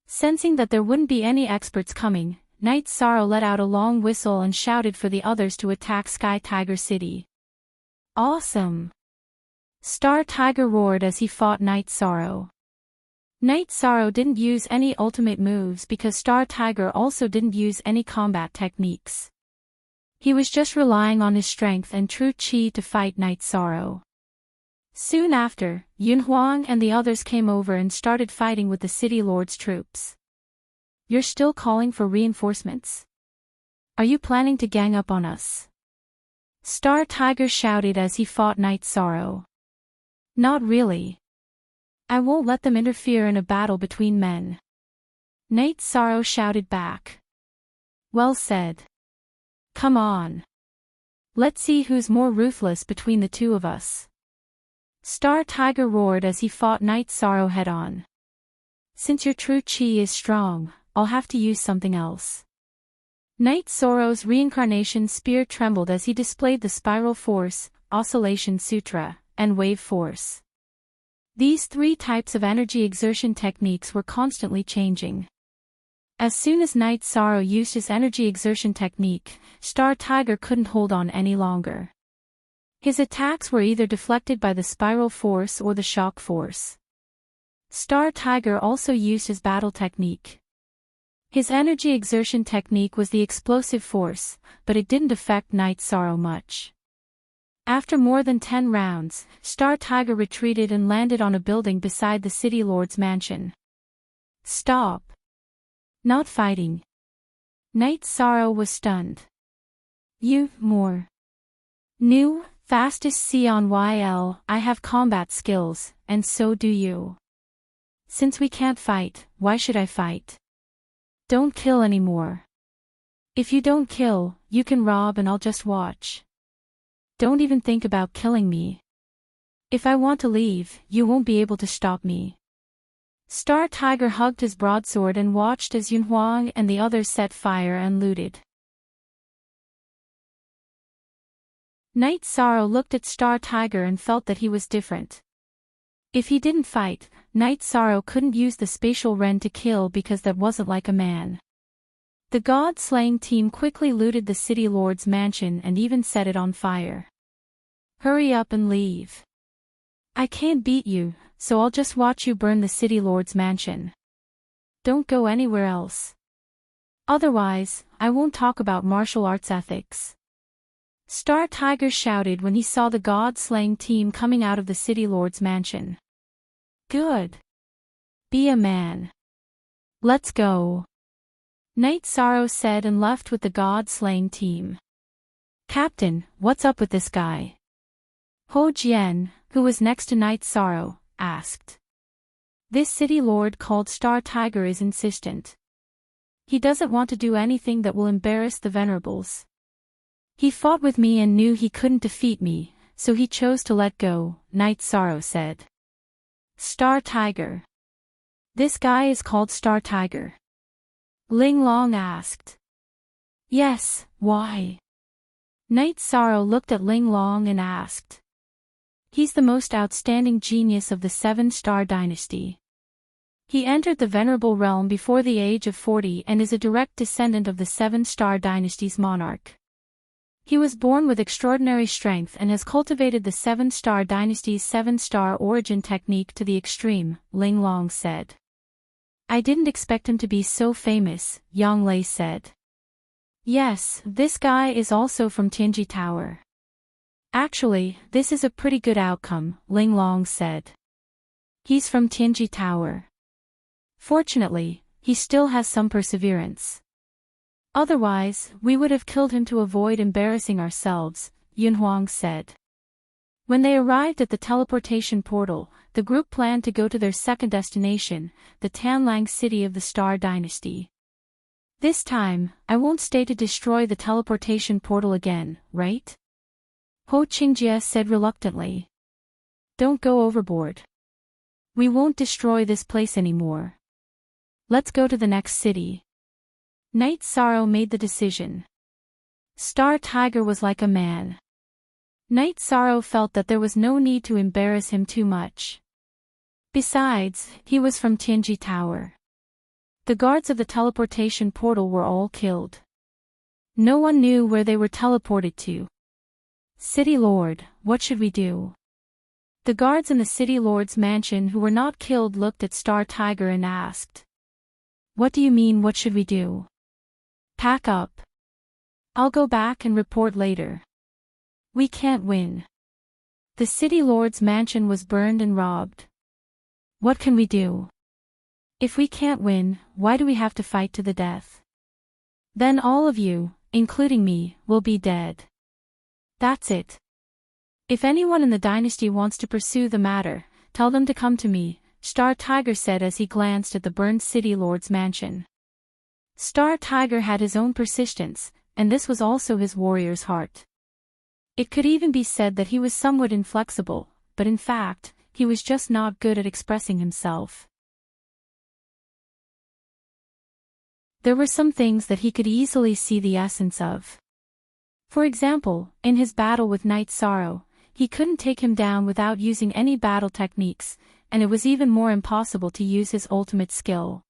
Sensing that there wouldn't be any experts coming, Knight Sorrow let out a long whistle and shouted for the others to attack Sky Tiger City. Awesome! Star Tiger roared as he fought Night Sorrow. Night Sorrow didn't use any ultimate moves because Star Tiger also didn't use any combat techniques. He was just relying on his strength and true chi to fight Night Sorrow. Soon after, Yunhuang and the others came over and started fighting with the City Lord's troops. You're still calling for reinforcements? Are you planning to gang up on us? Star Tiger shouted as he fought Night Sorrow. Not really. I won't let them interfere in a battle between men. Night Sorrow shouted back. Well said. Come on. Let's see who's more ruthless between the two of us. Star Tiger roared as he fought Night Sorrow head-on. Since your true chi is strong, I'll have to use something else. Night Sorrow's reincarnation spear trembled as he displayed the Spiral Force, Oscillation Sutra, and Wave Force. These three types of energy exertion techniques were constantly changing. As soon as Night Sorrow used his energy exertion technique, Star Tiger couldn't hold on any longer. His attacks were either deflected by the Spiral Force or the Shock Force. Star Tiger also used his battle technique. His energy exertion technique was the Explosive Force, but it didn't affect Night Sorrow much. After more than 10 rounds, Star Tiger retreated and landed on a building beside the City Lord's mansion. Stop! Not fighting. Night Sorrow was stunned. You, more. New, fastest CONYL, I have combat skills, and so do you. Since we can't fight, why should I fight? Don't kill anymore. If you don't kill, you can rob and I'll just watch. Don't even think about killing me. If I want to leave, you won't be able to stop me. Star Tiger hugged his broadsword and watched as Yunhuang and the others set fire and looted. Night Sorrow looked at Star Tiger and felt that he was different. If he didn't fight, Night Sorrow couldn't use the spatial Ren to kill because that wasn't like a man. The god-slaying team quickly looted the City Lord's mansion and even set it on fire. Hurry up and leave. I can't beat you, so I'll just watch you burn the City Lord's mansion. Don't go anywhere else. Otherwise, I won't talk about martial arts ethics. Star Tiger shouted when he saw the god-slaying team coming out of the City Lord's mansion. Good. Be a man. Let's go. Night Sorrow said and left with the god-slaying team. Captain, what's up with this guy? Ho Jian, who was next to Night Sorrow, asked. This City Lord called Star Tiger is insistent. He doesn't want to do anything that will embarrass the Venerables. He fought with me and knew he couldn't defeat me, so he chose to let go, Night Sorrow said. Star Tiger. This guy is called Star Tiger. Ling Long asked. Yes, why? Night Sorrow looked at Ling Long and asked. He's the most outstanding genius of the 7-star dynasty. He entered the Venerable Realm before the age of 40 and is a direct descendant of the 7-star dynasty's monarch. He was born with extraordinary strength and has cultivated the 7-star dynasty's 7-star origin technique to the extreme, Ling Long said. I didn't expect him to be so famous, Yang Lei said. Yes, this guy is also from Tianji Tower. Actually, this is a pretty good outcome, Ling Long said. He's from Tianji Tower. Fortunately, he still has some perseverance. Otherwise, we would have killed him to avoid embarrassing ourselves, Yunhuang said. When they arrived at the teleportation portal, the group planned to go to their second destination, the Tanlang city of the Star Dynasty. This time, I won't stay to destroy the teleportation portal again, right? Ho Qingjie said reluctantly. Don't go overboard. We won't destroy this place anymore. Let's go to the next city. Night Sorrow made the decision. Star Tiger was like a man. Night Sorrow felt that there was no need to embarrass him too much. Besides, he was from Tianji Tower. The guards of the teleportation portal were all killed. No one knew where they were teleported to. City Lord, what should we do? The guards in the City Lord's mansion who were not killed looked at Star Tiger and asked. What do you mean, what should we do? Pack up. I'll go back and report later. We can't win. The City Lord's mansion was burned and robbed. What can we do? If we can't win, why do we have to fight to the death? Then all of you, including me, will be dead. That's it. If anyone in the dynasty wants to pursue the matter, tell them to come to me, Star Tiger said as he glanced at the burned City Lord's mansion. Star Tiger had his own persistence, and this was also his warrior's heart. It could even be said that he was somewhat inflexible, but in fact, he was just not good at expressing himself. There were some things that he could easily see the essence of. For example, in his battle with Night Sorrow, he couldn't take him down without using any battle techniques, and it was even more impossible to use his ultimate skill.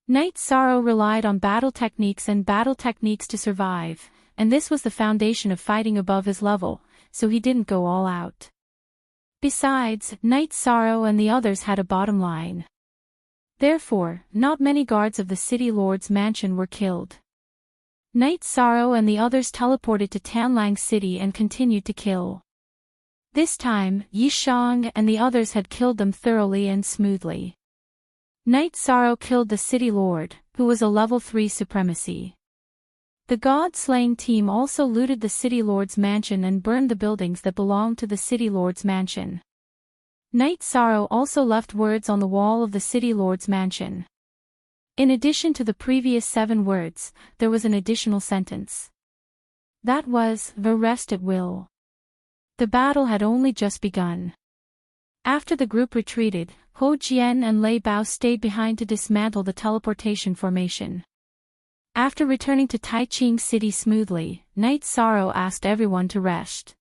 Night Sorrow relied on battle techniques to survive, and this was the foundation of fighting above his level, so he didn't go all out. Besides, Night Sorrow and the others had a bottom line. Therefore, not many guards of the City Lord's mansion were killed. Night Sorrow and the others teleported to Tanlang City and continued to kill. This time, Yishang and the others had killed them thoroughly and smoothly. Night Sorrow killed the City Lord, who was a level 3 supremacy. The God-slaying team also looted the City Lord's mansion and burned the buildings that belonged to the City Lord's mansion. Night Sorrow also left words on the wall of the City Lord's mansion. In addition to the previous 7 words, there was an additional sentence. That was, "The rest at will." The battle had only just begun. After the group retreated, Ho Jian and Lei Bao stayed behind to dismantle the teleportation formation. After returning to Taiching City smoothly, Night Sorrow asked everyone to rest.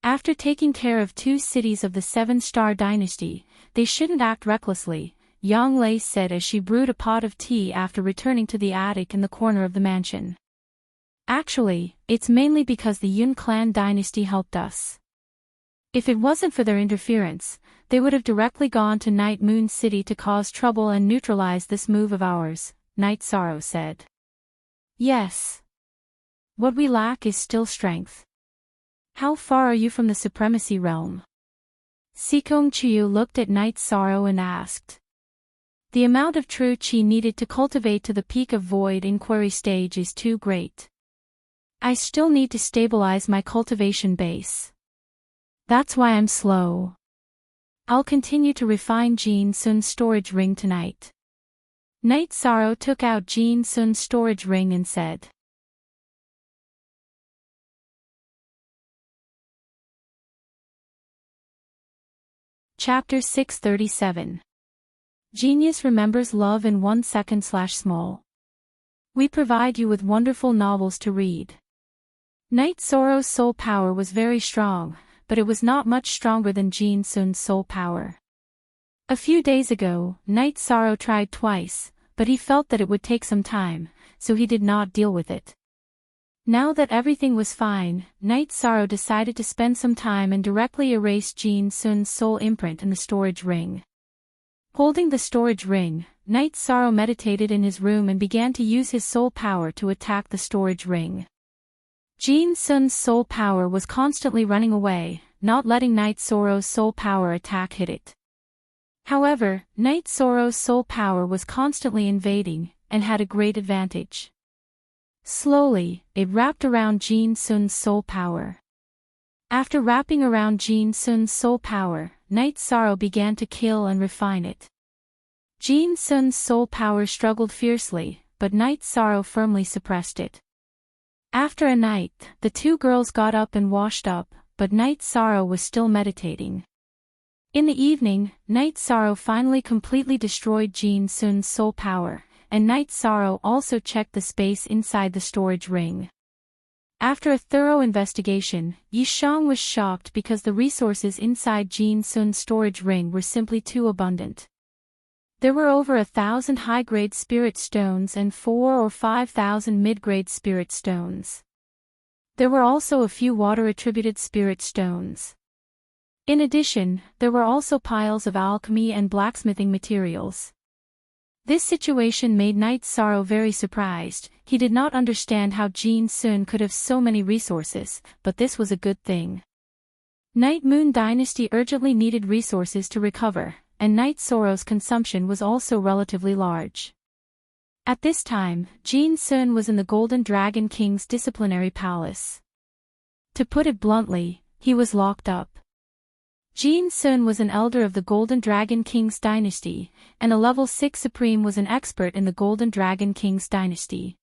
After taking care of 2 cities of the 7-star dynasty, they shouldn't act recklessly, Yang Lei said as she brewed a pot of tea after returning to the attic in the corner of the mansion. Actually, it's mainly because the Yun clan dynasty helped us. If it wasn't for their interference, they would have directly gone to Night Moon City to cause trouble and neutralize this move of ours, Night Sorrow said. Yes. What we lack is still strength. How far are you from the Supremacy Realm? Sikong Chiu looked at Night Sorrow and asked. The amount of true chi needed to cultivate to the peak of Void Inquiry stage is too great. I still need to stabilize my cultivation base. That's why I'm slow. I'll continue to refine Jin Sun's storage ring tonight. Night Sorrow took out Jin Sun's storage ring and said. Chapter 637. Genius remembers love in 1 second/small. We provide you with wonderful novels to read. Night Sorrow's soul power was very strong, but it was not much stronger than Jin Sun's soul power. A few days ago, Night Sorrow tried twice, but he felt that it would take some time, so he did not deal with it. Now that everything was fine, Night Sorrow decided to spend some time and directly erase Jin Sun's soul imprint in the storage ring. Holding the storage ring, Night Sorrow meditated in his room and began to use his soul power to attack the storage ring. Jin Sun's soul power was constantly running away, not letting Night Sorrow's soul power attack hit it. However, Night Sorrow's soul power was constantly invading, and had a great advantage. Slowly, it wrapped around Jin Sun's soul power. After wrapping around Jin Sun's soul power, Night Sorrow began to kill and refine it. Jin Sun's soul power struggled fiercely, but Night Sorrow firmly suppressed it. After a night, the 2 girls got up and washed up, but Night Sorrow was still meditating. In the evening, Night Sorrow finally completely destroyed Jin Sun's soul power, and Night Sorrow also checked the space inside the storage ring. After a thorough investigation, Yishang was shocked because the resources inside Jin Sun's storage ring were simply too abundant. There were over 1,000 high-grade spirit stones and 4,000 or 5,000 mid-grade spirit stones. There were also a few water-attributed spirit stones. In addition, there were also piles of alchemy and blacksmithing materials. This situation made Knight Sorrow very surprised. He did not understand how Jin Sun could have so many resources, but this was a good thing. Night Moon Dynasty urgently needed resources to recover, and Knight Sorrow's consumption was also relatively large. At this time, Jin Sun was in the Golden Dragon King's disciplinary palace. To put it bluntly, he was locked up. Jin Sun was an elder of the Golden Dragon King's dynasty, and a level 6 supreme was an expert in the Golden Dragon King's dynasty.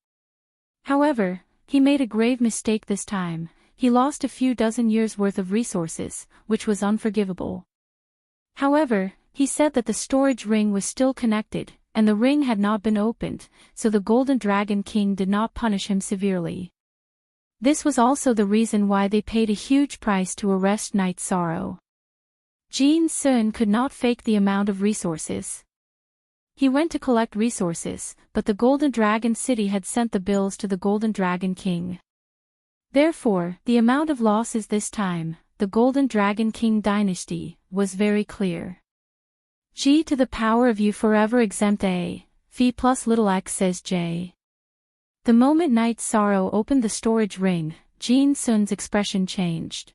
However, he made a grave mistake this time. He lost a few dozen years' worth of resources, which was unforgivable. However, he said that the storage ring was still connected, and the ring had not been opened, so the Golden Dragon King did not punish him severely. This was also the reason why they paid a huge price to arrest Knight Sorrow. Jin Sun could not fake the amount of resources. He went to collect resources, but the Golden Dragon City had sent the bills to the Golden Dragon King. Therefore, the amount of losses this time, the Golden Dragon King dynasty, was very clear. G to the power of U forever exempt A, phi plus little x says J. The moment Knight Sorrow opened the storage ring, Jin Sun's expression changed.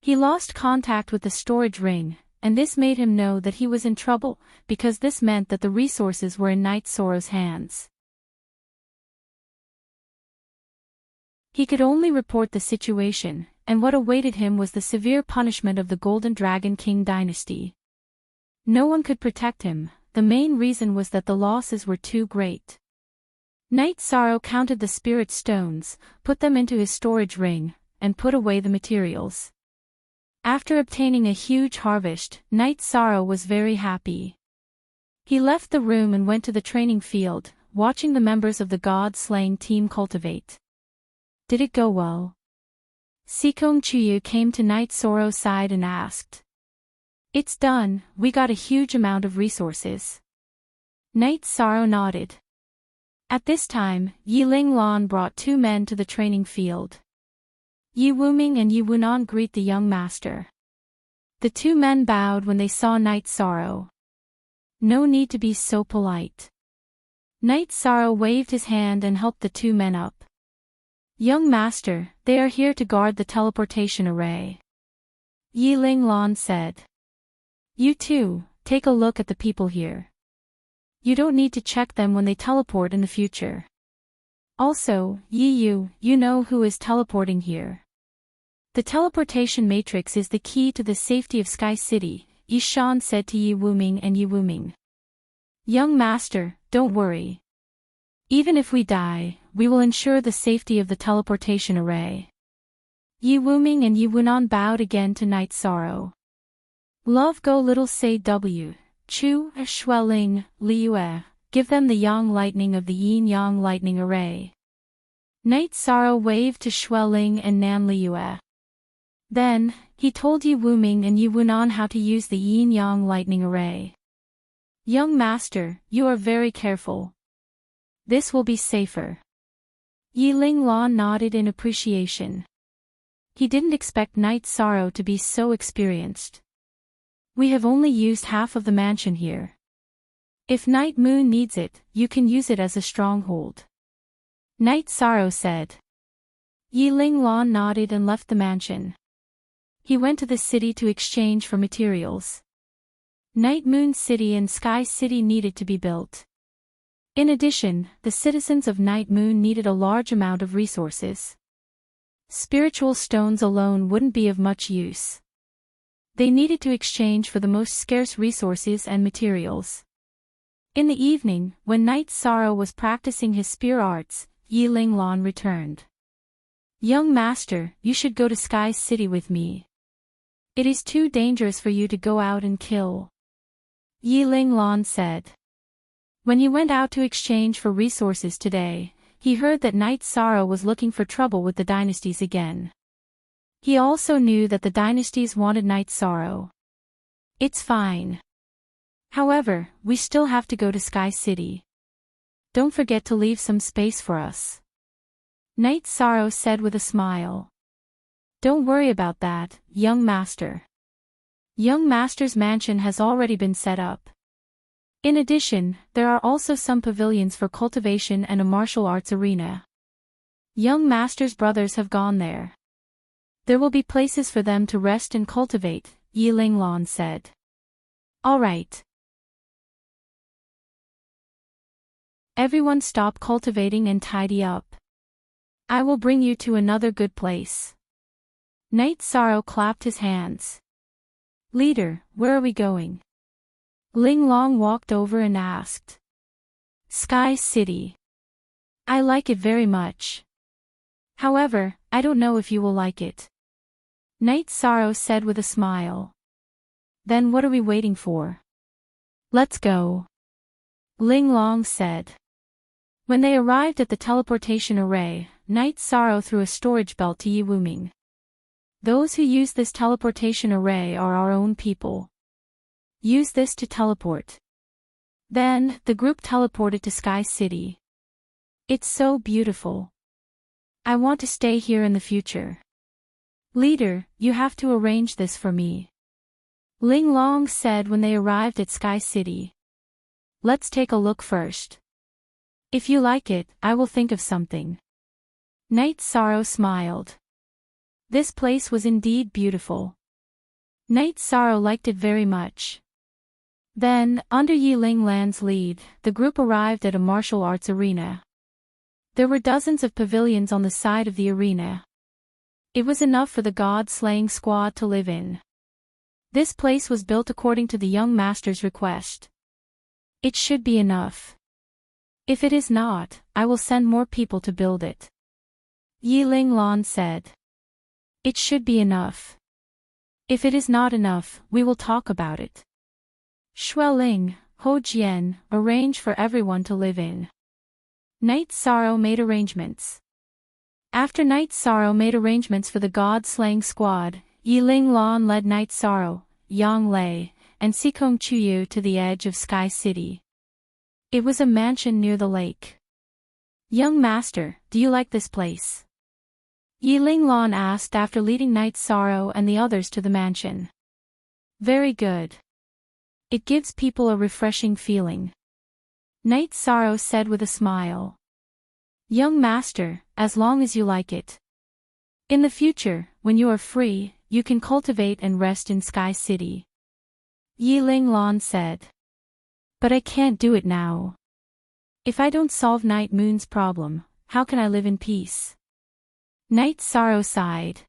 He lost contact with the storage ring, and this made him know that he was in trouble, because this meant that the resources were in Knight Sorrow's hands. He could only report the situation, and what awaited him was the severe punishment of the Golden Dragon King dynasty. No one could protect him. The main reason was that the losses were too great. Knight Sorrow counted the spirit stones, put them into his storage ring, and put away the materials. After obtaining a huge harvest, Knight Sorrow was very happy. He left the room and went to the training field, watching the members of the god-slaying team cultivate. Did it go well? Sikong Chuyu came to Knight Sorrow's side and asked. It's done, we got a huge amount of resources. Knight Sorrow nodded. At this time, Yi Ling Lan brought 2 men to the training field. Yi Wuming and Yi Wunan greet the young master. The 2 men bowed when they saw Knight Sorrow. No need to be so polite. Knight Sorrow waved his hand and helped the 2 men up. Young master, they are here to guard the teleportation array. Yi Ling Lan said. You too, take a look at the people here. You don't need to check them when they teleport in the future. Also, Yi Yu, you know who is teleporting here. The teleportation matrix is the key to the safety of Sky City, Yi Shan said to Yi Wuming and Yi Wuming. Young master, don't worry. Even if we die, we will ensure the safety of the teleportation array. Yi Wuming and Yi Wunan bowed again to Knight Sorrow. Love go little say W, Chu, Shueling, Liyue, give them the yang lightning of the yin-yang lightning array. Knight Sorrow waved to Shueling and Nan Liyue. Then, he told Yi Wuming and Yi Wunan how to use the yin-yang lightning array. Young master, you are very careful. This will be safer. Yi Ling Lan nodded in appreciation. He didn't expect Knight Sorrow to be so experienced. We have only used half of the mansion here. If Night Moon needs it, you can use it as a stronghold. Knight Sorrow said. Yi Ling Lan nodded and left the mansion. He went to the city to exchange for materials. Night Moon City and Sky City needed to be built. In addition, the citizens of Night Moon needed a large amount of resources. Spiritual stones alone wouldn't be of much use. They needed to exchange for the most scarce resources and materials. In the evening, when Knight Sorrow was practicing his spear arts, Yi Ling Lan returned. Young master, you should go to Sky City with me. It is too dangerous for you to go out and kill. Yi Ling Lan said. When he went out to exchange for resources today, he heard that Knight Sorrow was looking for trouble with the dynasties again. He also knew that the dynasties wanted Knight Sorrow. It's fine. However, we still have to go to Sky City. Don't forget to leave some space for us. Night Sorrow said with a smile. Don't worry about that, young master. Young master's mansion has already been set up. In addition, there are also some pavilions for cultivation and a martial arts arena. Young master's brothers have gone there. There will be places for them to rest and cultivate, Yi Linglong said. All right. Everyone stop cultivating and tidy up. I will bring you to another good place. Night Sorrow clapped his hands. Leader, where are we going? Linglong walked over and asked. Sky City. I like it very much. However, I don't know if you will like it. Night Sorrow said with a smile. Then what are we waiting for? Let's go. Linglong said. When they arrived at the teleportation array, Night Sorrow threw a storage belt to Yi Wuming. Those who use this teleportation array are our own people. Use this to teleport. Then, the group teleported to Sky City. It's so beautiful. I want to stay here in the future. Leader, you have to arrange this for me. Linglong said when they arrived at Sky City. Let's take a look first. If you like it, I will think of something. Night Sorrow smiled. This place was indeed beautiful. Night Sorrow liked it very much. Then, under Yi Linglang's lead, the group arrived at a martial arts arena. There were dozens of pavilions on the side of the arena. It was enough for the god-slaying squad to live in. This place was built according to the young master's request. It should be enough. If it is not, I will send more people to build it. Yi Linglong said. It should be enough. If it is not enough, we will talk about it. Xueling, Ho Jian, arrange for everyone to live in. Night Sorrow made arrangements. After Night Sorrow made arrangements for the god-slaying squad, Yi Linglong led Night Sorrow, Yang Lei, and Sikong Chuyu to the edge of Sky City. It was a mansion near the lake. Young master, do you like this place? Yi Linglong asked after leading Night Sorrow and the others to the mansion. Very good. It gives people a refreshing feeling. Night Sorrow said with a smile. Young master, as long as you like it. In the future, when you are free, you can cultivate and rest in Sky City. Yi Linglong said. But I can't do it now. If I don't solve Night Moon's problem, how can I live in peace? Night Sorrow sighed.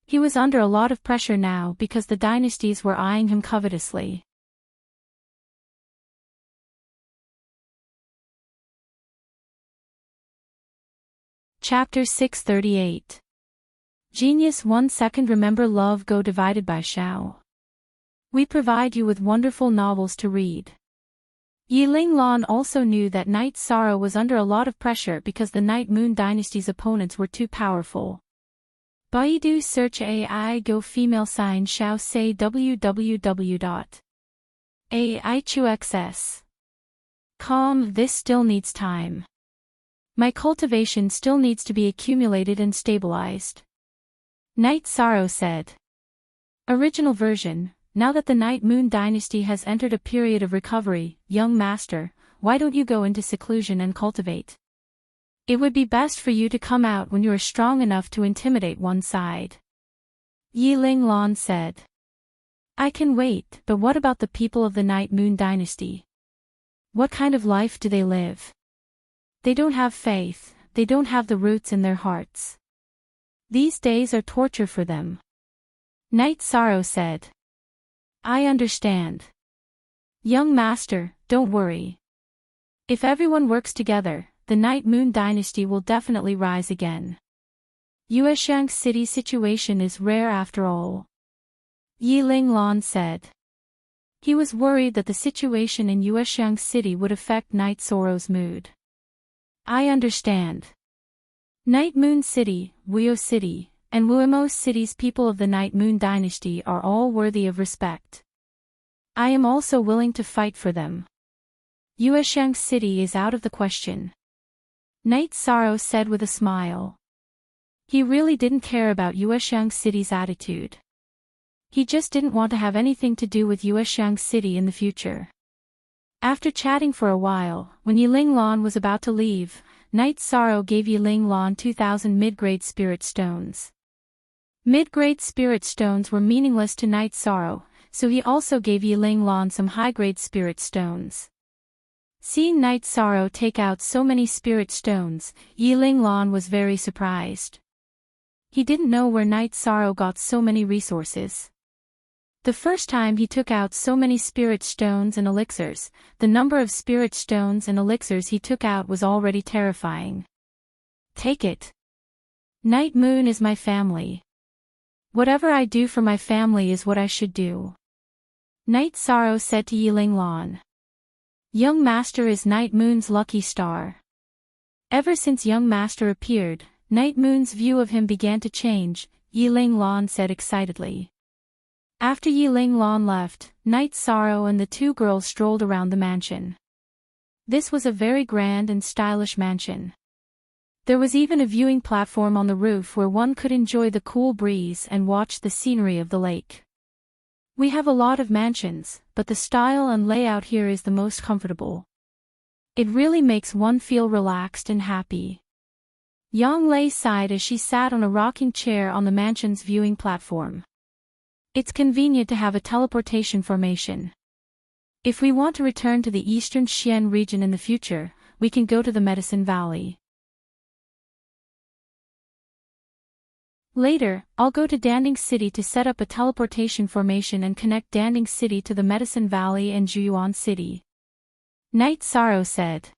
He was under a lot of pressure now because the dynasties were eyeing him covetously. Chapter 638. Genius 1 second. Remember love go divided by Shao. We provide you with wonderful novels to read. Yi Linglong also knew that Night Sorrow was under a lot of pressure because the Night Moon Dynasty's opponents were too powerful. Baidu search AI go female sign Shao say www.aichuxs.com. This still needs time. My cultivation still needs to be accumulated and stabilized. Night Sorrow said. Original version. Now that the Night Moon Dynasty has entered a period of recovery, young master, why don't you go into seclusion and cultivate? It would be best for you to come out when you are strong enough to intimidate one side. Yi Linglong said. I can wait, but what about the people of the Night Moon Dynasty? What kind of life do they live? They don't have faith, they don't have the roots in their hearts. These days are torture for them. Night Sorrow said. I understand. Young master, don't worry. If everyone works together, the Night Moon Dynasty will definitely rise again. Yuexiang City's situation is rare after all. Yi Linglong said. He was worried that the situation in Yuexiang City would affect Night Sorrow's mood. I understand. Night Moon City, Wuyo City, and Wuimo City's people of the Night Moon Dynasty are all worthy of respect. I am also willing to fight for them. Yuexiang City is out of the question. Night Sorrow said with a smile. He really didn't care about Yuexiang City's attitude. He just didn't want to have anything to do with Yuexiang City in the future. After chatting for a while, when Yiling Lan was about to leave, Night Sorrow gave Yiling Lan 2,000 mid-grade spirit stones. Mid-grade spirit stones were meaningless to Night Sorrow, so he also gave Yiling Lan some high-grade spirit stones. Seeing Night Sorrow take out so many spirit stones, Yiling Lan was very surprised. He didn't know where Night Sorrow got so many resources. The first time he took out so many spirit stones and elixirs, the number of spirit stones and elixirs he took out was already terrifying. Take it. Night Moon is my family. Whatever I do for my family is what I should do. Night Sorrow said to Yiling Lan. Young Master is Night Moon's lucky star. Ever since Young Master appeared, Night Moon's view of him began to change, Yiling Lan said excitedly. After Yiling Lan left, Night Sorrow and the two girls strolled around the mansion. This was a very grand and stylish mansion. There was even a viewing platform on the roof where one could enjoy the cool breeze and watch the scenery of the lake. We have a lot of mansions, but the style and layout here is the most comfortable. It really makes one feel relaxed and happy. Yang Lei sighed as she sat on a rocking chair on the mansion's viewing platform. It's convenient to have a teleportation formation. If we want to return to the Eastern Xian region in the future, we can go to the Medicine Valley. Later, I'll go to Danding City to set up a teleportation formation and connect Danding City to the Medicine Valley and Juyuan City. Night Sorrow said.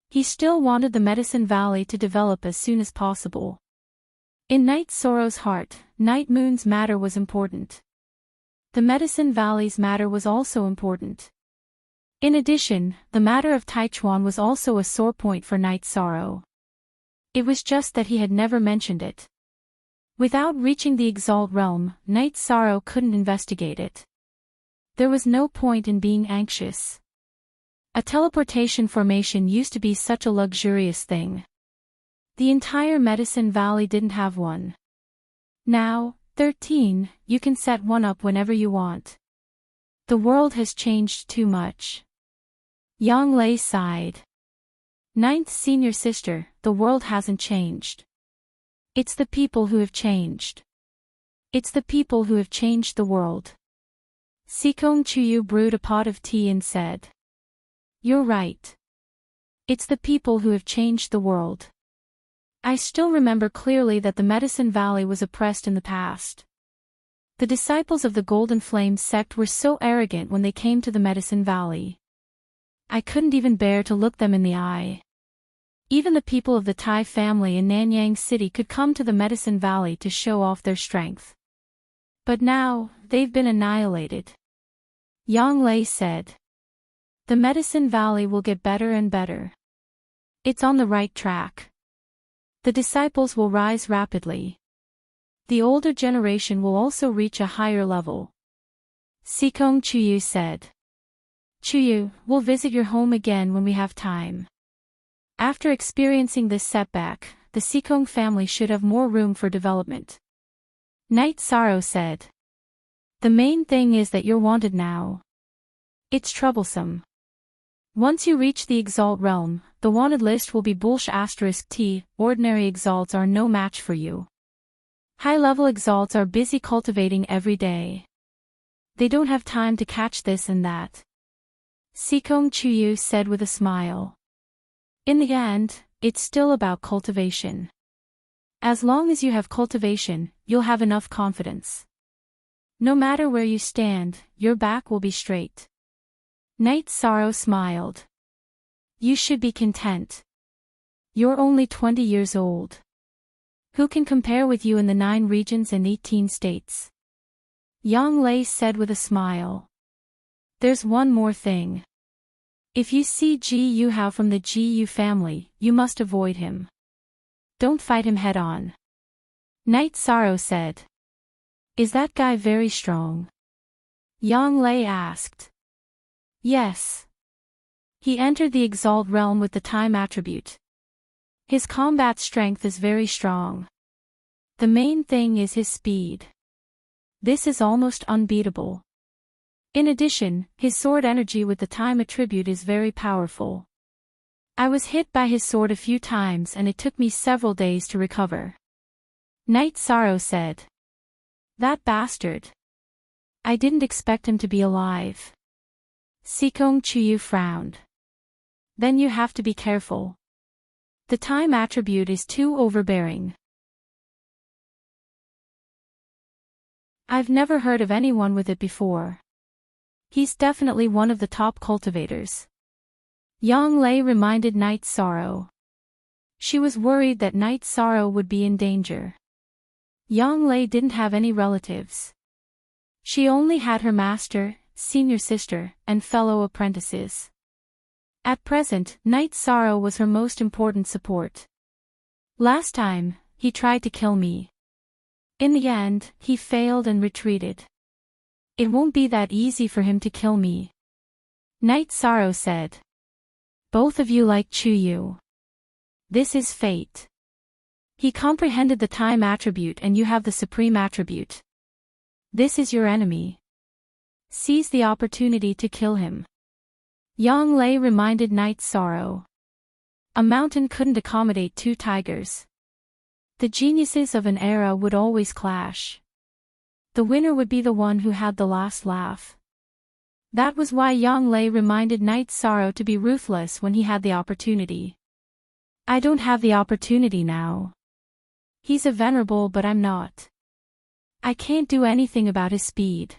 He still wanted the Medicine Valley to develop as soon as possible. In Night Sorrow's heart, Night Moon's matter was important. The Medicine Valley's matter was also important. In addition, the matter of Taichuan was also a sore point for Night Sorrow. It was just that he had never mentioned it. Without reaching the Exalt realm, Night Sorrow couldn't investigate it. There was no point in being anxious. A teleportation formation used to be such a luxurious thing. The entire Medicine Valley didn't have one. Now, 13, you can set one up whenever you want. The world has changed too much. Yang Lei sighed. Ninth senior sister, the world hasn't changed. It's the people who have changed. It's the people who have changed the world. Sikong Chuyu brewed a pot of tea and said. You're right. It's the people who have changed the world. I still remember clearly that the Medicine Valley was oppressed in the past. The disciples of the Golden Flame sect were so arrogant when they came to the Medicine Valley. I couldn't even bear to look them in the eye. Even the people of the Tai family in Nanyang City could come to the Medicine Valley to show off their strength. But now, they've been annihilated. Yang Lei said. The Medicine Valley will get better and better. It's on the right track. The disciples will rise rapidly. The older generation will also reach a higher level. Sikong Chuyu said. Chuyu, we'll visit your home again when we have time. After experiencing this setback, the Sikong family should have more room for development. Night Sorrow said. The main thing is that you're wanted now. It's troublesome. Once you reach the Exalt realm, the wanted list will be **T. Ordinary Exalts are no match for you. High-level Exalts are busy cultivating every day. They don't have time to catch this and that. Sikong Chuyu said with a smile. In the end, it's still about cultivation. As long as you have cultivation, you'll have enough confidence. No matter where you stand, your back will be straight. Night Sorrow smiled. You should be content. You're only 20 years old. Who can compare with you in the 9 regions and 18 states? Yang Lei said with a smile. There's one more thing. If you see Ji Yu Hao from the Ji Yu family, you must avoid him. Don't fight him head-on. Night Sorrow said. Is that guy very strong? Yang Lei asked. Yes. He entered the Exalt realm with the time attribute. His combat strength is very strong. The main thing is his speed. This is almost unbeatable. In addition, his sword energy with the time attribute is very powerful. I was hit by his sword a few times and it took me several days to recover. Knight Sorrow said. That bastard. I didn't expect him to be alive. Sikong Chuyu frowned. Then you have to be careful. The time attribute is too overbearing. I've never heard of anyone with it before. He's definitely one of the top cultivators. Yang Lei reminded Knight Sorrow. She was worried that Knight Sorrow would be in danger. Yang Lei didn't have any relatives. She only had her master, senior sister, and fellow apprentices. At present, Knight Sorrow was her most important support. Last time, he tried to kill me. In the end, he failed and retreated. It won't be that easy for him to kill me. Knight Sorrow said. Both of you like Chuyu. This is fate. He comprehended the time attribute and you have the supreme attribute. This is your enemy. Seize the opportunity to kill him. Yang Lei reminded Knight Sorrow. A mountain couldn't accommodate two tigers. The geniuses of an era would always clash. The winner would be the one who had the last laugh. That was why Yang Lei reminded Knight Sorrow to be ruthless when he had the opportunity. I don't have the opportunity now. He's a venerable but I'm not. I can't do anything about his speed.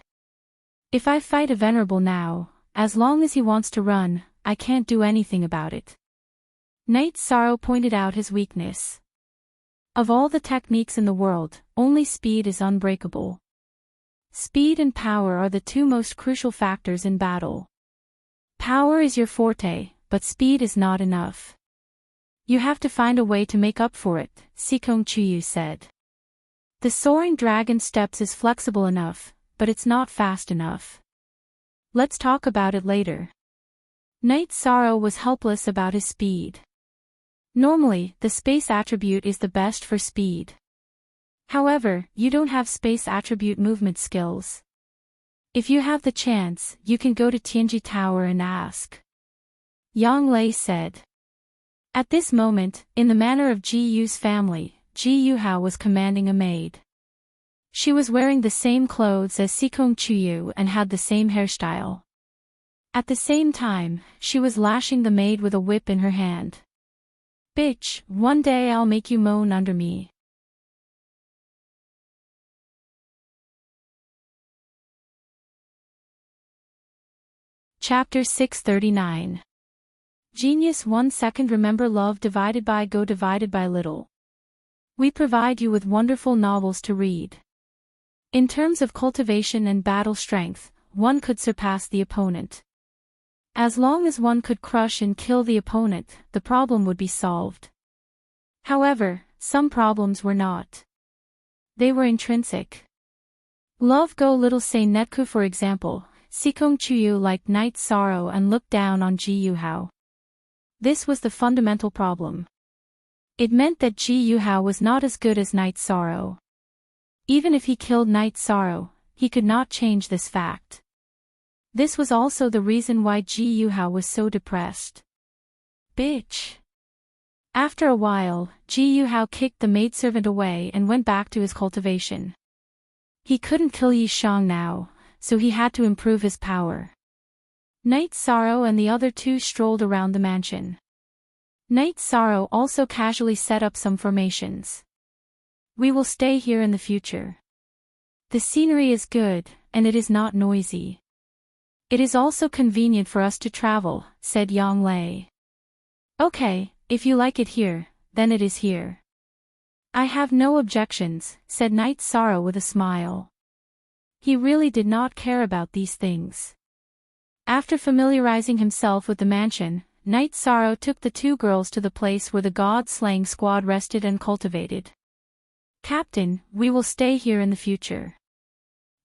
If I fight a venerable now, as long as he wants to run, I can't do anything about it. Knight Sorrow pointed out his weakness. Of all the techniques in the world, only speed is unbreakable. Speed and power are the two most crucial factors in battle. Power is your forte, but speed is not enough. You have to find a way to make up for it, Sikong Chuyu said. The soaring dragon steps is flexible enough, but it's not fast enough. Let's talk about it later. Knight Sorrow was helpless about his speed. Normally, the space attribute is the best for speed. However, you don't have space attribute movement skills. If you have the chance, you can go to Tianji Tower and ask. Yang Lei said. At this moment, in the manner of Ji Yu's family, Ji Yuhao was commanding a maid. She was wearing the same clothes as Sikong Chuyu and had the same hairstyle. At the same time, she was lashing the maid with a whip in her hand. Bitch, one day I'll make you moan under me. Chapter 639. Genius 1 second. Remember love divided by go divided by little. We provide you with wonderful novels to read. In terms of cultivation and battle strength, one could surpass the opponent. As long as one could crush and kill the opponent, the problem would be solved. However, some problems were not. They were intrinsic. Love go little say Netku for example, Sikong Chuyu liked Knight Sorrow and looked down on Ji Yuhao. This was the fundamental problem. It meant that Ji Yuhao was not as good as Knight Sorrow. Even if he killed Knight Sorrow, he could not change this fact. This was also the reason why Ji Yuhao was so depressed. Bitch. After a while, Ji Yuhao kicked the maidservant away and went back to his cultivation. He couldn't kill Yi Shang now, so he had to improve his power. Knight Sorrow and the other two strolled around the mansion. Knight Sorrow also casually set up some formations. We will stay here in the future. The scenery is good, and it is not noisy. It is also convenient for us to travel, said Yang Lei. Okay, if you like it here, then it is here. I have no objections, said Knight Sorrow with a smile. He really did not care about these things. After familiarizing himself with the mansion, Knight Sorrow took the two girls to the place where the god-slaying squad rested and cultivated. Captain, we will stay here in the future.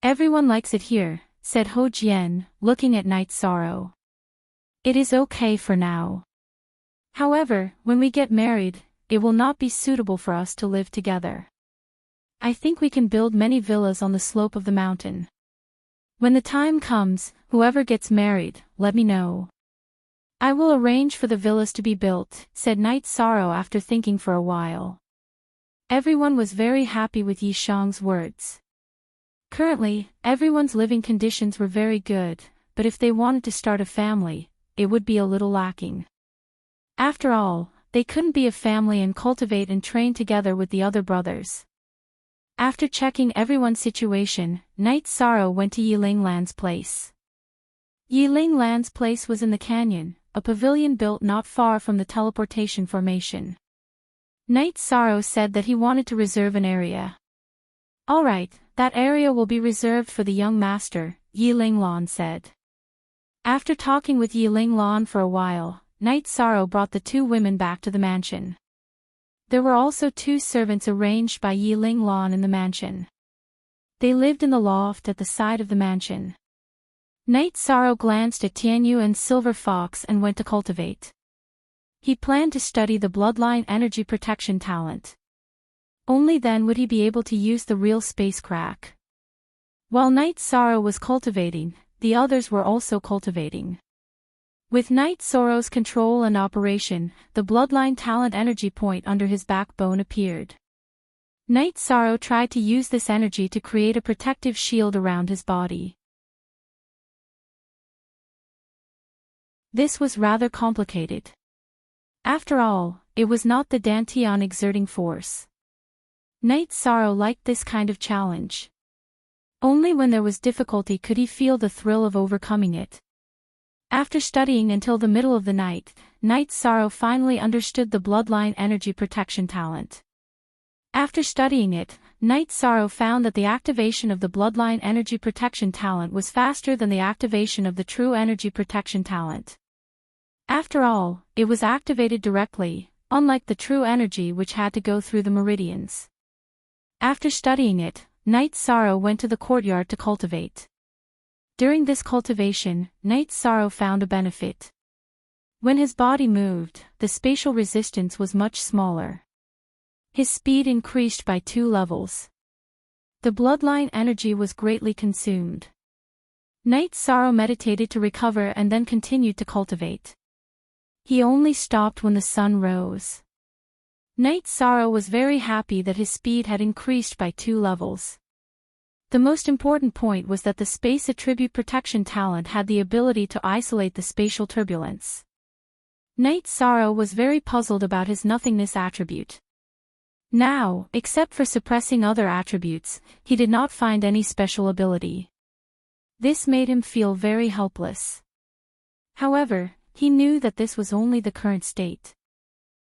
Everyone likes it here, said Ho Jian, looking at Knight Sorrow. It is okay for now. However, when we get married, it will not be suitable for us to live together. I think we can build many villas on the slope of the mountain. When the time comes, whoever gets married, let me know. I will arrange for the villas to be built, said Night Sorrow after thinking for a while. Everyone was very happy with Yi Shang's words. Currently, everyone's living conditions were very good, but if they wanted to start a family, it would be a little lacking. After all, they couldn't be a family and cultivate and train together with the other brothers. After checking everyone's situation, Night Sorrow went to Yiling Lan's place. Yiling Lan's place was in the canyon, a pavilion built not far from the teleportation formation. Night Sorrow said that he wanted to reserve an area. Alright, that area will be reserved for the young master, Yiling Lan said. After talking with Yiling Lan for a while, Night Sorrow brought the two women back to the mansion. There were also two servants arranged by Yiling Lan in the mansion. They lived in the loft at the side of the mansion. Night Sorrow glanced at Tianyu and Silver Fox and went to cultivate. He planned to study the bloodline energy protection talent. Only then would he be able to use the real space crack. While Night Sorrow was cultivating, the others were also cultivating. With Night Sorrow's control and operation, the bloodline talent energy point under his backbone appeared. Night Sorrow tried to use this energy to create a protective shield around his body. This was rather complicated. After all, it was not the Dantian exerting force. Night Sorrow liked this kind of challenge. Only when there was difficulty could he feel the thrill of overcoming it. After studying until the middle of the night, Night Sorrow finally understood the bloodline energy protection talent. After studying it, Night Sorrow found that the activation of the bloodline energy protection talent was faster than the activation of the true energy protection talent. After all, it was activated directly, unlike the true energy which had to go through the meridians. After studying it, Night Sorrow went to the courtyard to cultivate. During this cultivation, Night Sorrow found a benefit. When his body moved, the spatial resistance was much smaller. His speed increased by 2 levels. The bloodline energy was greatly consumed. Night Sorrow meditated to recover and then continued to cultivate. He only stopped when the sun rose. Night Sorrow was very happy that his speed had increased by 2 levels. The most important point was that the space attribute protection talent had the ability to isolate the spatial turbulence. Night Sorrow was very puzzled about his nothingness attribute. Now, except for suppressing other attributes, he did not find any special ability. This made him feel very helpless. However, he knew that this was only the current state.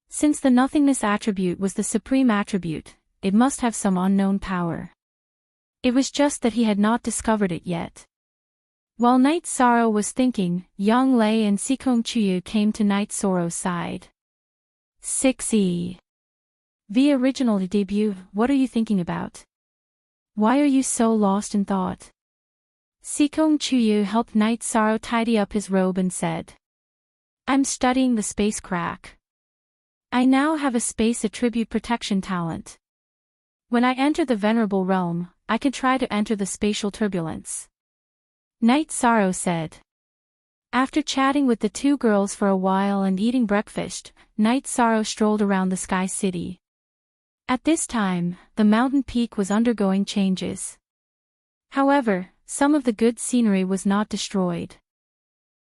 Since the nothingness attribute was the supreme attribute, it must have some unknown power. It was just that he had not discovered it yet. While Night Sorrow was thinking, Yang Lei and Sikong Chuyu came to Night Sorrow's side. 6E. The original debut, what are you thinking about? Why are you so lost in thought? Sikong Chuyu helped Night Sorrow tidy up his robe and said, I'm studying the space crack. I now have a space attribute protection talent. When I enter the venerable realm, I can try to enter the spatial turbulence. Night Sorrow said. After chatting with the two girls for a while and eating breakfast, Night Sorrow strolled around the Sky City. At this time, the mountain peak was undergoing changes. However, some of the good scenery was not destroyed.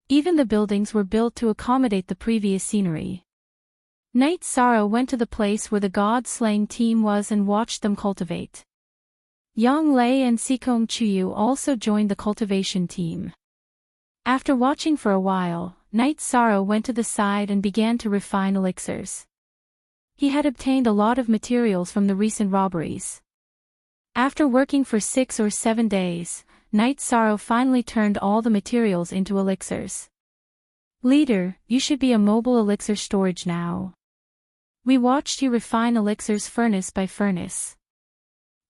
Even the buildings were built to accommodate the previous scenery. Night Sorrow went to the place where the god-slaying team was and watched them cultivate. Yang Lei and Sikong Chuyu also joined the cultivation team. After watching for a while, Night Sorrow went to the side and began to refine elixirs. He had obtained a lot of materials from the recent robberies. After working for 6 or 7 days, Night Sorrow finally turned all the materials into elixirs. Leader, you should be a mobile elixir storage now. We watched you refine elixirs furnace by furnace.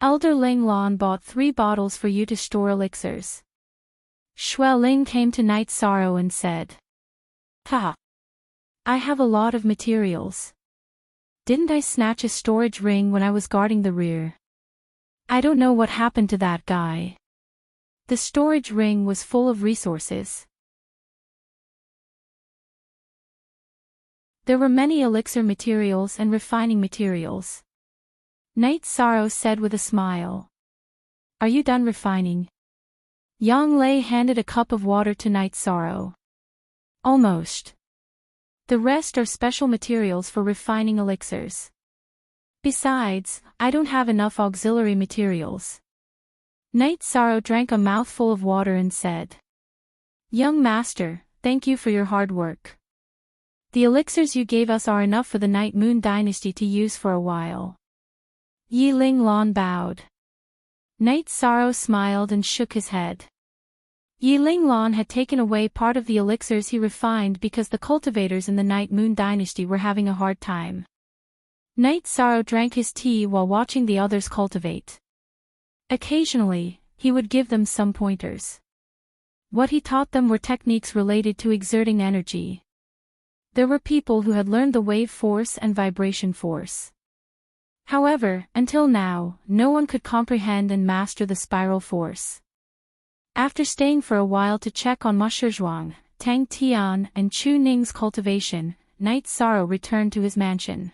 Elder Ling Lan bought 3 bottles for you to store elixirs. Shui Ling came to Night Sorrow and said, Ha! I have a lot of materials. Didn't I snatch a storage ring when I was guarding the rear? I don't know what happened to that guy. The storage ring was full of resources. There were many elixir materials and refining materials. Night Sorrow said with a smile. Are you done refining? Yang Lei handed a cup of water to Night Sorrow. Almost. The rest are special materials for refining elixirs. Besides, I don't have enough auxiliary materials. Night Sorrow drank a mouthful of water and said. Young Master, thank you for your hard work. The elixirs you gave us are enough for the Night Moon Dynasty to use for a while. Yi Ling Lan bowed. Night Sorrow smiled and shook his head. Yi Ling Lan had taken away part of the elixirs he refined because the cultivators in the Night Moon Dynasty were having a hard time. Night Sorrow drank his tea while watching the others cultivate. Occasionally, he would give them some pointers. What he taught them were techniques related to exerting energy. There were people who had learned the wave force and vibration force. However, until now, no one could comprehend and master the spiral force. After staying for a while to check on Ma Shizhuang, Tang Tian, and Chu Ning's cultivation, Night Sorrow returned to his mansion.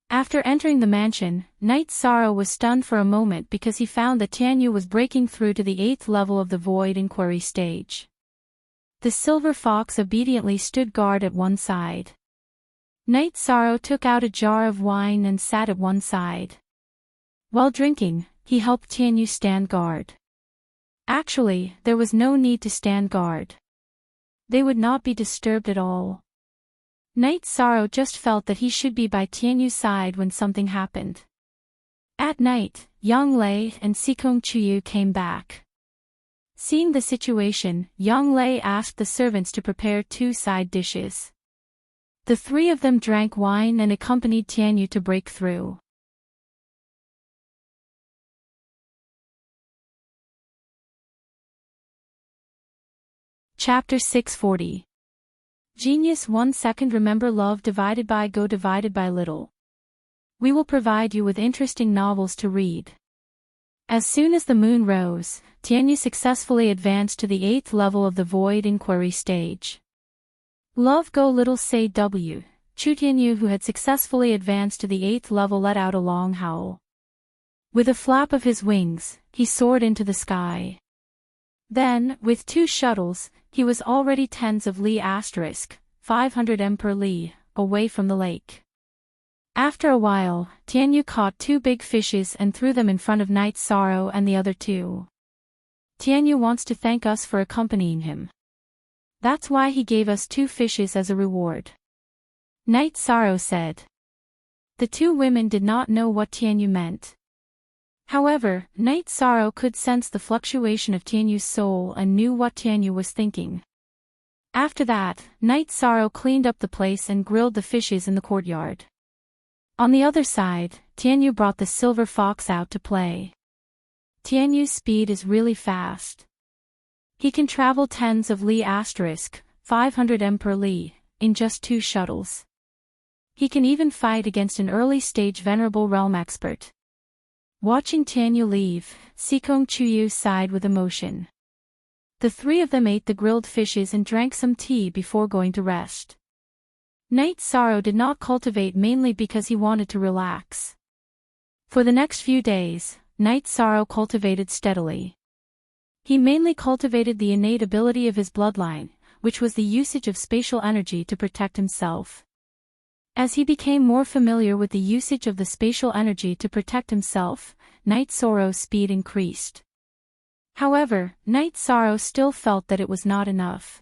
After entering the mansion, Night Sorrow was stunned for a moment because he found that Tianyu was breaking through to the 8th level of the Void Inquiry stage. The silver fox obediently stood guard at one side. Night Sorrow took out a jar of wine and sat at one side. While drinking, he helped Tianyu stand guard. Actually, there was no need to stand guard. They would not be disturbed at all. Night Sorrow just felt that he should be by Tianyu's side when something happened. At night, Yang Lei and Sikong Chuyu came back. Seeing the situation, Yang Lei asked the servants to prepare 2 side dishes. The 3 of them drank wine and accompanied Tianyu to break through. Chapter 640. Genius 1 second. Remember love divided by go divided by little. We will provide you with interesting novels to read. As soon as the moon rose, Tianyu successfully advanced to the 8th level of the Void Inquiry stage. Love go little say W. Chu Tianyu, who had successfully advanced to the 8th level, let out a long howl. With a flap of his wings, he soared into the sky. Then, with 2 shuttles, he was already tens of li asterisk, 500 m per li, away from the lake. After a while, Tianyu caught 2 big fishes and threw them in front of Night Sorrow and the other 2. Tianyu wants to thank us for accompanying him. That's why he gave us 2 fishes as a reward. Night Sorrow said. The 2 women did not know what Tianyu meant. However, Night Sorrow could sense the fluctuation of Tianyu's soul and knew what Tianyu was thinking. After that, Night Sorrow cleaned up the place and grilled the fishes in the courtyard. On the other side, Tianyu brought the silver fox out to play. Tianyu's speed is really fast. He can travel tens of li asterisk, 500 m per li, in just 2 shuttles. He can even fight against an early-stage Venerable Realm expert. Watching Tianyu leave, Sikong Chuyu sighed with emotion. The 3 of them ate the grilled fishes and drank some tea before going to rest. Night Sorrow did not cultivate mainly because he wanted to relax. For the next few days, Night Sorrow cultivated steadily. He mainly cultivated the innate ability of his bloodline, which was the usage of spatial energy to protect himself. As he became more familiar with the usage of the spatial energy to protect himself, Night Sorrow's speed increased. However, Night Sorrow still felt that it was not enough.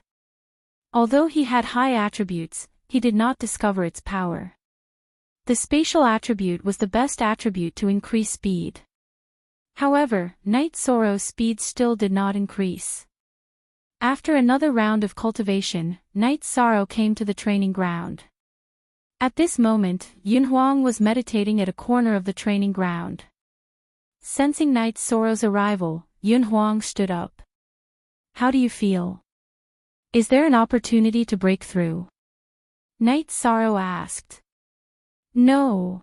Although he had high attributes, he did not discover its power. The spatial attribute was the best attribute to increase speed. However, Night Sorrow's speed still did not increase. After another round of cultivation, Night Sorrow came to the training ground. At this moment, Yunhuang was meditating at a corner of the training ground. Sensing Night Sorrow's arrival, Yunhuang stood up. How do you feel? Is there an opportunity to break through? Night Sorrow asked. No.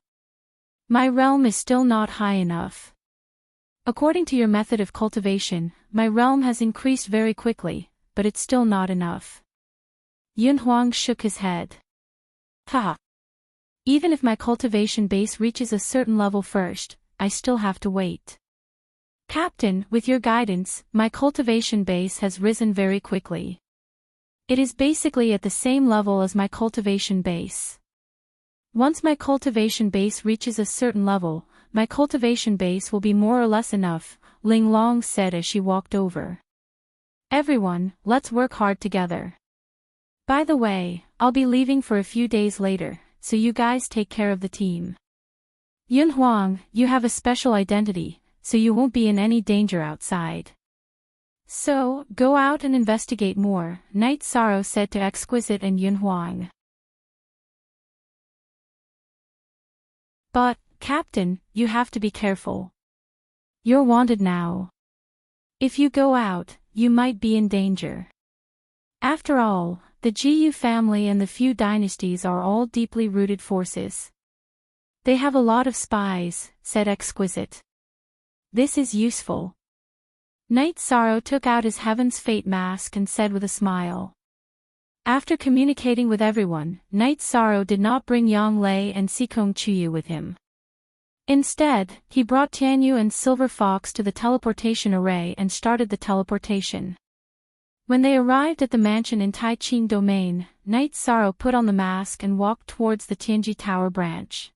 My realm is still not high enough. According to your method of cultivation, my realm has increased very quickly, but it's still not enough. Yunhuang shook his head. Ha! Even if my cultivation base reaches a certain level first, I still have to wait. Captain, with your guidance, my cultivation base has risen very quickly. It is basically at the same level as my cultivation base. Once my cultivation base reaches a certain level, my cultivation base will be more or less enough, Ling Long said as she walked over. Everyone, let's work hard together. By the way, I'll be leaving for a few days later, so you guys take care of the team. Yunhuang, you have a special identity, so you won't be in any danger outside. So, go out and investigate more, Night Sorrow said to Exquisite and Yunhuang. But, Captain, you have to be careful. You're wanted now. If you go out, you might be in danger. After all, the Jiyu family and the Fu dynasties are all deeply rooted forces. They have a lot of spies, said Exquisite. This is useful. Night Sorrow took out his Heaven's Fate mask and said with a smile. After communicating with everyone, Night Sorrow did not bring Yang Lei and Sikong Chuyu with him. Instead, he brought Tianyu and Silver Fox to the teleportation array and started the teleportation. When they arrived at the mansion in Taiqing Domain, Night Sorrow put on the mask and walked towards the Tianji Tower branch.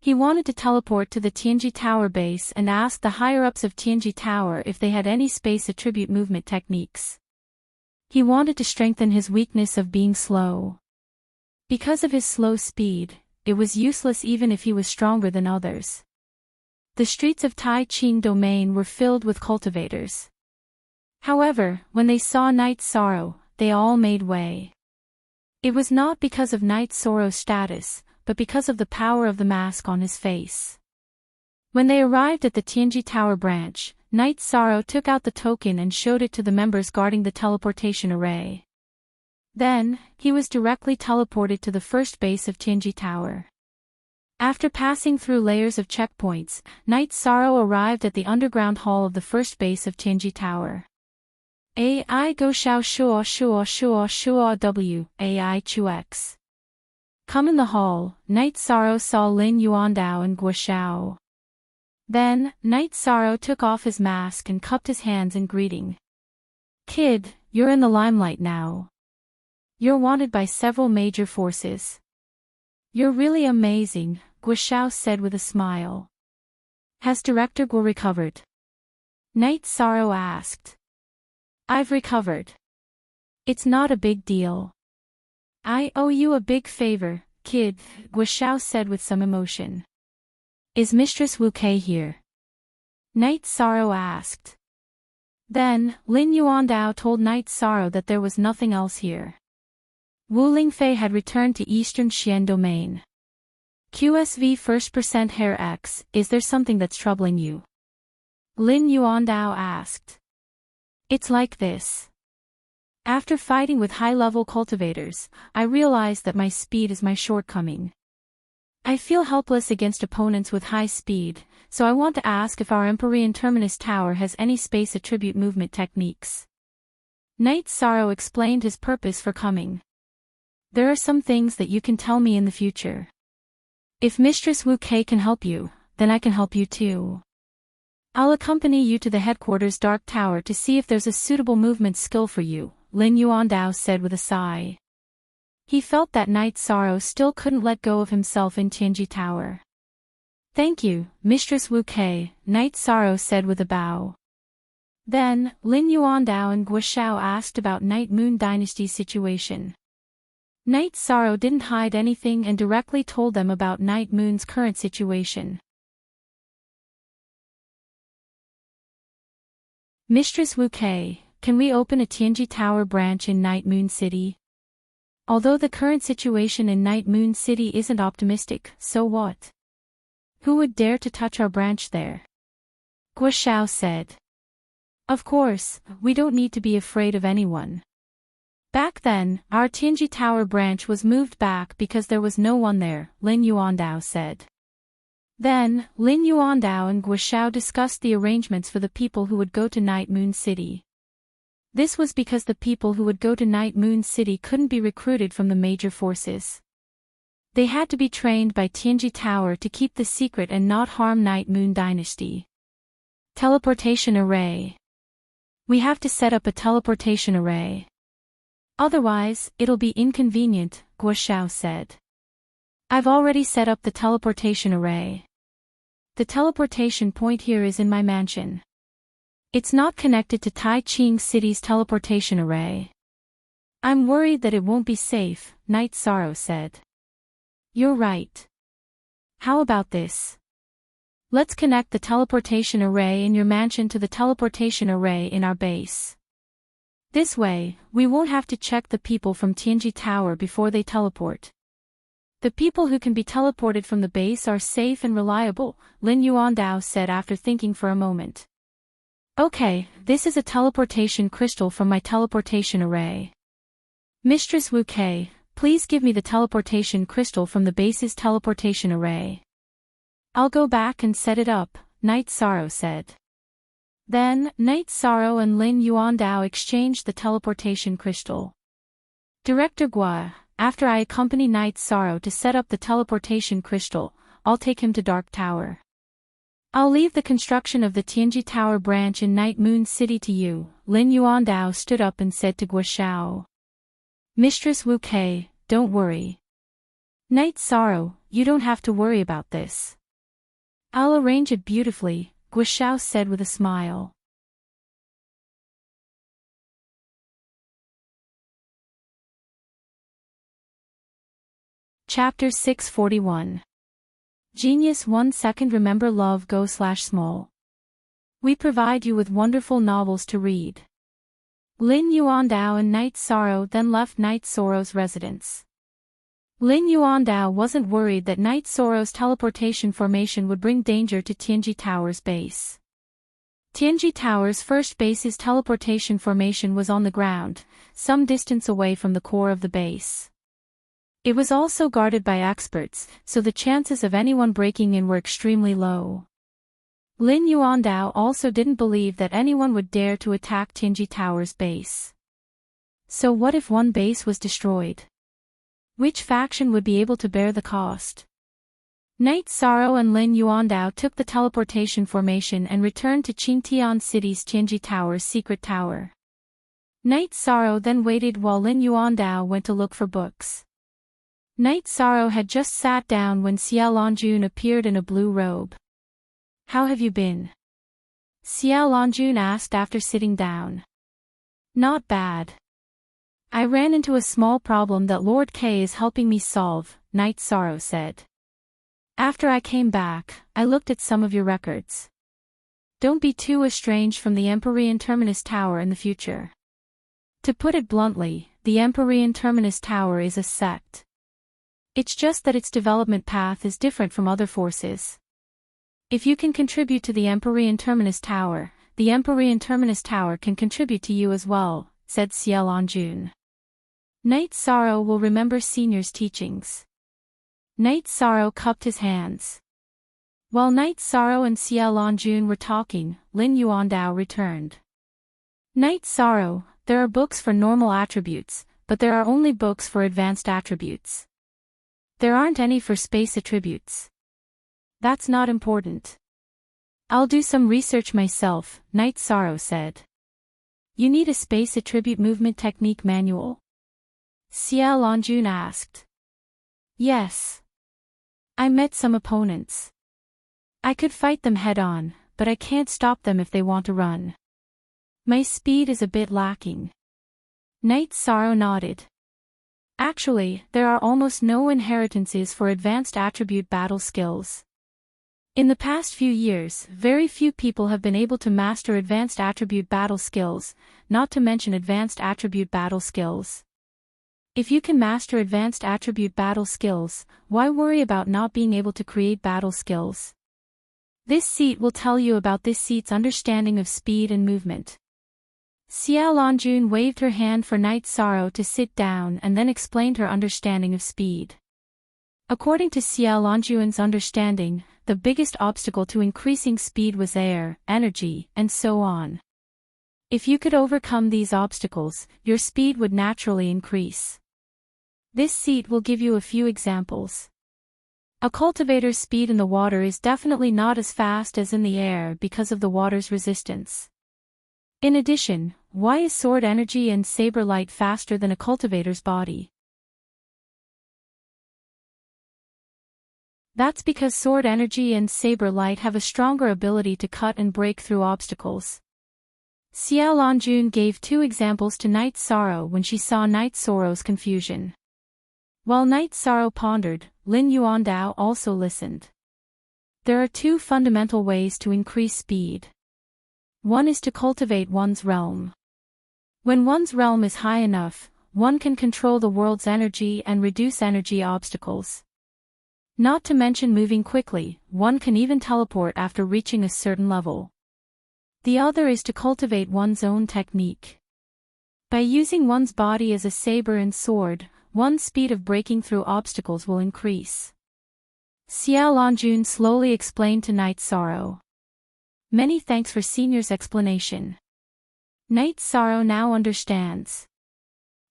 He wanted to teleport to the Tianji Tower base and ask the higher-ups of Tianji Tower if they had any space attribute movement techniques. He wanted to strengthen his weakness of being slow. Because of his slow speed, it was useless even if he was stronger than others. The streets of Taiqing Domain were filled with cultivators. However, when they saw Night Sorrow, they all made way. It was not because of Night Sorrow's status, but because of the power of the mask on his face. When they arrived at the Tianji Tower branch, Night Sorrow took out the token and showed it to the members guarding the teleportation array. Then, he was directly teleported to the first base of Tianji Tower. After passing through layers of checkpoints, Night Sorrow arrived at the underground hall of the first base of Tianji Tower. AI go shao shua shua shua shua w, AI chu x. Come in the hall, Night Sorrow saw Lin Yuandao and Guo Shao. Then, Night Sorrow took off his mask and cupped his hands in greeting. Kid, you're in the limelight now. You're wanted by several major forces. You're really amazing, Guo Shao said with a smile. Has Director Guo recovered? Night Sorrow asked. I've recovered. It's not a big deal. I owe you a big favor, kid, Guo Shao said with some emotion. Is Mistress Wu Kei here? Night Sorrow asked. Then, Lin Yuandao told Night Sorrow that there was nothing else here. Wu Lingfei had returned to Eastern Xian Domain. QSV First Percent Hair X, is there something that's troubling you? Lin Yuandao asked. It's like this. After fighting with high-level cultivators, I realized that my speed is my shortcoming. I feel helpless against opponents with high speed, so I want to ask if our Empyrean Terminus Tower has any space attribute movement techniques. Night Sorrow explained his purpose for coming. There are some things that you can tell me in the future. If Mistress Wu Kei can help you, then I can help you too. I'll accompany you to the headquarters Dark Tower to see if there's a suitable movement skill for you, Lin Yuandao said with a sigh. He felt that Night Sorrow still couldn't let go of himself in Tianji Tower. Thank you, Mistress Wu Kei, Night Sorrow said with a bow. Then, Lin Yuandao and Guo Shao asked about Night Moon Dynasty's situation. Night Sorrow didn't hide anything and directly told them about Night Moon's current situation. Mistress Wu Kei, can we open a Tianji Tower branch in Night Moon City? Although the current situation in Night Moon City isn't optimistic, so what? Who would dare to touch our branch there? Guo Shao said. Of course, we don't need to be afraid of anyone. Back then, our Tianji Tower branch was moved back because there was no one there, Lin Yuandao said. Then, Lin Yuandao and Guoxiao discussed the arrangements for the people who would go to Night Moon City. This was because the people who would go to Night Moon City couldn't be recruited from the major forces. They had to be trained by Tianji Tower to keep the secret and not harm Night Moon Dynasty. Teleportation array. We have to set up a teleportation array. Otherwise, it'll be inconvenient, Guoxiao said. I've already set up the teleportation array. The teleportation point here is in my mansion. It's not connected to Tai Ching City's teleportation array. I'm worried that it won't be safe, Night Sorrow said. You're right. How about this? Let's connect the teleportation array in your mansion to the teleportation array in our base. This way, we won't have to check the people from Tianji Tower before they teleport. The people who can be teleported from the base are safe and reliable, Lin Yuandao said after thinking for a moment. Okay, this is a teleportation crystal from my teleportation array. Mistress Wu Kei, please give me the teleportation crystal from the base's teleportation array. I'll go back and set it up, Night Sorrow said. Then, Night Sorrow and Lin Yuandao exchanged the teleportation crystal. Director Gua, after I accompany Night Sorrow to set up the teleportation crystal, I'll take him to Dark Tower. I'll leave the construction of the Tianji Tower branch in Night Moon City to you, Lin Yuandao stood up and said to Guoxiao. Mistress Wu Kei, don't worry. Night Sorrow, you don't have to worry about this. I'll arrange it beautifully, Guoxiao said with a smile. Chapter 641. Genius 1 second. Remember love go/small. We provide you with wonderful novels to read. Lin Yuandao and Night Sorrow then left Night Sorrow's residence. Lin Yuandao wasn't worried that Night Sorrow's teleportation formation would bring danger to Tianji Tower's base. Tianji Tower's first base's teleportation formation was on the ground, some distance away from the core of the base. It was also guarded by experts, so the chances of anyone breaking in were extremely low. Lin Yuandao also didn't believe that anyone would dare to attack Tianji Tower's base. So what if one base was destroyed? Which faction would be able to bear the cost? Night Sorrow and Lin Yuandao took the teleportation formation and returned to Qingtian City's Tianji Tower's secret tower. Night Sorrow then waited while Lin Yuandao went to look for books. Night Sorrow had just sat down when Xiao Longjun appeared in a blue robe. How have you been? Xiao Longjun asked after sitting down. Not bad. I ran into a small problem that Lord K is helping me solve, Night Sorrow said. After I came back, I looked at some of your records. Don't be too estranged from the Empyrean Terminus Tower in the future. To put it bluntly, the Empyrean Terminus Tower is a sect. It's just that its development path is different from other forces. If you can contribute to the Empyrean Terminus Tower, the Empyrean Terminus Tower can contribute to you as well, said Xiao Longjun. Night Sorrow will remember Senior's teachings. Night Sorrow cupped his hands. While Night Sorrow and Xiao Longjun were talking, Lin Yuandao returned. Night Sorrow, there are books for normal attributes, but there are only books for advanced attributes. There aren't any for space attributes. That's not important. I'll do some research myself, Night Sorrow said. You need a space attribute movement technique manual? Xiao Longjun asked. Yes. I met some opponents. I could fight them head-on, but I can't stop them if they want to run. My speed is a bit lacking. Night Sorrow nodded. Actually, there are almost no inheritances for advanced attribute battle skills. In the past few years, very few people have been able to master advanced attribute battle skills, not to mention advanced attribute battle skills. If you can master advanced attribute battle skills, why worry about not being able to create battle skills? This seat will tell you about this seat's understanding of speed and movement. Xiao Longjun waved her hand for Night Sorrow to sit down and then explained her understanding of speed. According to Xiao Longjun's understanding, the biggest obstacle to increasing speed was air, energy, and so on. If you could overcome these obstacles, your speed would naturally increase. This seat will give you a few examples. A cultivator's speed in the water is definitely not as fast as in the air because of the water's resistance. In addition, why is sword energy and saber light faster than a cultivator's body? That's because sword energy and saber light have a stronger ability to cut and break through obstacles. Xiao Longjun gave 2 examples to Night Sorrow when she saw Night Sorrow's confusion. While Night Sorrow pondered, Lin Yuandao also listened. There are 2 fundamental ways to increase speed. One is to cultivate one's realm. When one's realm is high enough, one can control the world's energy and reduce energy obstacles. Not to mention moving quickly, one can even teleport after reaching a certain level. The other is to cultivate one's own technique. By using one's body as a saber and sword, one's speed of breaking through obstacles will increase. Xiao Longjun slowly explained to Night Sorrow. Many thanks for Senior's explanation. Night Sorrow now understands.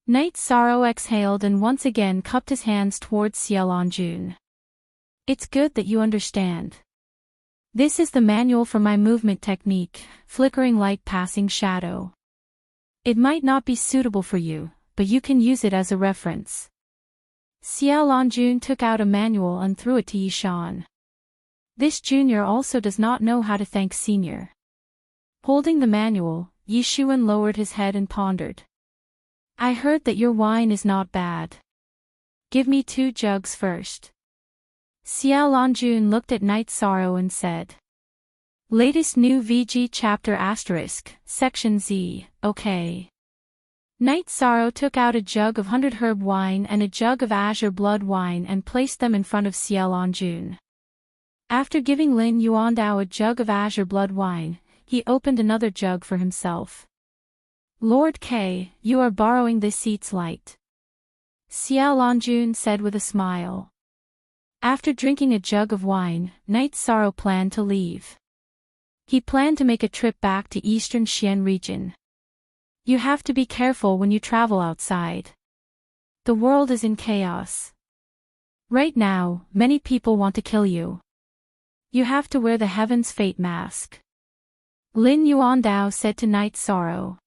Night Sorrow exhaled and once again cupped his hands towards Xiao Longjun. It's good that you understand. This is the manual for my movement technique, flickering light passing shadow. It might not be suitable for you, but you can use it as a reference. Xiao Longjun took out a manual and threw it to Yishan. This junior also does not know how to thank senior. Holding the manual, Yishuan lowered his head and pondered. I heard that your wine is not bad. Give me 2 jugs first. Xiao Longjun looked at Night Sorrow and said. Latest new VG chapter *, section Z, okay. Night Sorrow took out a jug of 100 herb wine and a jug of azure blood wine and placed them in front of Xiao Longjun. After giving Lin Yuandao a jug of azure blood wine, he opened another jug for himself. Lord K, you are borrowing this seat's light. Xiao Longjun said with a smile. After drinking a jug of wine, Night Sorrow planned to leave. He planned to make a trip back to Eastern Xian region. You have to be careful when you travel outside. The world is in chaos. Right now, many people want to kill you. You have to wear the Heaven's Fate mask. Lin Yuandao said to Night Sorrow.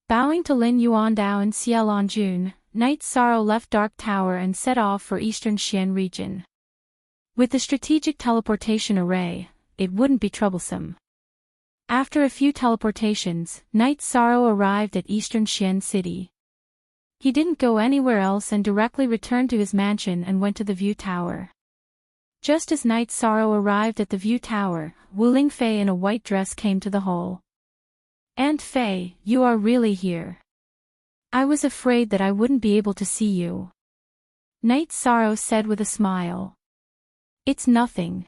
Bowing to Lin Yuandao and Xiao Longjun, Night Sorrow left Dark Tower and set off for Eastern Xian region. With the strategic teleportation array, it wouldn't be troublesome. After a few teleportations, Night Sorrow arrived at Eastern Xian City. He didn't go anywhere else and directly returned to his mansion and went to the View Tower. Just as Night Sorrow arrived at the View Tower, Wu Lingfei in a white dress came to the hall. Aunt Fei, you are really here. I was afraid that I wouldn't be able to see you. Night Sorrow said with a smile. It's nothing.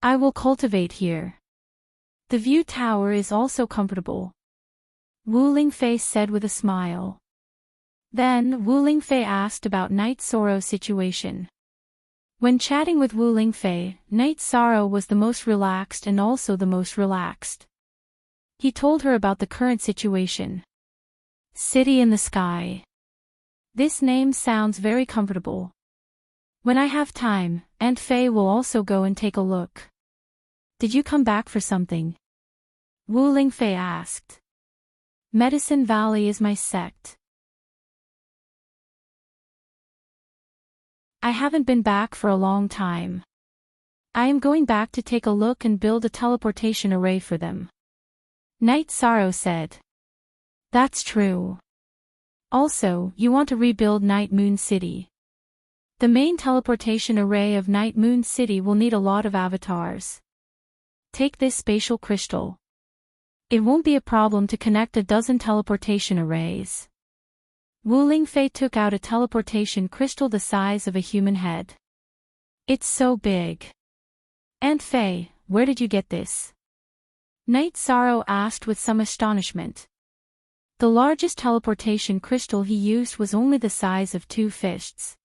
I will cultivate here. The View Tower is also comfortable. Wu Lingfei said with a smile. Then Wu Lingfei asked about Night Sorrow's situation. When chatting with Wu Lingfei, Night Sorrow was the most relaxed and also the most relaxed. He told her about the current situation. City in the Sky. This name sounds very comfortable. When I have time, Aunt Fei will also go and take a look. Did you come back for something? Wu Lingfei asked. Medicine Valley is my sect. I haven't been back for a long time. I am going back to take a look and build a teleportation array for them. Night Sorrow said. That's true. Also, you want to rebuild Night Moon City. The main teleportation array of Night Moon City will need a lot of avatars. Take this spatial crystal. It won't be a problem to connect a dozen teleportation arrays. Wu Lingfei took out a teleportation crystal the size of a human head. It's so big. Aunt Fei, where did you get this? Night Sorrow asked with some astonishment. The largest teleportation crystal he used was only the size of 2 fists.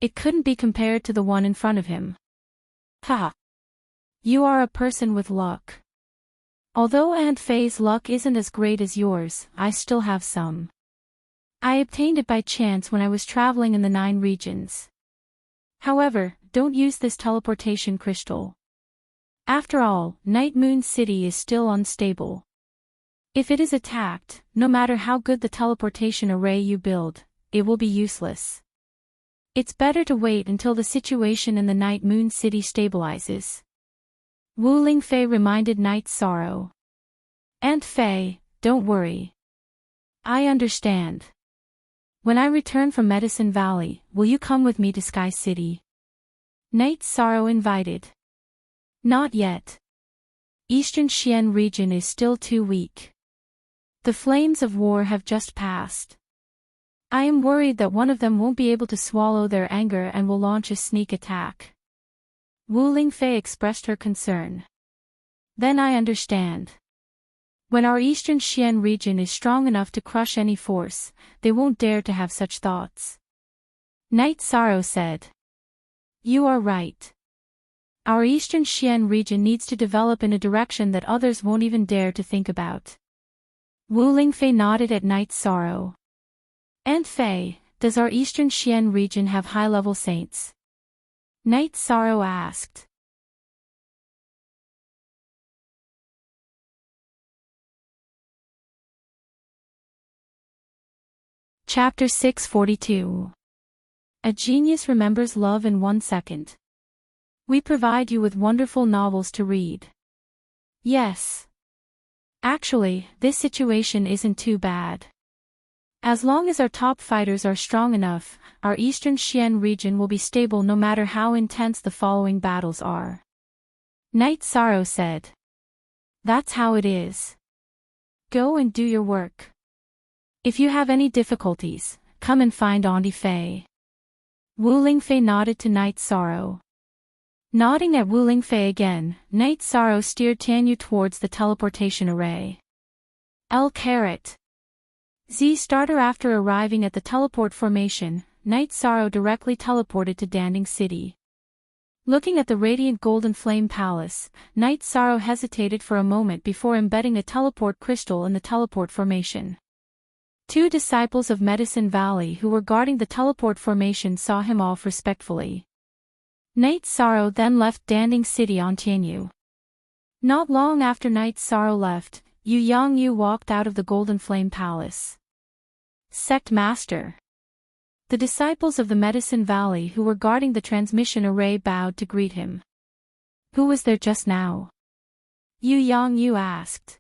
It couldn't be compared to the one in front of him. Ha! You are a person with luck. Although Aunt Faye's luck isn't as great as yours, I still have some. I obtained it by chance when I was traveling in the 9 regions. However, don't use this teleportation crystal. After all, Night Moon City is still unstable. If it is attacked, no matter how good the teleportation array you build, it will be useless. It's better to wait until the situation in the Night Moon City stabilizes. Wu Lingfei reminded Night Sorrow. Aunt Fei, don't worry. I understand. When I return from Medicine Valley, will you come with me to Sky City? Night Sorrow invited. Not yet. Eastern Xian region is still too weak. The flames of war have just passed. I am worried that one of them won't be able to swallow their anger and will launch a sneak attack. Wu Lingfei expressed her concern. Then I understand. When our Eastern Xian region is strong enough to crush any force, they won't dare to have such thoughts. Night Sorrow said. You are right. Our Eastern Xian region needs to develop in a direction that others won't even dare to think about. Wu Lingfei nodded at Night Sorrow. Aunt Fei, does our Eastern Xian region have high-level saints? Night Sorrow asked. Chapter 642. A Genius Remembers Love in 1 Second. We provide you with wonderful novels to read. Yes. Actually, this situation isn't too bad. As long as our top fighters are strong enough, our Eastern Xian region will be stable no matter how intense the following battles are. Night Sorrow said. That's how it is. Go and do your work. If you have any difficulties, come and find Auntie Fei. Wu Lingfei nodded to Night Sorrow. Nodding at Wu Lingfei again, Night Sorrow steered Tianyu towards the teleportation array. Z starter. After arriving at the teleport formation, Night Sorrow directly teleported to Danding City. Looking at the radiant golden flame palace, Night Sorrow hesitated for a moment before embedding a teleport crystal in the teleport formation. 2 disciples of Medicine Valley who were guarding the teleport formation saw him off respectfully. Night Sorrow then left Danding City on Tianyu. Not long after Night Sorrow left, Yu Yangyu walked out of the Golden Flame Palace. Sect Master. The disciples of the Medicine Valley who were guarding the transmission array bowed to greet him. Who was there just now? Yu Yangyu asked.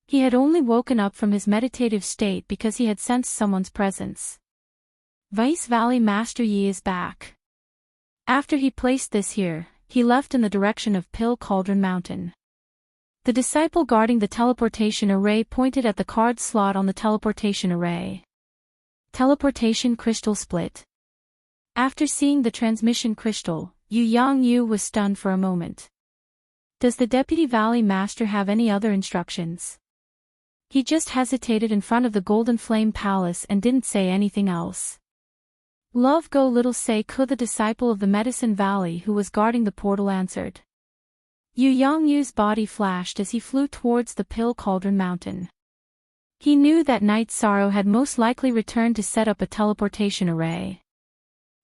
He had only woken up from his meditative state because he had sensed someone's presence. Vice Valley Master Yi is back. After he placed this here, he left in the direction of Pill Cauldron Mountain. The disciple guarding the teleportation array pointed at the card slot on the teleportation array. Teleportation crystal split. After seeing the transmission crystal, Yu Yangyu was stunned for a moment. Does the Deputy Valley Master have any other instructions? He just hesitated in front of the Golden Flame Palace and didn't say anything else. Love Go Little Sei Ku, the disciple of the Medicine Valley who was guarding the portal, answered. Yu Yangyu's body flashed as he flew towards the Pill Cauldron Mountain. He knew that Night Sorrow had most likely returned to set up a teleportation array.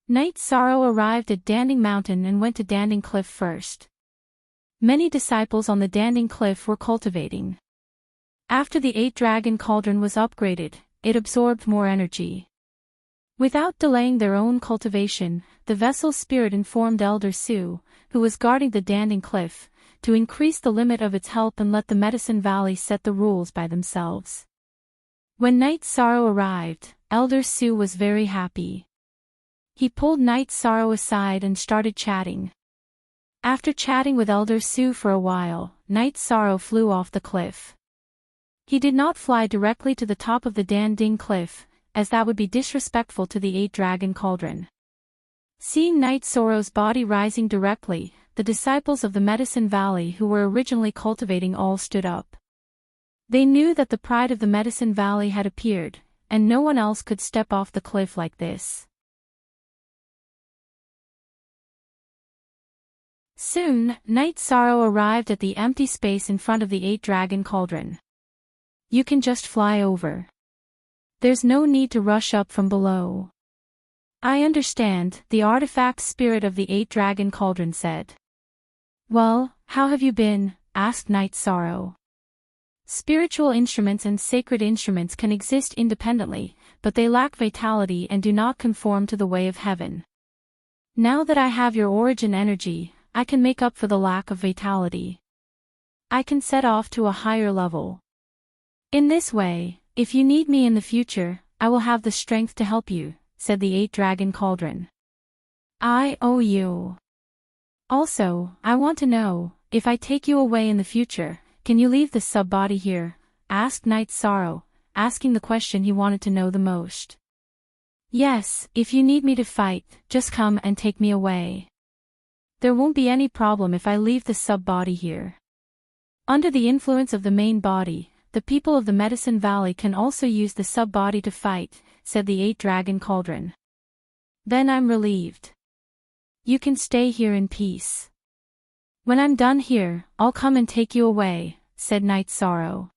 Night Sorrow arrived at Danding Mountain and went to Danding Cliff first. Many disciples on the Danding Cliff were cultivating. After the 8-dragon cauldron was upgraded, it absorbed more energy. Without delaying their own cultivation, the vessel's spirit informed Elder Su, who was guarding the Danding Cliff, to increase the limit of its help and let the Medicine Valley set the rules by themselves. When Night Sorrow arrived, Elder Su was very happy. He pulled Night Sorrow aside and started chatting. After chatting with Elder Su for a while, Night Sorrow flew off the cliff. He did not fly directly to the top of the Danding Cliff, as that would be disrespectful to the 8-dragon cauldron. Seeing Night Sorrow's body rising directly, the disciples of the Medicine Valley who were originally cultivating all stood up. They knew that the pride of the Medicine Valley had appeared, and no one else could step off the cliff like this. Soon, Night Sorrow arrived at the empty space in front of the 8-dragon cauldron. You can just fly over. There's no need to rush up from below. I understand, the artifact spirit of the 8-dragon cauldron said. Well, how have you been? Asked Night Sorrow. Spiritual instruments and sacred instruments can exist independently, but they lack vitality and do not conform to the way of heaven. Now that I have your origin energy, I can make up for the lack of vitality. I can set off to a higher level. In this way, if you need me in the future, I will have the strength to help you, said the 8-dragon cauldron. I owe you. Also, I want to know, if I take you away in the future, can you leave the sub-body here? Asked Night Sorrow, asking the question he wanted to know the most. Yes, if you need me to fight, just come and take me away. There won't be any problem if I leave the sub-body here. Under the influence of the main body, the people of the Medicine Valley can also use the sub-body to fight, said the 8-dragon cauldron. Then I'm relieved. You can stay here in peace. When I'm done here, I'll come and take you away, said Night Sorrow.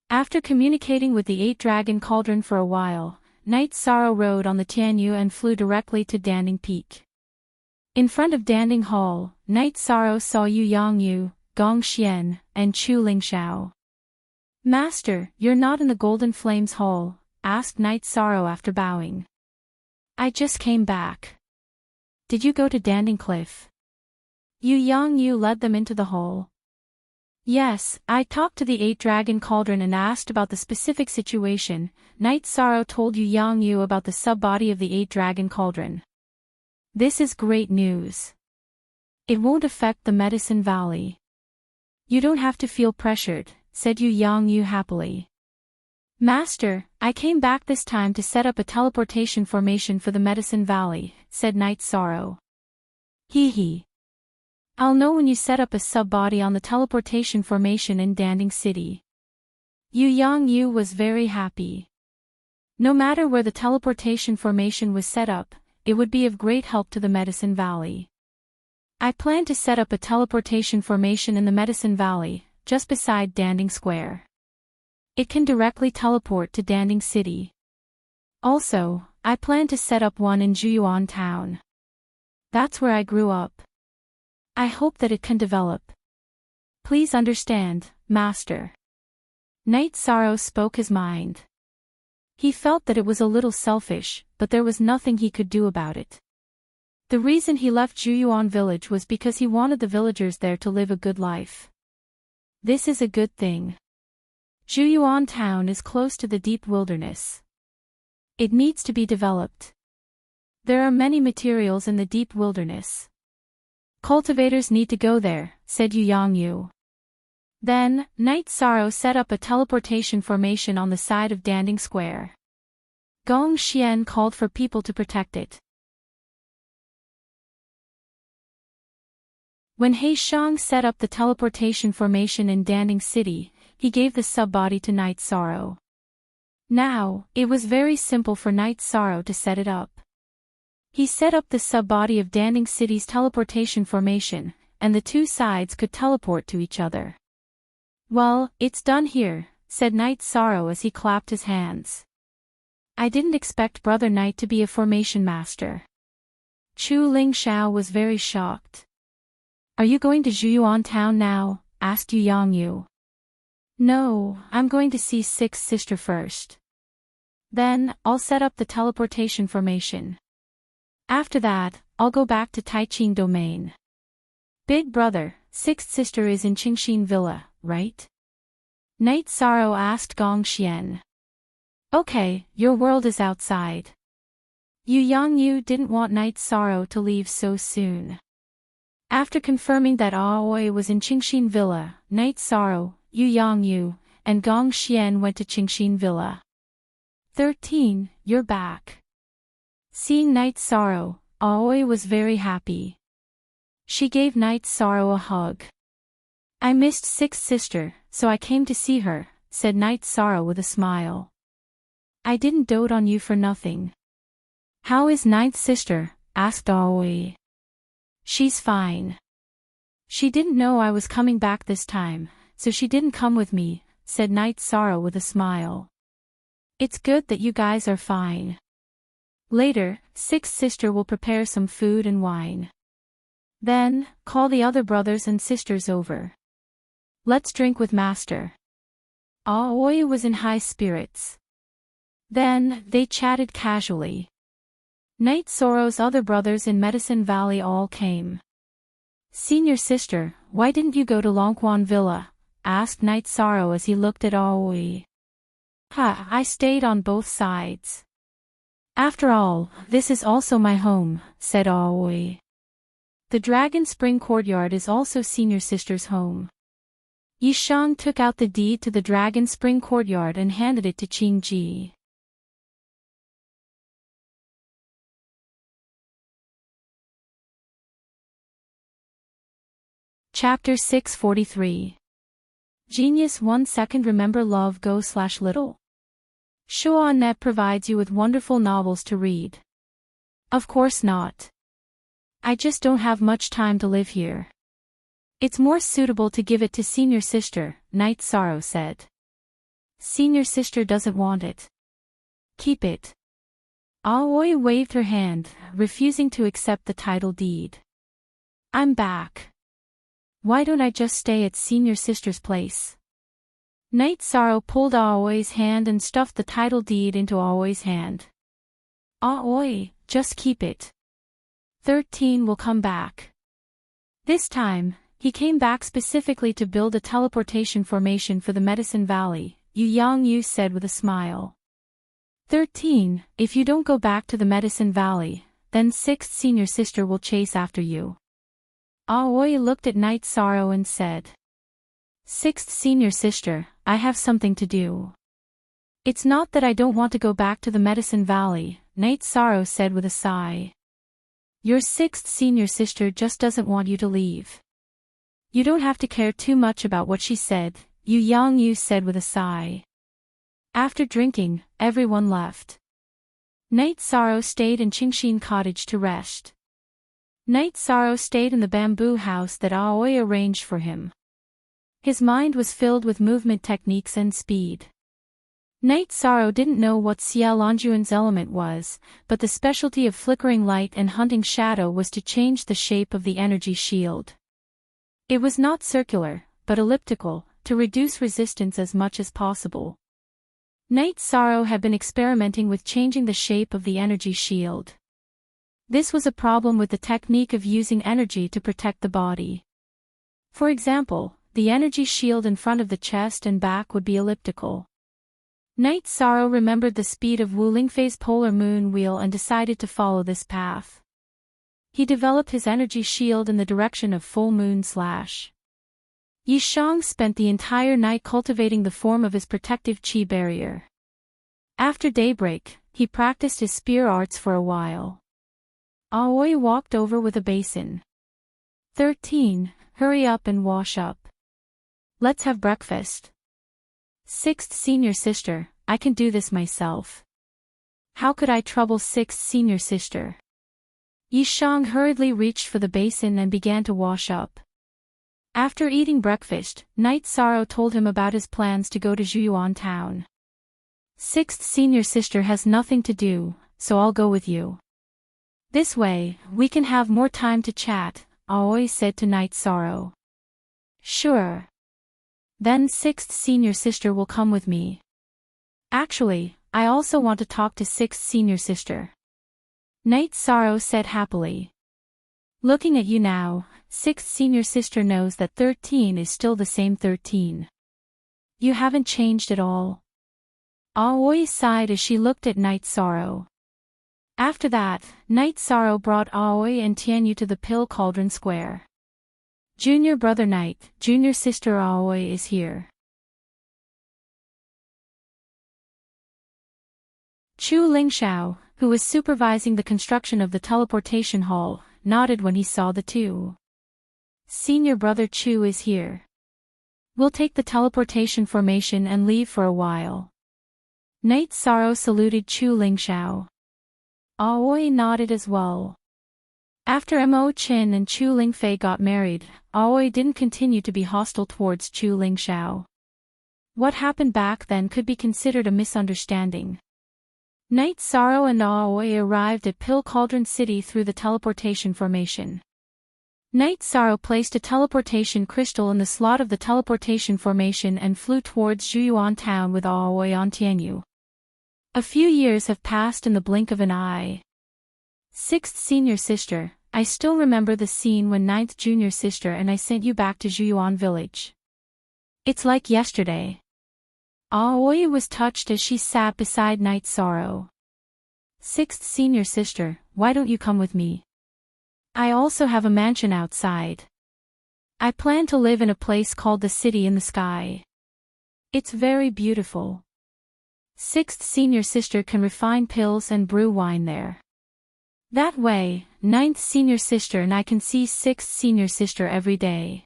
After communicating with the 8-dragon cauldron for a while, Night Sorrow rode on the Tianyu and flew directly to Danding Peak. In front of Danding Hall, Night Sorrow saw Yu Yangyu, Gong Xian, and Chu Lingxiao. Master, you're not in the Golden Flames Hall, asked Night Sorrow after bowing. I just came back. Did you go to Danding Cliff? Yu Yangyu led them into the hall. Yes, I talked to the 8-dragon cauldron and asked about the specific situation. Night Sorrow told Yu Yangyu about the sub-body of the 8-dragon cauldron. This is great news. It won't affect the Medicine Valley. You don't have to feel pressured, said Yu Yangyu happily. Master, I came back this time to set up a teleportation formation for the Medicine Valley, said Night Sorrow. Hee hee. I'll know when you set up a sub-body on the teleportation formation in Danding City. Yu Yangyu was very happy. No matter where the teleportation formation was set up, it would be of great help to the Medicine Valley. I plan to set up a teleportation formation in the Medicine Valley, just beside Danding Square. It can directly teleport to Danding City. Also, I plan to set up one in Juyuan Town. That's where I grew up. I hope that it can develop. Please understand, Master. Night Sorrow spoke his mind. He felt that it was a little selfish, but there was nothing he could do about it. The reason he left Juyuan village was because he wanted the villagers there to live a good life. This is a good thing. Juyuan town is close to the deep wilderness. It needs to be developed. There are many materials in the deep wilderness. Cultivators need to go there, said Yu Yangyu. Then, Night Sorrow set up a teleportation formation on the side of Danding Square. Gong Xian called for people to protect it. When He Shang set up the teleportation formation in Danding City, he gave the sub-body to Night Sorrow. Now, it was very simple for Night Sorrow to set it up. He set up the sub-body of Danding City's teleportation formation, and the two sides could teleport to each other. Well, it's done here, said Night Sorrow as he clapped his hands. I didn't expect Brother Night to be a formation master. Chu Lingxiao was very shocked. Are you going to Juyuan town now? Asked Yu Yangyu. No, I'm going to see Sixth Sister first. Then, I'll set up the teleportation formation. After that, I'll go back to Taiqing Domain. Big brother, Sixth Sister is in Qingxin Villa, right? Night Sorrow asked Gong Xian. Okay, your world is outside. Yu Yangyu didn't want Night Sorrow to leave so soon. After confirming that Aoi was in Qingxin Villa, Night Sorrow, Yu Yangyu, and Gong Xian went to Qingxin Villa. 13, you're back. Seeing Night Sorrow, Aoi was very happy. She gave Night Sorrow a hug. I missed Sixth Sister, so I came to see her, said Night Sorrow with a smile. I didn't dote on you for nothing. How is Ninth Sister? Asked Aoi. She's fine. She didn't know I was coming back this time, so she didn't come with me, said Night Sorrow with a smile. It's good that you guys are fine. Later, Sixth Sister will prepare some food and wine. Then, call the other brothers and sisters over. Let's drink with Master. Aoi was in high spirits. Then, they chatted casually. Night Sorrow's other brothers in Medicine Valley all came. Senior Sister, why didn't you go to Longquan Villa? Asked Night Sorrow as he looked at Aoi. I stayed on both sides. After all, this is also my home, said Aoi. The Dragon Spring Courtyard is also Senior Sister's home. Yishang took out the deed to the Dragon Spring Courtyard and handed it to Qingji. Chapter 643. Genius 1 second. Remember Love Go/Little? Shuon.net provides you with wonderful novels to read. Of course not. I just don't have much time to live here. It's more suitable to give it to Senior Sister, Night Sorrow said. Senior Sister doesn't want it. Keep it. Aoi waved her hand, refusing to accept the title deed. I'm back. Why don't I just stay at Senior Sister's place? Night Sorrow pulled Aoi's hand and stuffed the title deed into Aoi's hand. Aoi, just keep it. 13 will come back. This time, he came back specifically to build a teleportation formation for the Medicine Valley, Yu Yangyu said with a smile. 13, if you don't go back to the Medicine Valley, then 6th Senior Sister will chase after you. Aoi looked at Night Sorrow and said. 6th Senior Sister, I have something to do. It's not that I don't want to go back to the Medicine Valley, Night Sorrow said with a sigh. Your 6th Senior Sister just doesn't want you to leave. You don't have to care too much about what she said, Yu Yangyu said with a sigh. After drinking, everyone left. Night Sorrow stayed in Qingxin Cottage to rest. Night Sorrow stayed in the bamboo house that Aoi arranged for him. His mind was filled with movement techniques and speed. Night Sorrow didn't know what Xia Longyuan's element was, but the specialty of flickering light and hunting shadow was to change the shape of the energy shield. It was not circular, but elliptical, to reduce resistance as much as possible. Night Sorrow had been experimenting with changing the shape of the energy shield. This was a problem with the technique of using energy to protect the body. For example, the energy shield in front of the chest and back would be elliptical. Night Sorrow remembered the speed of Wu Lingfei's polar moon wheel and decided to follow this path. He developed his energy shield in the direction of full moon /. Yishang spent the entire night cultivating the form of his protective qi barrier. After daybreak, he practiced his spear arts for a while. Aoi walked over with a basin. 13, hurry up and wash up. Let's have breakfast. 6th Senior Sister, I can do this myself. How could I trouble 6th Senior Sister? Yishang hurriedly reached for the basin and began to wash up. After eating breakfast, Night Sorrow told him about his plans to go to Zhuyuan town. 6th Senior Sister has nothing to do, so I'll go with you. This way, we can have more time to chat, Aoi said to Night Sorrow. Sure. Then 6th Senior Sister will come with me. Actually, I also want to talk to 6th Senior Sister. Night Sorrow said happily. Looking at you now, 6th Senior Sister knows that 13 is still the same 13. You haven't changed at all. Aoi sighed as she looked at Night Sorrow. After that, Night Sorrow brought Aoi and Tianyu to the Pill Cauldron Square. Junior Brother Night, Junior Sister Aoi is here. Chu Lingshao, who was supervising the construction of the teleportation hall, nodded when he saw the two. Senior Brother Chu is here. We'll take the teleportation formation and leave for a while. Night Sorrow saluted Chu Lingxiao. Aoi nodded as well. After Mo Qin and Chu Lingfei got married, Aoi didn't continue to be hostile towards Chu Lingxiao. What happened back then could be considered a misunderstanding. Night Sorrow and Aoi arrived at Pill Cauldron City through the teleportation formation. Night Sorrow placed a teleportation crystal in the slot of the teleportation formation and flew towards Zhuyuan town with Aoi on Tianyu. A few years have passed in the blink of an eye. 6th Senior Sister, I still remember the scene when 9th Junior Sister and I sent you back to Zhuyuan village. It's like yesterday. Aoi was touched as she sat beside Night Sorrow. 6th Senior Sister, why don't you come with me? I also have a mansion outside. I plan to live in a place called the City in the Sky. It's very beautiful. 6th Senior Sister can refine pills and brew wine there. That way, 9th Senior Sister and I can see 6th Senior Sister every day.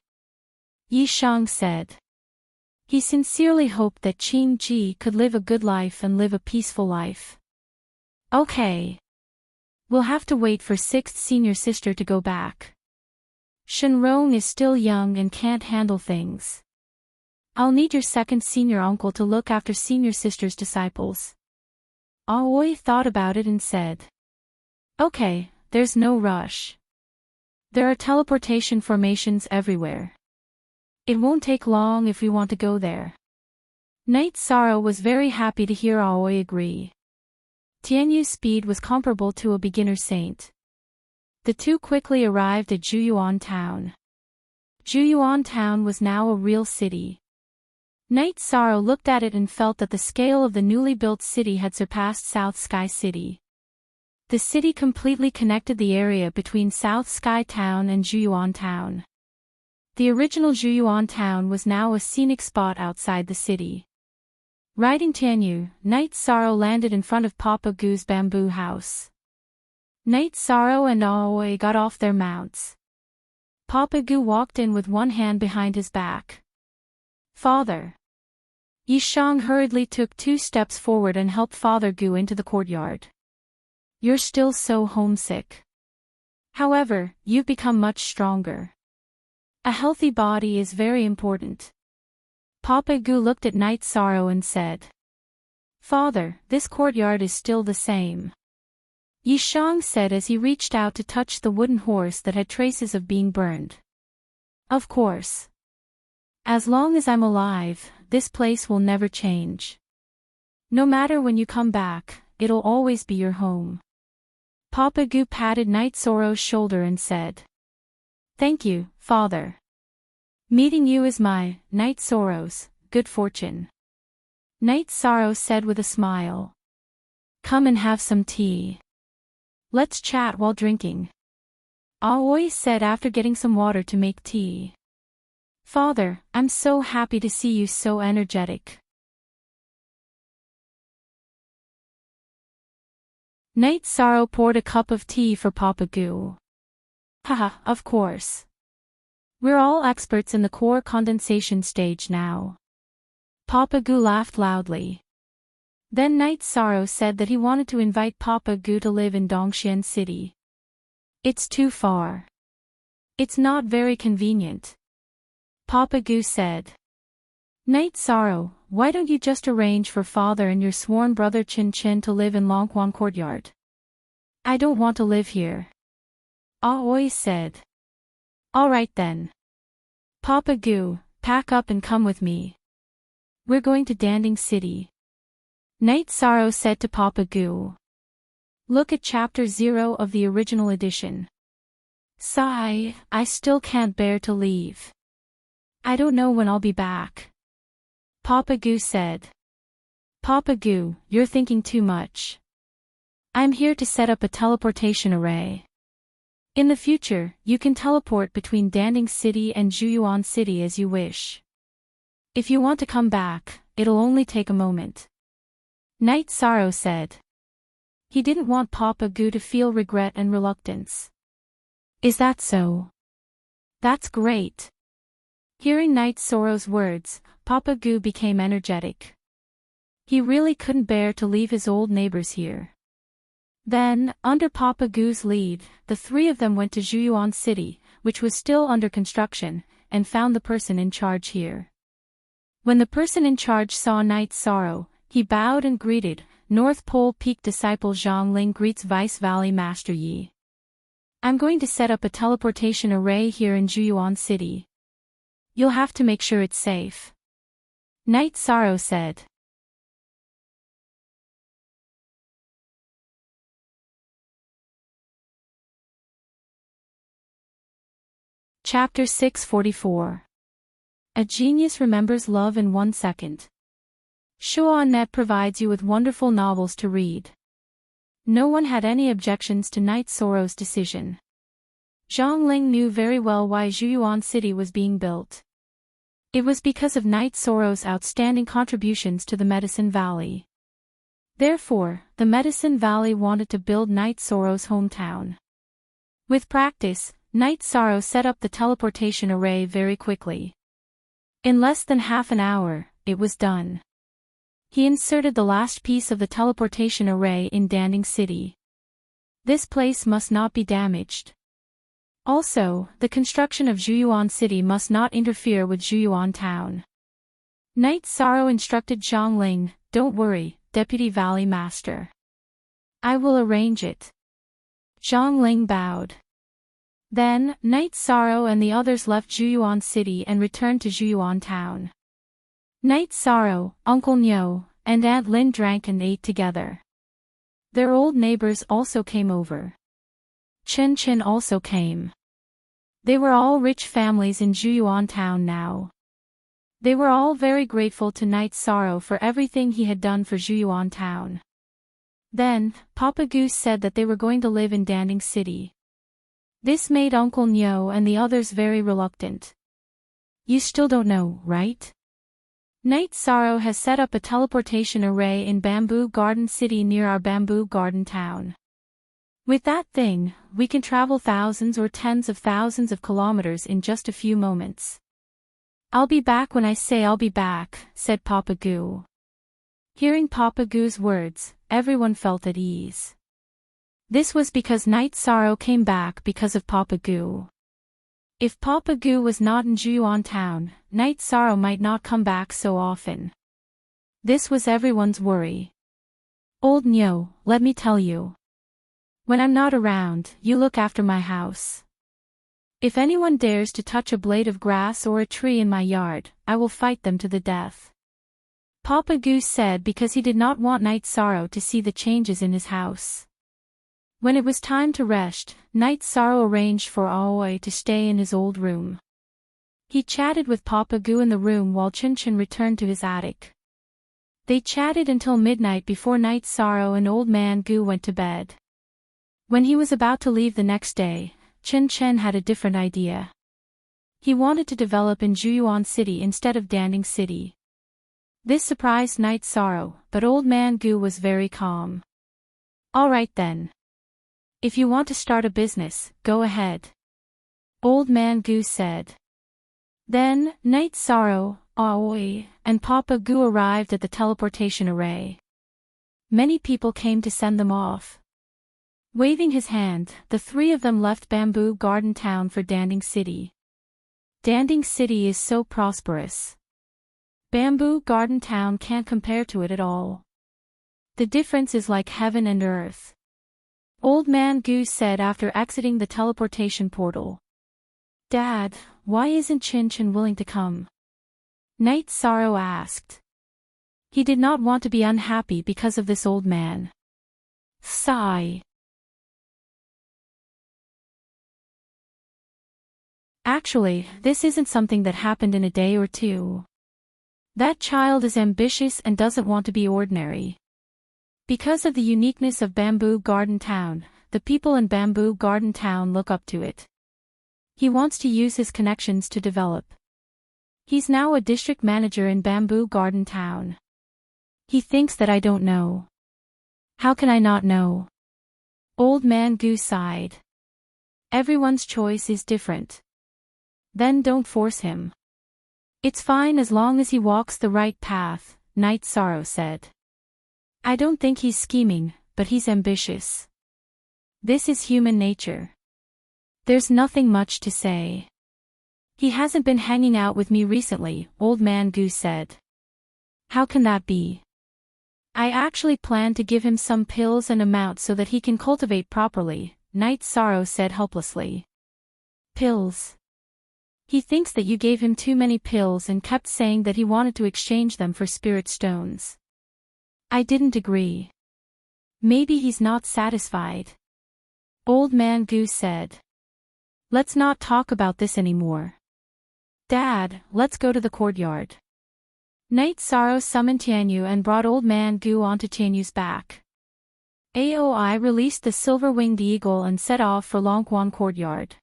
Yi Shang said. He sincerely hoped that Qing Ji could live a good life and live a peaceful life. Okay. We'll have to wait for 6th Senior Sister to go back. Shenrong is still young and can't handle things. I'll need your 2nd Senior Uncle to look after Senior Sister's disciples. Aoi thought about it and said. Okay, there's no rush. There are teleportation formations everywhere. It won't take long if we want to go there. Night Sorrow was very happy to hear Aoi agree. Tianyu's speed was comparable to a beginner saint. The two quickly arrived at Zhuyuan town. Zhuyuan town was now a real city. Night Sorrow looked at it and felt that the scale of the newly built city had surpassed South Sky City. The city completely connected the area between South Sky Town and Zhuyuan town. The original Zhuyuan town was now a scenic spot outside the city. Riding Tianyu, Night Sorrow landed in front of Papa Gu's bamboo house. Night Sorrow and Aoi got off their mounts. Papa Gu walked in with one hand behind his back. Father. Yi Shang hurriedly took 2 steps forward and helped Father Gu into the courtyard. You're still so homesick. However, you've become much stronger. A healthy body is very important. Papa Gu looked at Night Sorrow and said. Father, this courtyard is still the same. Yi Shang said as he reached out to touch the wooden horse that had traces of being burned. Of course. As long as I'm alive, this place will never change. No matter when you come back, it'll always be your home. Papa Gu patted Night Sorrow's shoulder and said. Thank you, Father. Meeting you is my, Night Sorrow's, good fortune. Night Sorrow said with a smile. Come and have some tea. Let's chat while drinking. Aoi said after getting some water to make tea. Father, I'm so happy to see you so energetic. Night Sorrow poured a cup of tea for Papa Gu. Haha, of course. We're all experts in the core condensation stage now. Papa Gu laughed loudly. Then Night Sorrow said that he wanted to invite Papa Gu to live in Dongxian City. It's too far. It's not very convenient. Papa Gu said. Night Sorrow, why don't you just arrange for father and your sworn brother Chin Chin to live in Longquan Courtyard? I don't want to live here. Aoi said. Alright then. Papa Gu, pack up and come with me. We're going to Danding City. Night Sorrow said to Papa Gu. Look at chapter 0 of the original edition. Sigh, I still can't bear to leave. I don't know when I'll be back. Papa Gu said. Papa Gu, you're thinking too much. I'm here to set up a teleportation array. In the future, you can teleport between Danding City and Zhuyuan City as you wish. If you want to come back, it'll only take a moment. Night Sorrow said. He didn't want Papa Gu to feel regret and reluctance. Is that so? That's great. Hearing Night Sorrow's words, Papa Goo became energetic. He really couldn't bear to leave his old neighbors here. Then, under Papa Goo's lead, the three of them went to Zhuyuan City, which was still under construction, and found the person in charge here. When the person in charge saw Night Sorrow, he bowed and greeted, North Pole Peak disciple Zhang Ling greets Vice Valley Master Yi. I'm going to set up a teleportation array here in Zhuyuan City. You'll have to make sure it's safe. Night Sorrow said. Chapter 644. A Genius Remembers Love in 1 Second. Shuanet provides you with wonderful novels to read. No one had any objections to Night Sorrow's decision. Zhang Ling knew very well why Zhuyuan City was being built. It was because of Night Sorrow's outstanding contributions to the Medicine Valley. Therefore, the Medicine Valley wanted to build Night Sorrow's hometown. With practice, Night Sorrow set up the teleportation array very quickly. In less than half an hour, it was done. He inserted the last piece of the teleportation array in Danding City. This place must not be damaged. Also, the construction of Zhuyuan City must not interfere with Zhuyuan Town. Night Sorrow instructed Zhang Ling, "Don't worry, Deputy Valley Master. I will arrange it." Zhang Ling bowed. Then, Night Sorrow and the others left Zhuyuan City and returned to Zhuyuan Town. Night Sorrow, Uncle Nyo, and Aunt Lin drank and ate together. Their old neighbors also came over. Chen Chen also came. They were all rich families in Zhuyuan Town now. They were all very grateful to Night Sorrow for everything he had done for Zhuyuan Town. Then, Papa Goose said that they were going to live in Danding City. This made Uncle Nyo and the others very reluctant. You still don't know, right? Night Sorrow has set up a teleportation array in Bamboo Garden City near our Bamboo Garden Town. With that thing, we can travel thousands or tens of thousands of kilometers in just a few moments. I'll be back when I say I'll be back, said Papa Goo. Hearing Papa Goo's words, everyone felt at ease. This was because Night Sorrow came back because of Papa Goo. If Papa Goo was not in Zhuyuan Town, Night Sorrow might not come back so often. This was everyone's worry. Old Nyo, let me tell you. When I'm not around, you look after my house. If anyone dares to touch a blade of grass or a tree in my yard, I will fight them to the death. Papa Goose said because he did not want Night Sorrow to see the changes in his house. When it was time to rest, Night Sorrow arranged for Aoi to stay in his old room. He chatted with Papa Goo in the room while Chin Chin returned to his attic. They chatted until midnight before Night Sorrow and Old Man Goo went to bed. When he was about to leave the next day, Chin Chin had a different idea. He wanted to develop in Zhuyuan City instead of Danding City. This surprised Night Sorrow, but Old Man Goo was very calm. All right then. If you want to start a business, go ahead. Old Man Goo said. Then, Night Sorrow, Aoi, and Papa Goo arrived at the teleportation array. Many people came to send them off. Waving his hand, the three of them left Bamboo Garden Town for Danding City. Danding City is so prosperous. Bamboo Garden Town can't compare to it at all. The difference is like heaven and earth. Old Man Goose said after exiting the teleportation portal. Dad, why isn't Chin Chin willing to come? Night Sorrow asked. He did not want to be unhappy because of this old man. Sigh. Actually, this isn't something that happened in a day or two. That child is ambitious and doesn't want to be ordinary. Because of the uniqueness of Bamboo Garden Town, the people in Bamboo Garden Town look up to it. He wants to use his connections to develop. He's now a district manager in Bamboo Garden Town. He thinks that I don't know. How can I not know? Old Man Goose sighed. Everyone's choice is different. Then don't force him. It's fine as long as he walks the right path, Night Sorrow said. I don't think he's scheming, but he's ambitious. This is human nature. There's nothing much to say. He hasn't been hanging out with me recently, Old Man Goose said. How can that be? I actually plan to give him some pills and amount so that he can cultivate properly, Night Sorrow said helplessly. Pills. He thinks that you gave him too many pills and kept saying that he wanted to exchange them for spirit stones. I didn't agree. Maybe he's not satisfied. Old Man Goose said. Let's not talk about this anymore. Dad, let's go to the courtyard. Night Sorrow summoned Tianyu and brought Old Man Gu onto Tianyu's back. Aoi released the silver-winged eagle and set off for Longquan Courtyard.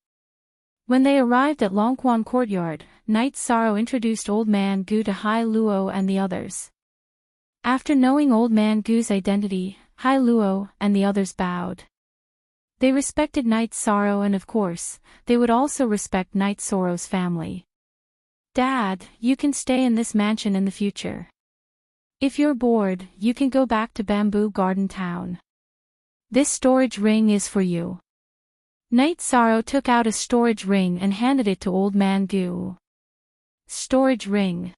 When they arrived at Longquan Courtyard, Night Sorrow introduced Old Man Gu to Hai Luo and the others. After knowing Old Man Gu's identity, Hai Luo and the others bowed. They respected Night Sorrow and of course, they would also respect Night Sorrow's family. Dad, you can stay in this mansion in the future. If you're bored, you can go back to Bamboo Garden Town. This storage ring is for you. Night Sorrow took out a storage ring and handed it to Old Man Gu. Storage ring.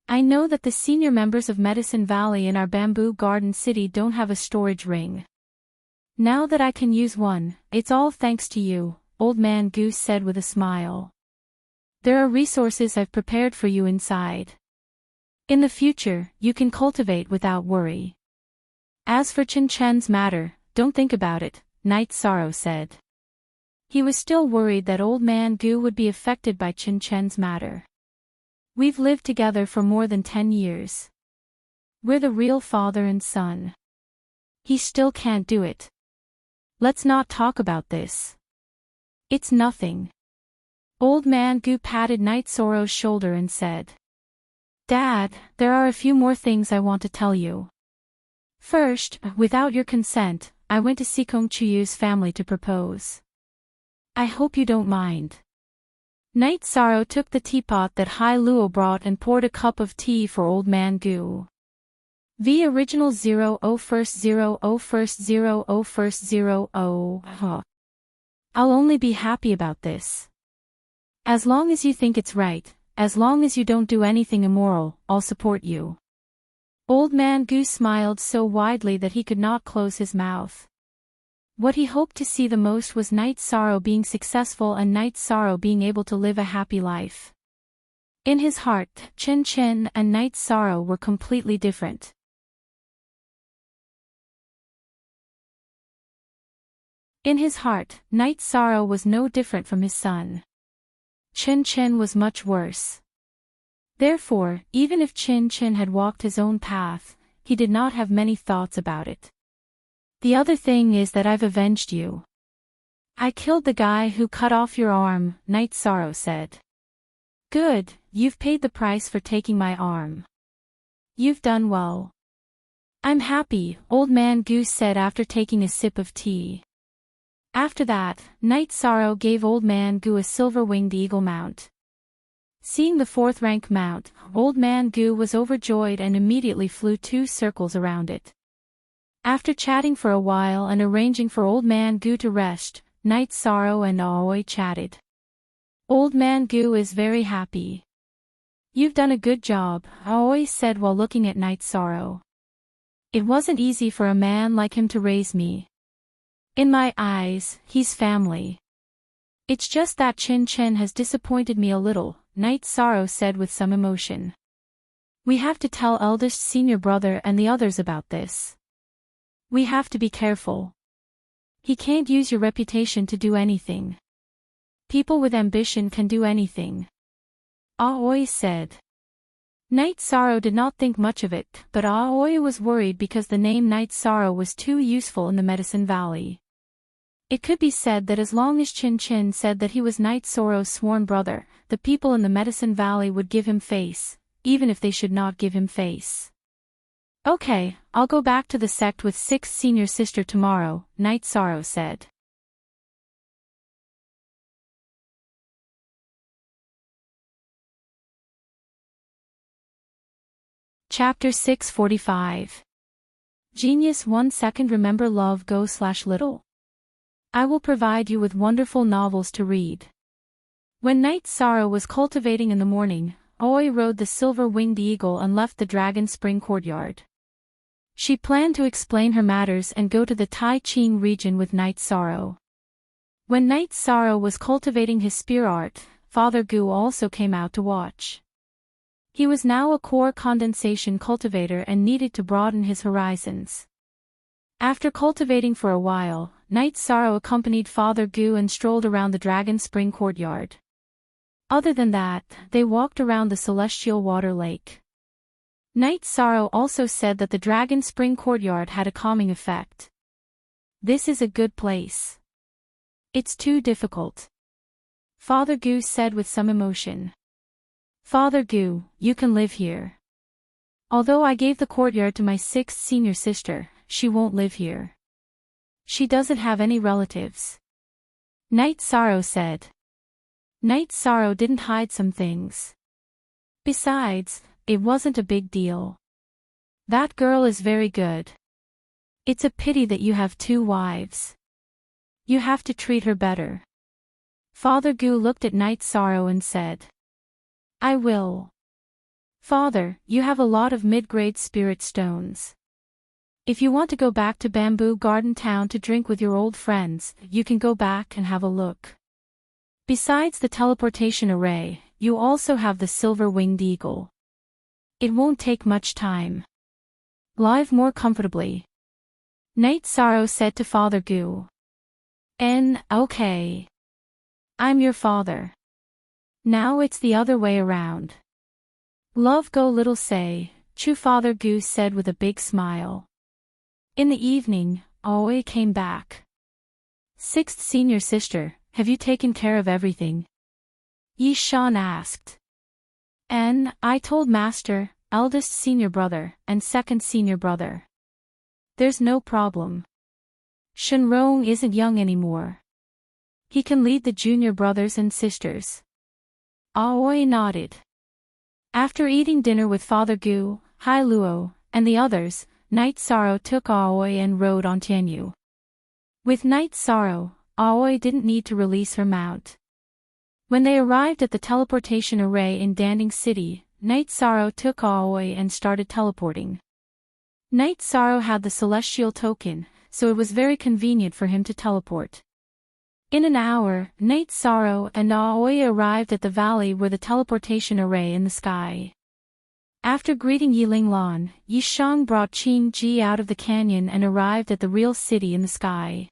I know that the senior members of Medicine Valley in our Bamboo Garden City don't have a storage ring. Now that I can use one, it's all thanks to you, Old Man Goose said with a smile. There are resources I've prepared for you inside. In the future, you can cultivate without worry. As for Chen Chen's matter, don't think about it, Night Sorrow said. He was still worried that Old Man Gu would be affected by Chen Chen's matter. We've lived together for more than 10 years. We're the real father and son. He still can't do it. Let's not talk about this. It's nothing. Old Man Gu patted Night Sorrow's shoulder and said. Dad, there are a few more things I want to tell you. First, without your consent, I went to Sikong Chuyu's family to propose. I hope you don't mind. Night Sorrow took the teapot that Hai Luo brought and poured a cup of tea for Old Man Gu. The original 0 0 first 0 0 first 0 0 first 0 0 I'll only be happy about this. As long as you think it's right, as long as you don't do anything immoral, I'll support you. Old Man Gu smiled so widely that he could not close his mouth. What he hoped to see the most was Night Sorrow being successful and Night Sorrow being able to live a happy life. In his heart, Chen Chen and Night Sorrow were completely different. In his heart, Night Sorrow was no different from his son. Chen Chen was much worse. Therefore, even if Chen Chen had walked his own path, he did not have many thoughts about it. The other thing is that I've avenged you. I killed the guy who cut off your arm, Night Sorrow said. Good, you've paid the price for taking my arm. You've done well. I'm happy, Old Man Goose said after taking a sip of tea. After that, Night Sorrow gave Old Man Gu a silver-winged eagle mount. Seeing the 4th rank mount, Old Man Gu was overjoyed and immediately flew 2 circles around it. After chatting for a while and arranging for Old Man Gu to rest, Night Sorrow and Aoi chatted. Old Man Gu is very happy. You've done a good job, Aoi said while looking at Night Sorrow. It wasn't easy for a man like him to raise me. In my eyes, he's family. It's just that Chen Chen has disappointed me a little, Night Sorrow said with some emotion. We have to tell eldest senior brother and the others about this. We have to be careful. He can't use your reputation to do anything. People with ambition can do anything. Aoi said. Night Sorrow did not think much of it, but Aoi was worried because the name Night Sorrow was too useful in the Medicine Valley. It could be said that as long as Chin Chin said that he was Night Sorrow's sworn brother, the people in the Medicine Valley would give him face, even if they should not give him face. Okay, I'll go back to the sect with 6th senior sister tomorrow, Night Sorrow said. Chapter 645. Genius 1 second. Remember love go/little. I will provide you with wonderful novels to read. When Night Sorrow was cultivating in the morning, Aoi rode the silver-winged eagle and left the Dragon Spring courtyard. She planned to explain her matters and go to the Tai Ching region with Night Sorrow. When Night Sorrow was cultivating his spear art, Father Gu also came out to watch. He was now a core condensation cultivator and needed to broaden his horizons. After cultivating for a while, Night Sorrow accompanied Father Gu and strolled around the Dragon Spring courtyard. Other than that, they walked around the celestial water lake. Night Sorrow also said that the Dragon Spring courtyard had a calming effect. This is a good place. It's too difficult, Father Gu said with some emotion. Father Gu, you can live here. Although I gave the courtyard to my 6th senior sister, she won't live here. She doesn't have any relatives. Night Sorrow said. Night Sorrow didn't hide some things. Besides, it wasn't a big deal. That girl is very good. It's a pity that you have 2 wives. You have to treat her better. Father Gu looked at Night Sorrow and said. I will. Father, you have a lot of mid-grade spirit stones. If you want to go back to Bamboo Garden Town to drink with your old friends, you can go back and have a look. Besides the teleportation array, you also have the silver-winged eagle. It won't take much time. Live more comfortably. Night Sorrow said to Father Gu. Okay. I'm your father. Now it's the other way around. Love go little say, true, Father Gu said with a big smile. In the evening, Aoi came back. 6th senior sister, have you taken care of everything? Yi Shan asked. I told Master, eldest senior brother, and 2nd senior brother. There's no problem. Shenrong isn't young anymore. He can lead the junior brothers and sisters. Aoi nodded. After eating dinner with Father Gu, Hai Luo, and the others, Night Sorrow took Aoi and rode on Tianyu. With Night Sorrow, Aoi didn't need to release her mount. When they arrived at the teleportation array in Danding City, Night Sorrow took Aoi and started teleporting. Night Sorrow had the celestial token, so it was very convenient for him to teleport. In an hour, Night Sorrow and Aoi arrived at the valley where the teleportation array in the sky. After greeting Yiling Lan, Yi Shang brought Qing Ji out of the canyon and arrived at the real city in the sky.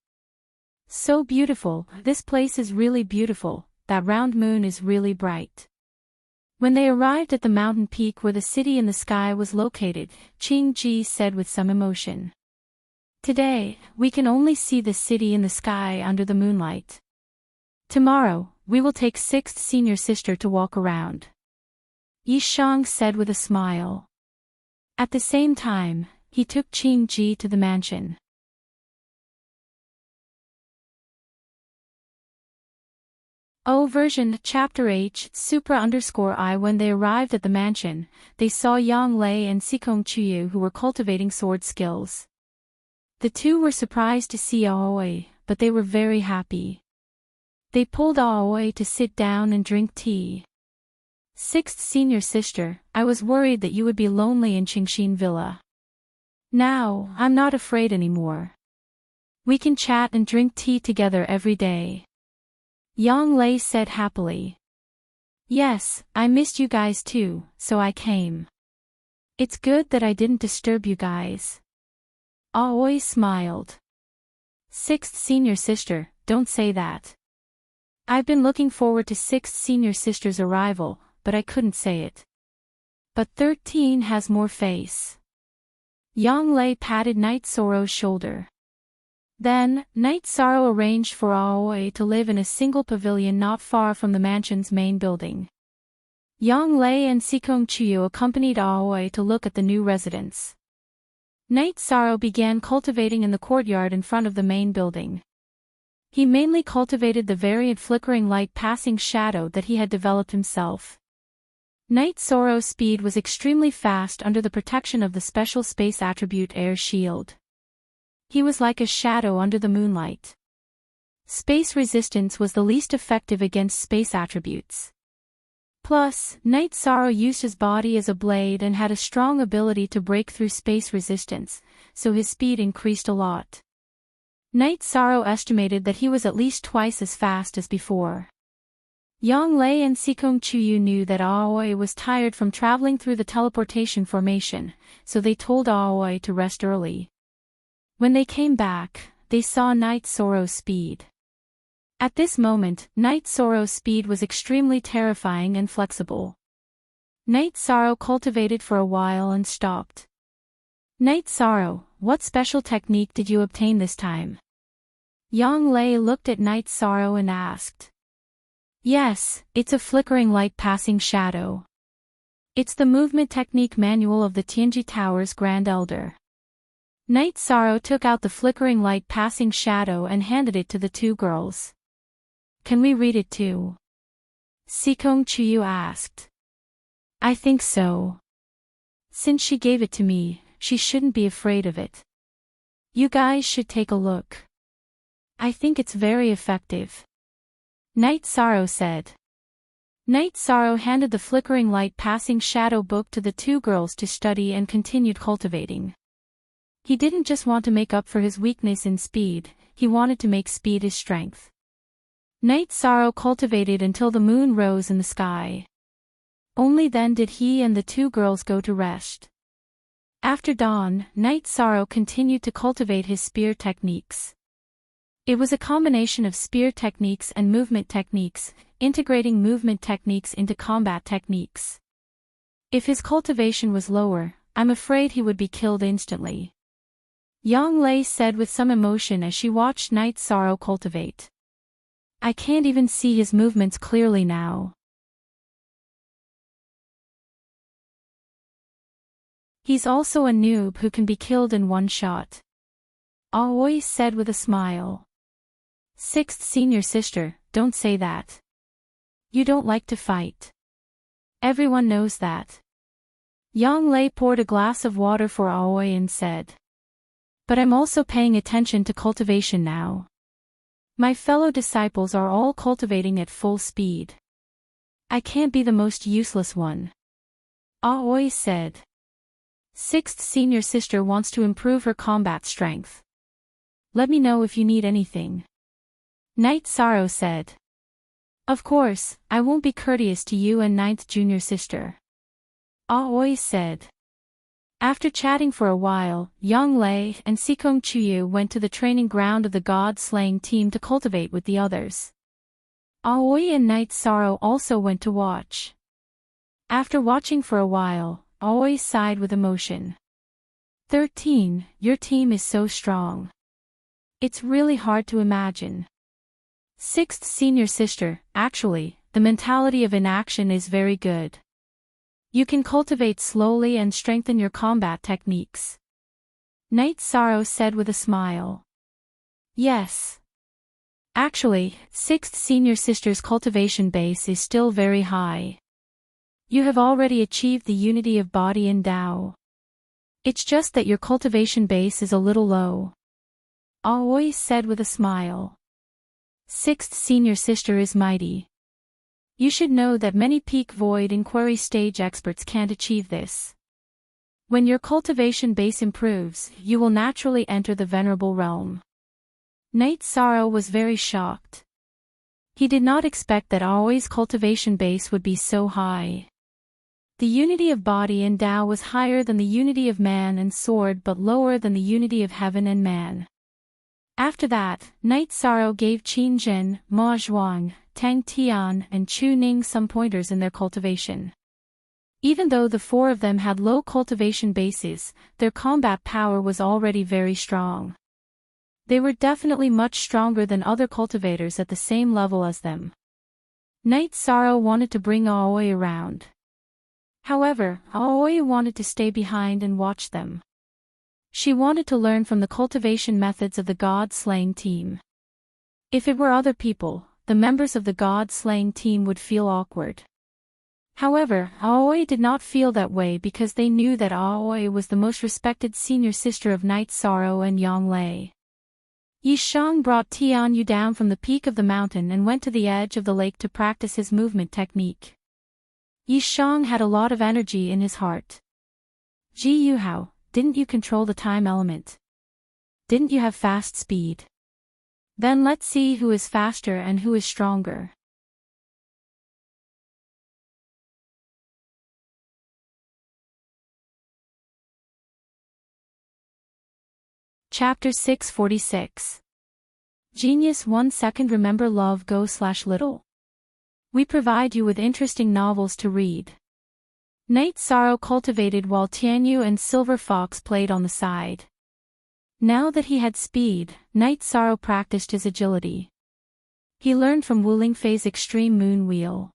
So beautiful, this place is really beautiful, that round moon is really bright. When they arrived at the mountain peak where the city in the sky was located, Qing Ji said with some emotion. Today, we can only see the city in the sky under the moonlight. Tomorrow, we will take 6th senior sister to walk around. Yi Shang said with a smile. At the same time, he took Qing Ji to the mansion. Version Chapter H Supra_I. When they arrived at the mansion, they saw Yang Lei and Sikong Chuyu who were cultivating sword skills. The two were surprised to see Aoi, but they were very happy. They pulled Aoi to sit down and drink tea. 6th senior sister, I was worried that you would be lonely in Qingxin Villa. Now, I'm not afraid anymore. We can chat and drink tea together every day. Yang Lei said happily. Yes, I missed you guys too, so I came. It's good that I didn't disturb you guys. Aoi smiled. 6th senior sister, don't say that. I've been looking forward to 6th senior sister's arrival, but I couldn't say it. But 13 has more face. Yang Lei patted Night Sorrow's shoulder. Then, Night Sorrow arranged for Aoi to live in a single pavilion not far from the mansion's main building. Yang Lei and Sikong Chuyu accompanied Aoi to look at the new residence. Night Sorrow began cultivating in the courtyard in front of the main building. He mainly cultivated the variant flickering light passing shadow that he had developed himself. Night Sorrow's speed was extremely fast under the protection of the special space attribute Air Shield. He was like a shadow under the moonlight. Space resistance was the least effective against space attributes. Plus, Night Sorrow used his body as a blade and had a strong ability to break through space resistance, so his speed increased a lot. Night Sorrow estimated that he was at least twice as fast as before. Yang Lei and Sikong Chuyu knew that Aoi was tired from traveling through the teleportation formation, so they told Aoi to rest early. When they came back, they saw Night Sorrow's speed. At this moment, Night Sorrow's speed was extremely terrifying and flexible. Night Sorrow cultivated for a while and stopped. Night Sorrow, what special technique did you obtain this time? Yang Lei looked at Night Sorrow and asked. Yes, it's a flickering light passing shadow. It's the movement technique manual of the Tianji Tower's Grand Elder. Night Sorrow took out the flickering light passing shadow and handed it to the two girls. Can we read it too? Sikong Chuyu asked. I think so. Since she gave it to me, she shouldn't be afraid of it. You guys should take a look. I think it's very effective. Night Sorrow said. Night Sorrow handed the flickering light passing shadow book to the two girls to study and continued cultivating. He didn't just want to make up for his weakness in speed, he wanted to make speed his strength. Night Sorrow cultivated until the moon rose in the sky. Only then did he and the two girls go to rest. After dawn, Night Sorrow continued to cultivate his spear techniques. It was a combination of spear techniques and movement techniques, integrating movement techniques into combat techniques. If his cultivation was lower, I'm afraid he would be killed instantly. Yang Lei said with some emotion as she watched Night Sorrow cultivate. I can't even see his movements clearly now. He's also a noob who can be killed in one shot. Aoi said with a smile. Sixth senior sister, don't say that. You don't like to fight. Everyone knows that. Yang Lei poured a glass of water for Aoi and said. But I'm also paying attention to cultivation now. My fellow disciples are all cultivating at full speed. I can't be the most useless one. Aoi said. Sixth senior sister wants to improve her combat strength. Let me know if you need anything. Night Sorrow said. Of course, I won't be courteous to you and ninth junior sister. Aoi said. After chatting for a while, Yang Lei and Sikong Chuyu went to the training ground of the god-slaying team to cultivate with the others. Aoi and Night Sorrow also went to watch. After watching for a while, Aoi sighed with emotion. 13, your team is so strong. It's really hard to imagine. Sixth senior sister, actually, the mentality of inaction is very good. You can cultivate slowly and strengthen your combat techniques. Night Sorrow said with a smile. Yes. Actually, sixth senior sister's cultivation base is still very high. You have already achieved the unity of body and Tao. It's just that your cultivation base is a little low. Aoi said with a smile. Sixth senior sister is mighty. You should know that many peak void inquiry stage experts can't achieve this. When your cultivation base improves, you will naturally enter the venerable realm. Night Sorrow was very shocked. He did not expect that Aoi's cultivation base would be so high. The unity of body and Tao was higher than the unity of man and sword but lower than the unity of heaven and man. After that, Night Sorrow gave Qin Zhen, Ma Zhuang, Tang Tian and Chu Ning some pointers in their cultivation. Even though the four of them had low cultivation bases, their combat power was already very strong. They were definitely much stronger than other cultivators at the same level as them. Night Sorrow wanted to bring Aoi around. However, Aoi wanted to stay behind and watch them. She wanted to learn from the cultivation methods of the god-slaying team. If it were other people, the members of the god-slaying team would feel awkward. However, Aoi did not feel that way because they knew that Aoi was the most respected senior sister of Night Sorrow and Yonglei. Yi Shang brought Tianyu down from the peak of the mountain and went to the edge of the lake to practice his movement technique. Yi Shang had a lot of energy in his heart. Ji Yuhao, didn't you control the time element? Didn't you have fast speed? Then let's see who is faster and who is stronger. Chapter 646. Genius 1 second. Remember love go/little. We provide you with interesting novels to read. Night Sorrow cultivated while Tianyu and Silver Fox played on the side. Now that he had speed, Night Sorrow practiced his agility. He learned from Wuling Fei's extreme moon wheel.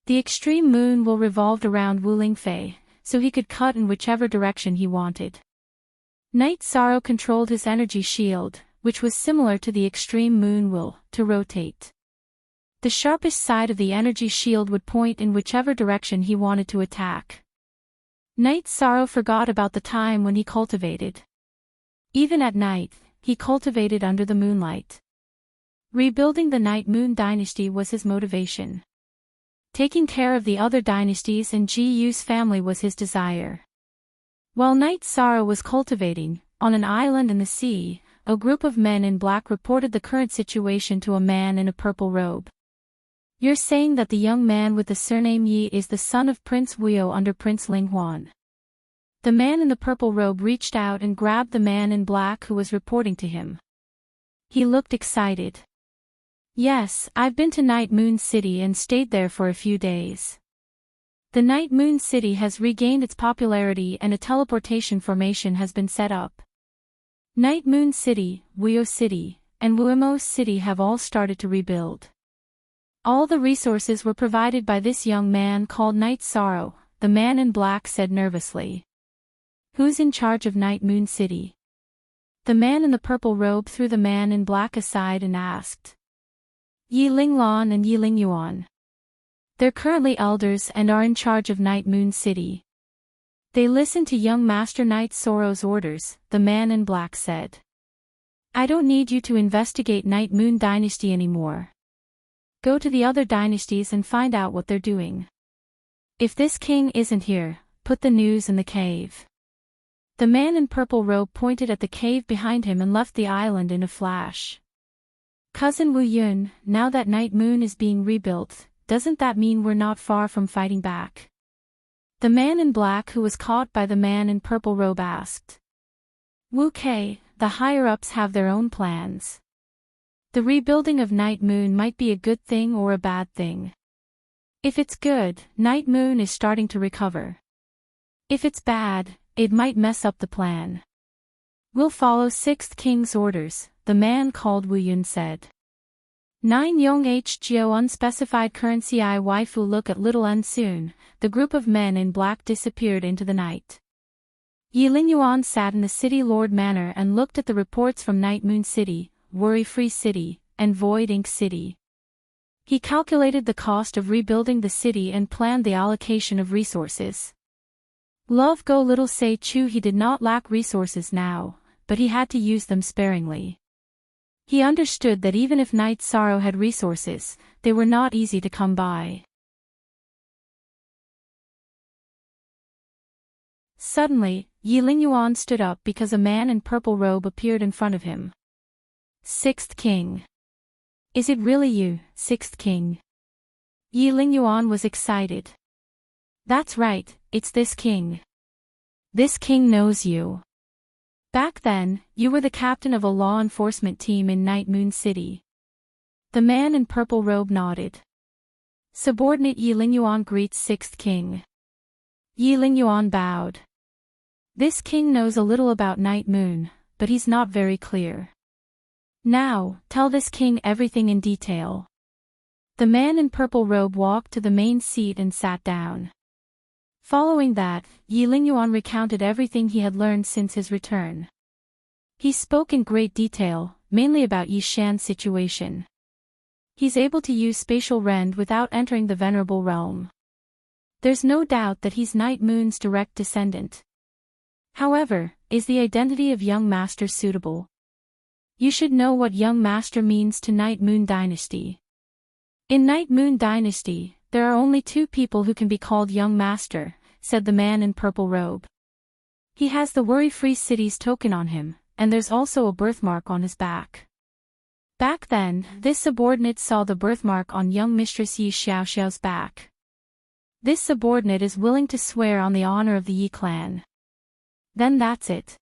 The extreme moon will revolved around Wuling Fei, so he could cut in whichever direction he wanted. Night Sorrow controlled his energy shield, which was similar to the extreme moon will, to rotate. The sharpest side of the energy shield would point in whichever direction he wanted to attack. Night Sorrow forgot about the time when he cultivated. Even at night, he cultivated under the moonlight. Rebuilding the Night Moon dynasty was his motivation. Taking care of the other dynasties and Ji Yu's family was his desire. While Night Sorrow was cultivating, on an island in the sea, a group of men in black reported the current situation to a man in a purple robe. You're saying that the young man with the surname Yi is the son of Prince Wuyo under Prince Ling Huan. The man in the purple robe reached out and grabbed the man in black who was reporting to him. He looked excited. Yes, I've been to Night Moon City and stayed there for a few days. The Night Moon City has regained its popularity and a teleportation formation has been set up. Night Moon City, Wuyo City, and Wuimo City have all started to rebuild. All the resources were provided by this young man called Night Sorrow, the man in black said nervously. Who's in charge of Night Moon City? The man in the purple robe threw the man in black aside and asked. Yi Linglan and Yi Lingyuan. They're currently elders and are in charge of Night Moon City. They listen to young Master Night Sorrow's orders, the man in black said. I don't need you to investigate Night Moon Dynasty anymore. Go to the other dynasties and find out what they're doing. If this king isn't here, put the news in the cave. The man in purple robe pointed at the cave behind him and left the island in a flash. Cousin Wu Yun, now that Night Moon is being rebuilt, doesn't that mean we're not far from fighting back? The man in black who was caught by the man in purple robe asked. Wu Kei, the higher-ups have their own plans. The rebuilding of Night Moon might be a good thing or a bad thing. If it's good, Night Moon is starting to recover. If it's bad, it might mess up the plan. We'll follow 6th King's orders, the man called Wu Yun said. 9 Yong Hgo unspecified currency I waifu look at little and soon, the group of men in black disappeared into the night. Yi Lingyuan sat in the City Lord Manor and looked at the reports from Night Moon City, Worry-Free City, and Void Ink City. He calculated the cost of rebuilding the city and planned the allocation of resources. Love Go Little Say Chu he did not lack resources now, but he had to use them sparingly. He understood that even if Night Sorrow had resources, they were not easy to come by. Suddenly, Yi Lingyuan stood up because a man in purple robe appeared in front of him. 6th King. Is it really you, 6th King? Yi Lingyuan was excited. That's right, it's this king. This king knows you. Back then, you were the captain of a law enforcement team in Night Moon City. The man in purple robe nodded. Subordinate Yi Lingyuan greets 6th King. Yi Lingyuan bowed. This king knows a little about Night Moon, but he's not very clear. Now, tell this king everything in detail. The man in purple robe walked to the main seat and sat down. Following that, Yi Lingyuan recounted everything he had learned since his return. He spoke in great detail, mainly about Yi Shan's situation. He's able to use spatial rend without entering the Venerable Realm. There's no doubt that he's Night Moon's direct descendant. However, is the identity of young master suitable? You should know what young master means to Night Moon Dynasty. In Night Moon Dynasty, there are only two people who can be called young master, said the man in purple robe. He has the worry-free city's token on him, and there's also a birthmark on his back. Back then, this subordinate saw the birthmark on young Mistress Yi Xiaoxiao's back. This subordinate is willing to swear on the honor of the Yi clan. Then that's it.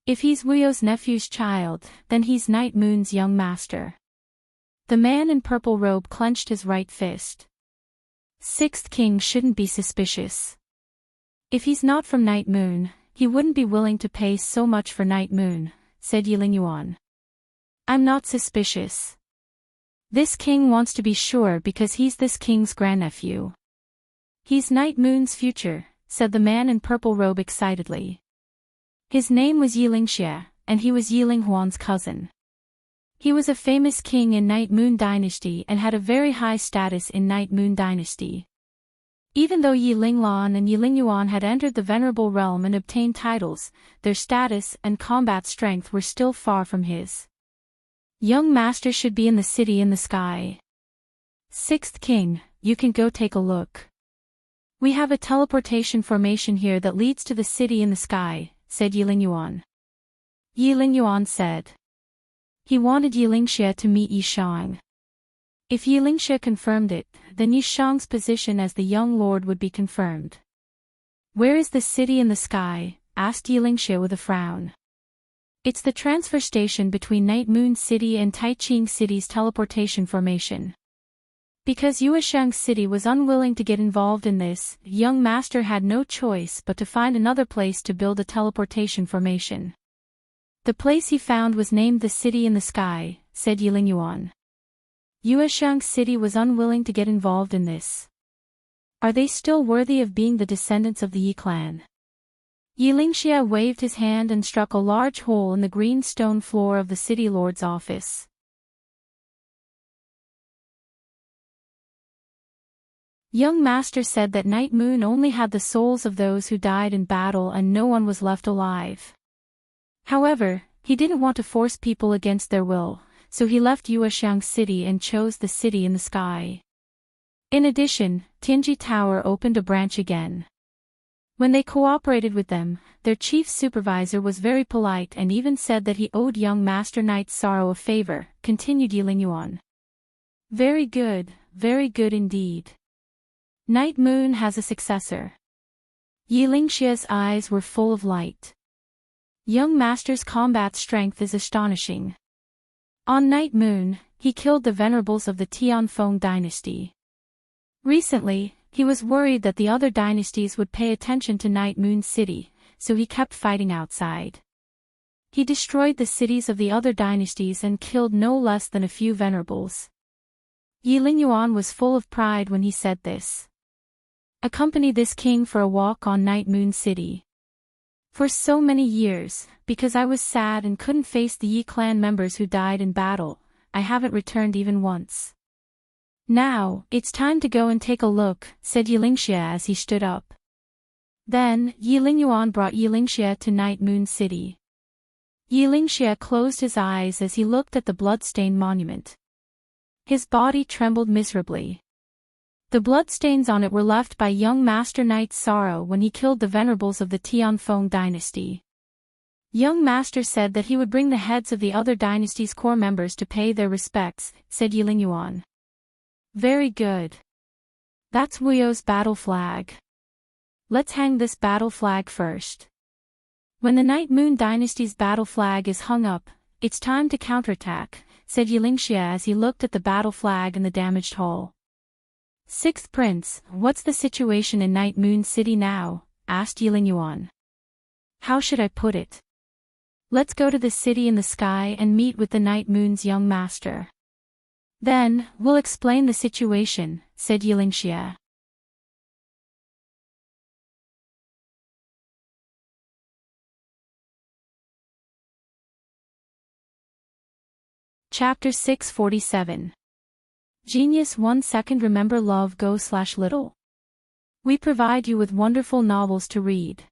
If he's Wuyo's nephew's child, then he's Night Moon's young master. The man in purple robe clenched his right fist. Sixth King shouldn't be suspicious. If he's not from Night Moon, he wouldn't be willing to pay so much for Night Moon, said Yiling Yuan. I'm not suspicious. This king wants to be sure because he's this king's grandnephew. He's Night Moon's future, said the man in purple robe excitedly. His name was Yilingxie, and he was Yiling Huan's cousin. He was a famous king in Night Moon Dynasty and had a very high status in Night Moon Dynasty. Even though Yiling Lan and Yiling Yuan had entered the Venerable Realm and obtained titles, their status and combat strength were still far from his. Young master should be in the city in the sky. Sixth King, you can go take a look. We have a teleportation formation here that leads to the city in the sky, said Yiling Yuan. Yiling Yuan said. He wanted Yilingxie to meet Yishang. If Yilingxie confirmed it, then Yishang's position as the young lord would be confirmed. Where is the city in the sky? Asked Yilingxie with a frown. It's the transfer station between Night Moon City and Taiqing City's teleportation formation. Because Yueshang City was unwilling to get involved in this, young master had no choice but to find another place to build a teleportation formation. The place he found was named the City in the Sky, said Yiling Yuan. Yueshang City was unwilling to get involved in this. Are they still worthy of being the descendants of the Yi clan? Yilingxie waved his hand and struck a large hole in the green stone floor of the city lord's office. Young master said that Night Moon only had the souls of those who died in battle and no one was left alive. However, he didn't want to force people against their will, so he left Yueshang City and chose the city in the sky. In addition, Tianji Tower opened a branch again. When they cooperated with them, their chief supervisor was very polite and even said that he owed young Master Knight Sorrow a favor, continued Yiling Yuan. Very good indeed. Night Moon has a successor. Yilingxie's eyes were full of light. Young Master's combat strength is astonishing. On Night Moon, he killed the venerables of the Tianfeng dynasty. Recently, he was worried that the other dynasties would pay attention to Night Moon City, so he kept fighting outside. He destroyed the cities of the other dynasties and killed no less than a few venerables. Yiling Yuan was full of pride when he said this. Accompany this king for a walk on Night Moon City. For so many years, because I was sad and couldn't face the Yi clan members who died in battle, I haven't returned even once. Now, it's time to go and take a look, said Yilingxie as he stood up. Then, Yiling Yuan brought Yilingxie to Night Moon City. Yilingxie closed his eyes as he looked at the bloodstained monument. His body trembled miserably. The bloodstains on it were left by young Master Knight Sorrow when he killed the venerables of the Tianfeng dynasty. Young Master said that he would bring the heads of the other dynasty's core members to pay their respects, said Yiling Yuan. Very good. That's Wuyo's battle flag. Let's hang this battle flag first. When the Night Moon Dynasty's battle flag is hung up, it's time to counterattack, said Yilingxie as he looked at the battle flag in the damaged hull. Sixth Prince, what's the situation in Night Moon City now? Asked Yiling Yuan. How should I put it? Let's go to the city in the sky and meet with the Night Moon's young master. Then, we'll explain the situation, said Yilingxie. Chapter 647. Genius 1 second. Remember love go/little. We provide you with wonderful novels to read.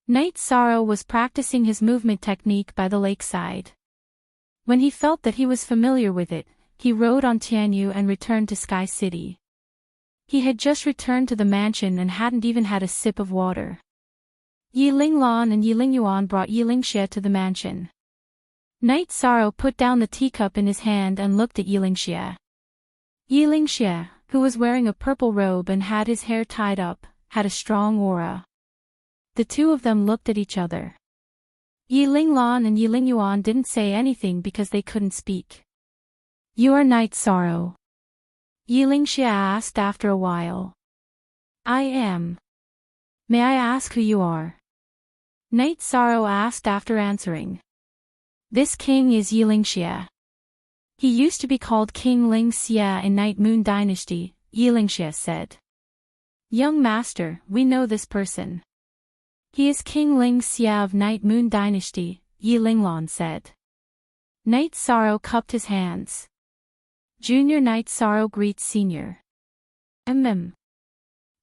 Knight Sorrow was practicing his movement technique by the lakeside. When he felt that he was familiar with it, he rode on Tianyu and returned to Sky City. He had just returned to the mansion and hadn't even had a sip of water. Yi Linglan and Yi Lingyuan brought Yi Lingxie to the mansion. Knight Sorrow put down the teacup in his hand and looked at Yi Lingxie. Yi Lingxie, who was wearing a purple robe and had his hair tied up, had a strong aura. The two of them looked at each other. Yi Linglan and Yi Lingyuan didn't say anything because they couldn't speak. You are Knight Sorrow? Yi Lingxie asked after a while. I am. May I ask who you are? Knight Sorrow asked after answering. This king is Yi Lingxie. He used to be called King Ling Xie in Night Moon Dynasty, Yi Lingxie said. Young master, we know this person. He is King Ling Xie of Night Moon Dynasty, Yi Linglan said. Knight Sorrow cupped his hands. Junior Knight Sorrow greets Senior.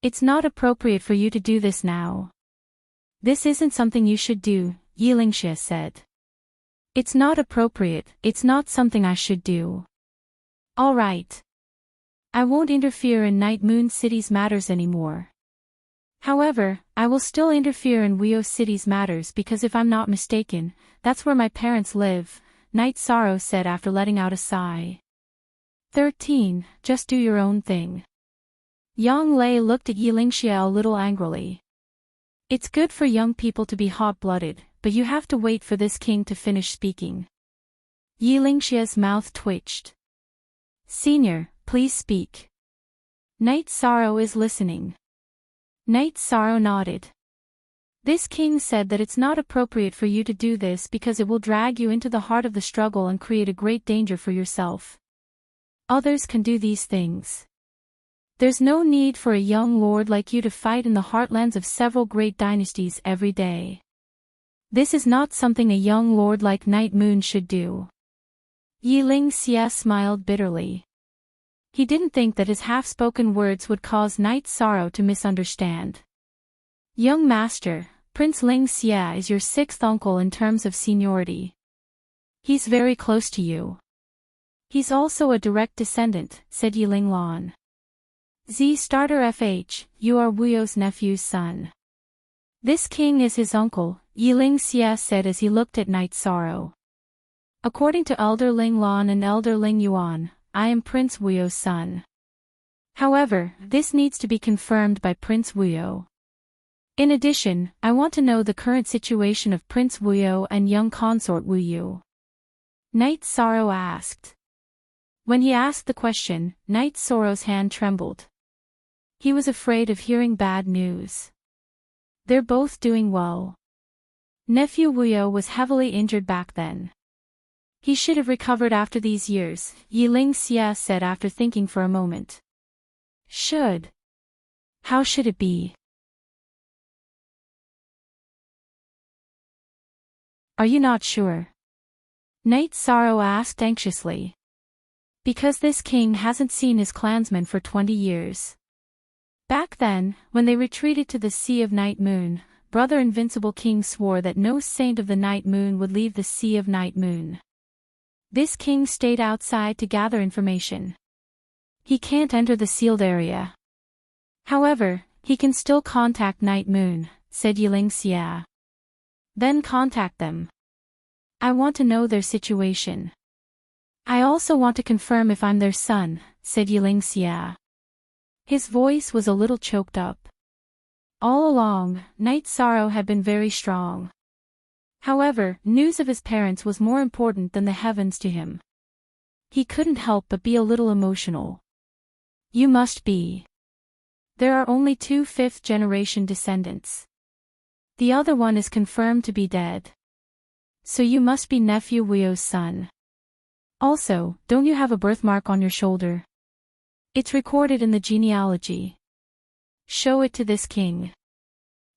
It's not appropriate for you to do this now. This isn't something you should do, Yi Lingxie said. It's not appropriate, it's not something I should do. All right. I won't interfere in Night Moon City's matters anymore. However, I will still interfere in Weo City's matters because if I'm not mistaken, that's where my parents live, Knight Sorrow said after letting out a sigh. 13. Just do your own thing. Yang Lei looked at Yi Lingxie a little angrily. It's good for young people to be hot-blooded, but you have to wait for this king to finish speaking. Yi Lingxie's mouth twitched. Senior, please speak. Knight Sorrow is listening. Knight Sorrow nodded. This king said that it's not appropriate for you to do this because it will drag you into the heart of the struggle and create a great danger for yourself. Others can do these things. There's no need for a young lord like you to fight in the heartlands of several great dynasties every day. This is not something a young lord like Night Moon should do. Yi Lingxie smiled bitterly. He didn't think that his half-spoken words would cause Knight Sorrow to misunderstand. Young master, Prince Ling Xie is your sixth uncle in terms of seniority. He's very close to you. He's also a direct descendant, said Yi Linglan. Z starter FH, you are Wuyo's nephew's son. This king is his uncle, Yi Lingxie said as he looked at Knight Sorrow. According to Elder Linglan and Elder Lingyuan, I am Prince Wuyo's son. However, this needs to be confirmed by Prince Wuyo. In addition, I want to know the current situation of Prince Wuyo and young consort Wuyu. Knight Sorrow asked. When he asked the question, Knight Sorrow's hand trembled. He was afraid of hearing bad news. They're both doing well. Nephew Wuyo was heavily injured back then. He should have recovered after these years, Yi Lingxie said after thinking for a moment. Should. How should it be? Are you not sure? Knight Sorrow asked anxiously. Because this king hasn't seen his clansmen for 20 years. Back then, when they retreated to the Sea of Night Moon, Brother Invincible King swore that no saint of the Night Moon would leave the Sea of Night Moon. This king stayed outside to gather information. He can't enter the sealed area. However, he can still contact Night Moon, said Yi Lingxie. Then contact them. I want to know their situation. I also want to confirm if I'm their son, said Yi Lingxie. His voice was a little choked up. All along, Knight Sorrow had been very strong. However, news of his parents was more important than the heavens to him. He couldn't help but be a little emotional. You must be. There are only 2 fifth-generation descendants. The other one is confirmed to be dead. So you must be nephew Wuyo's son. Also, don't you have a birthmark on your shoulder? It's recorded in the genealogy. Show it to this king.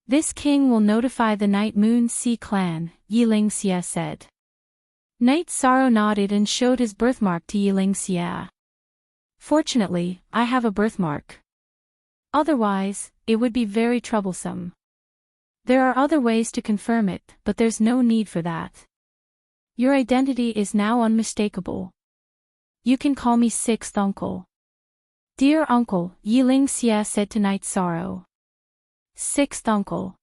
This king will notify the Night Moon Sea clan, Yi Lingxie said. Knight Sorrow nodded and showed his birthmark to Yi Lingxie. Fortunately, I have a birthmark. Otherwise, it would be very troublesome. There are other ways to confirm it, but there's no need for that. Your identity is now unmistakable. You can call me Sixth Uncle. Dear Uncle, Yiling Xie said to Night Sorrow. Sixth Uncle.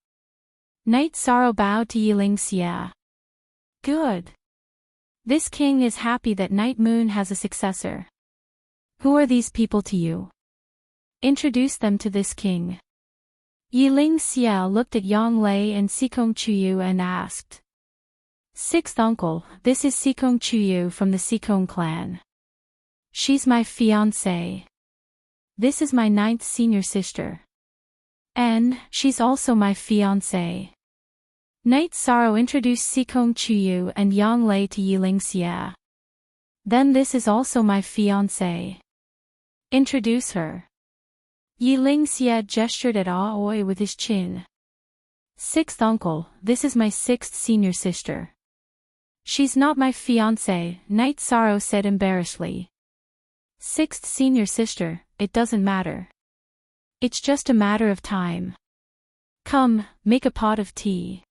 Night Sorrow bowed to Yiling Xie. Good. This king is happy that Night Moon has a successor. Who are these people to you? Introduce them to this king. Yiling Xie looked at Yang Lei and Sikong Chuyu and asked. Sixth Uncle, this is Sikong Chuyu from the Sikong clan. She's my fiancée. This is my 9th senior sister. And she's also my fiancée. Night Sorrow introduced Sikong Chuyu and Yang Lei to Yiling Xie. Then this is also my fiancée. Introduce her. Yiling Xie gestured at Aoi with his chin. Sixth Uncle, this is my 6th senior sister. She's not my fiancée, Night Sorrow said embarrassedly. 6th senior sister, it doesn't matter. It's just a matter of time. Come, make a pot of tea.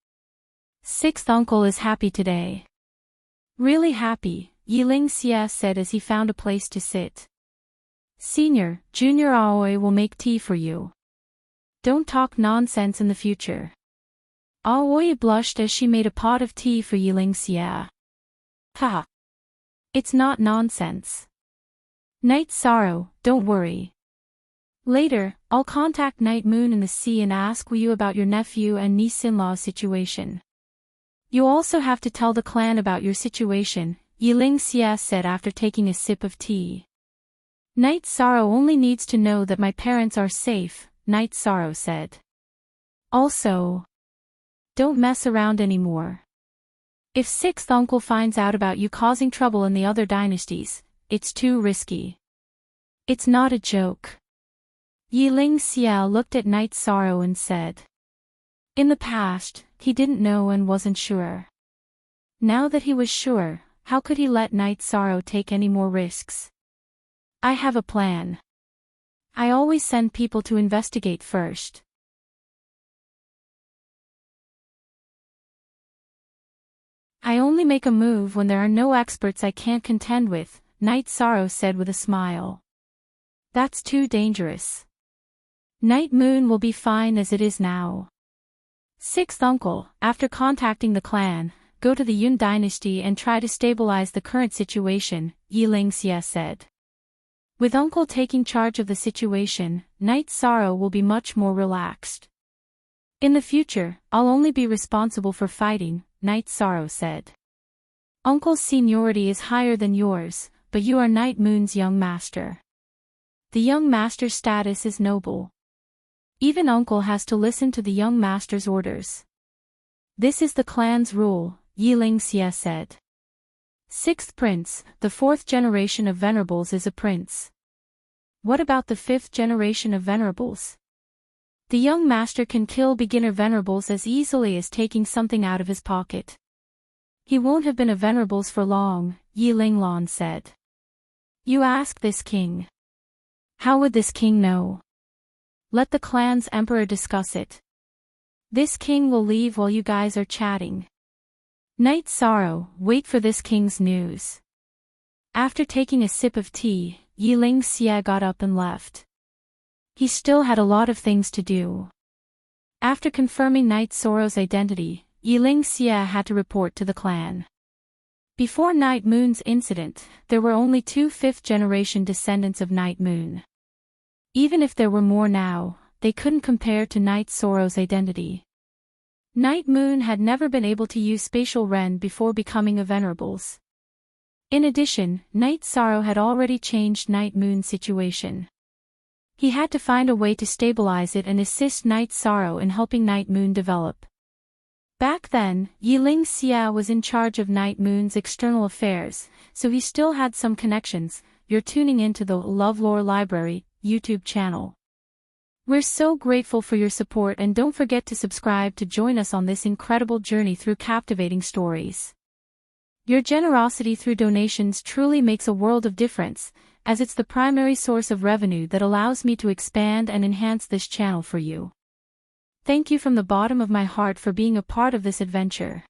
Sixth Uncle is happy today. Really happy, Yiling Xie said as he found a place to sit. Senior, Junior Aoi will make tea for you. Don't talk nonsense in the future. Aoi blushed as she made a pot of tea for Yiling Xie. Ha! It's not nonsense. Night Sorrow, don't worry. Later, I'll contact Night Moon in the sea and ask you about your nephew and niece-in-law's situation. You also have to tell the clan about your situation, Yiling Xie said after taking a sip of tea. Night Sorrow only needs to know that my parents are safe, Night Sorrow said. Also, don't mess around anymore. If Sixth Uncle finds out about you causing trouble in the other dynasties, it's too risky. It's not a joke. Yiling Xie looked at Night Sorrow and said. In the past, he didn't know and wasn't sure. Now that he was sure, how could he let Night Sorrow take any more risks? I have a plan. I always send people to investigate first. I only make a move when there are no experts I can't contend with, Night Sorrow said with a smile. That's too dangerous. Night Moon will be fine as it is now. Sixth Uncle, after contacting the clan, go to the Yun dynasty and try to stabilize the current situation, Yiling Xie said. With Uncle taking charge of the situation, Night Sorrow will be much more relaxed. In the future, I'll only be responsible for fighting, Night Sorrow said. Uncle's seniority is higher than yours, but you are Night Moon's young master. The young master's status is noble. Even Uncle has to listen to the young master's orders. This is the clan's rule, Yiling Xie said. Sixth prince, the 4th generation of venerables is a prince. What about the 5th generation of venerables? The young master can kill beginner venerables as easily as taking something out of his pocket. He won't have been a venerables for long, Yiling Lan said. You ask this king. How would this king know? Let the clan's emperor discuss it. This king will leave while you guys are chatting. Night Sorrow, wait for this king's news. After taking a sip of tea, Yiling Xie got up and left. He still had a lot of things to do. After confirming Night Sorrow's identity, Yiling Xie had to report to the clan. Before Night Moon's incident, there were only 2 5th-generation descendants of Night Moon. Even if there were more now, they couldn't compare to Night Sorrow's identity. Night Moon had never been able to use spatial Ren before becoming a venerables. In addition, Night Sorrow had already changed Night Moon's situation. He had to find a way to stabilize it and assist Night Sorrow in helping Night Moon develop. Back then, Yiling Xie was in charge of Night Moon's external affairs, so he still had some connections. You're tuning into the LoveLore Library YouTube channel. We're so grateful for your support, and don't forget to subscribe to join us on this incredible journey through captivating stories. Your generosity through donations truly makes a world of difference, as it's the primary source of revenue that allows me to expand and enhance this channel for you. Thank you from the bottom of my heart for being a part of this adventure.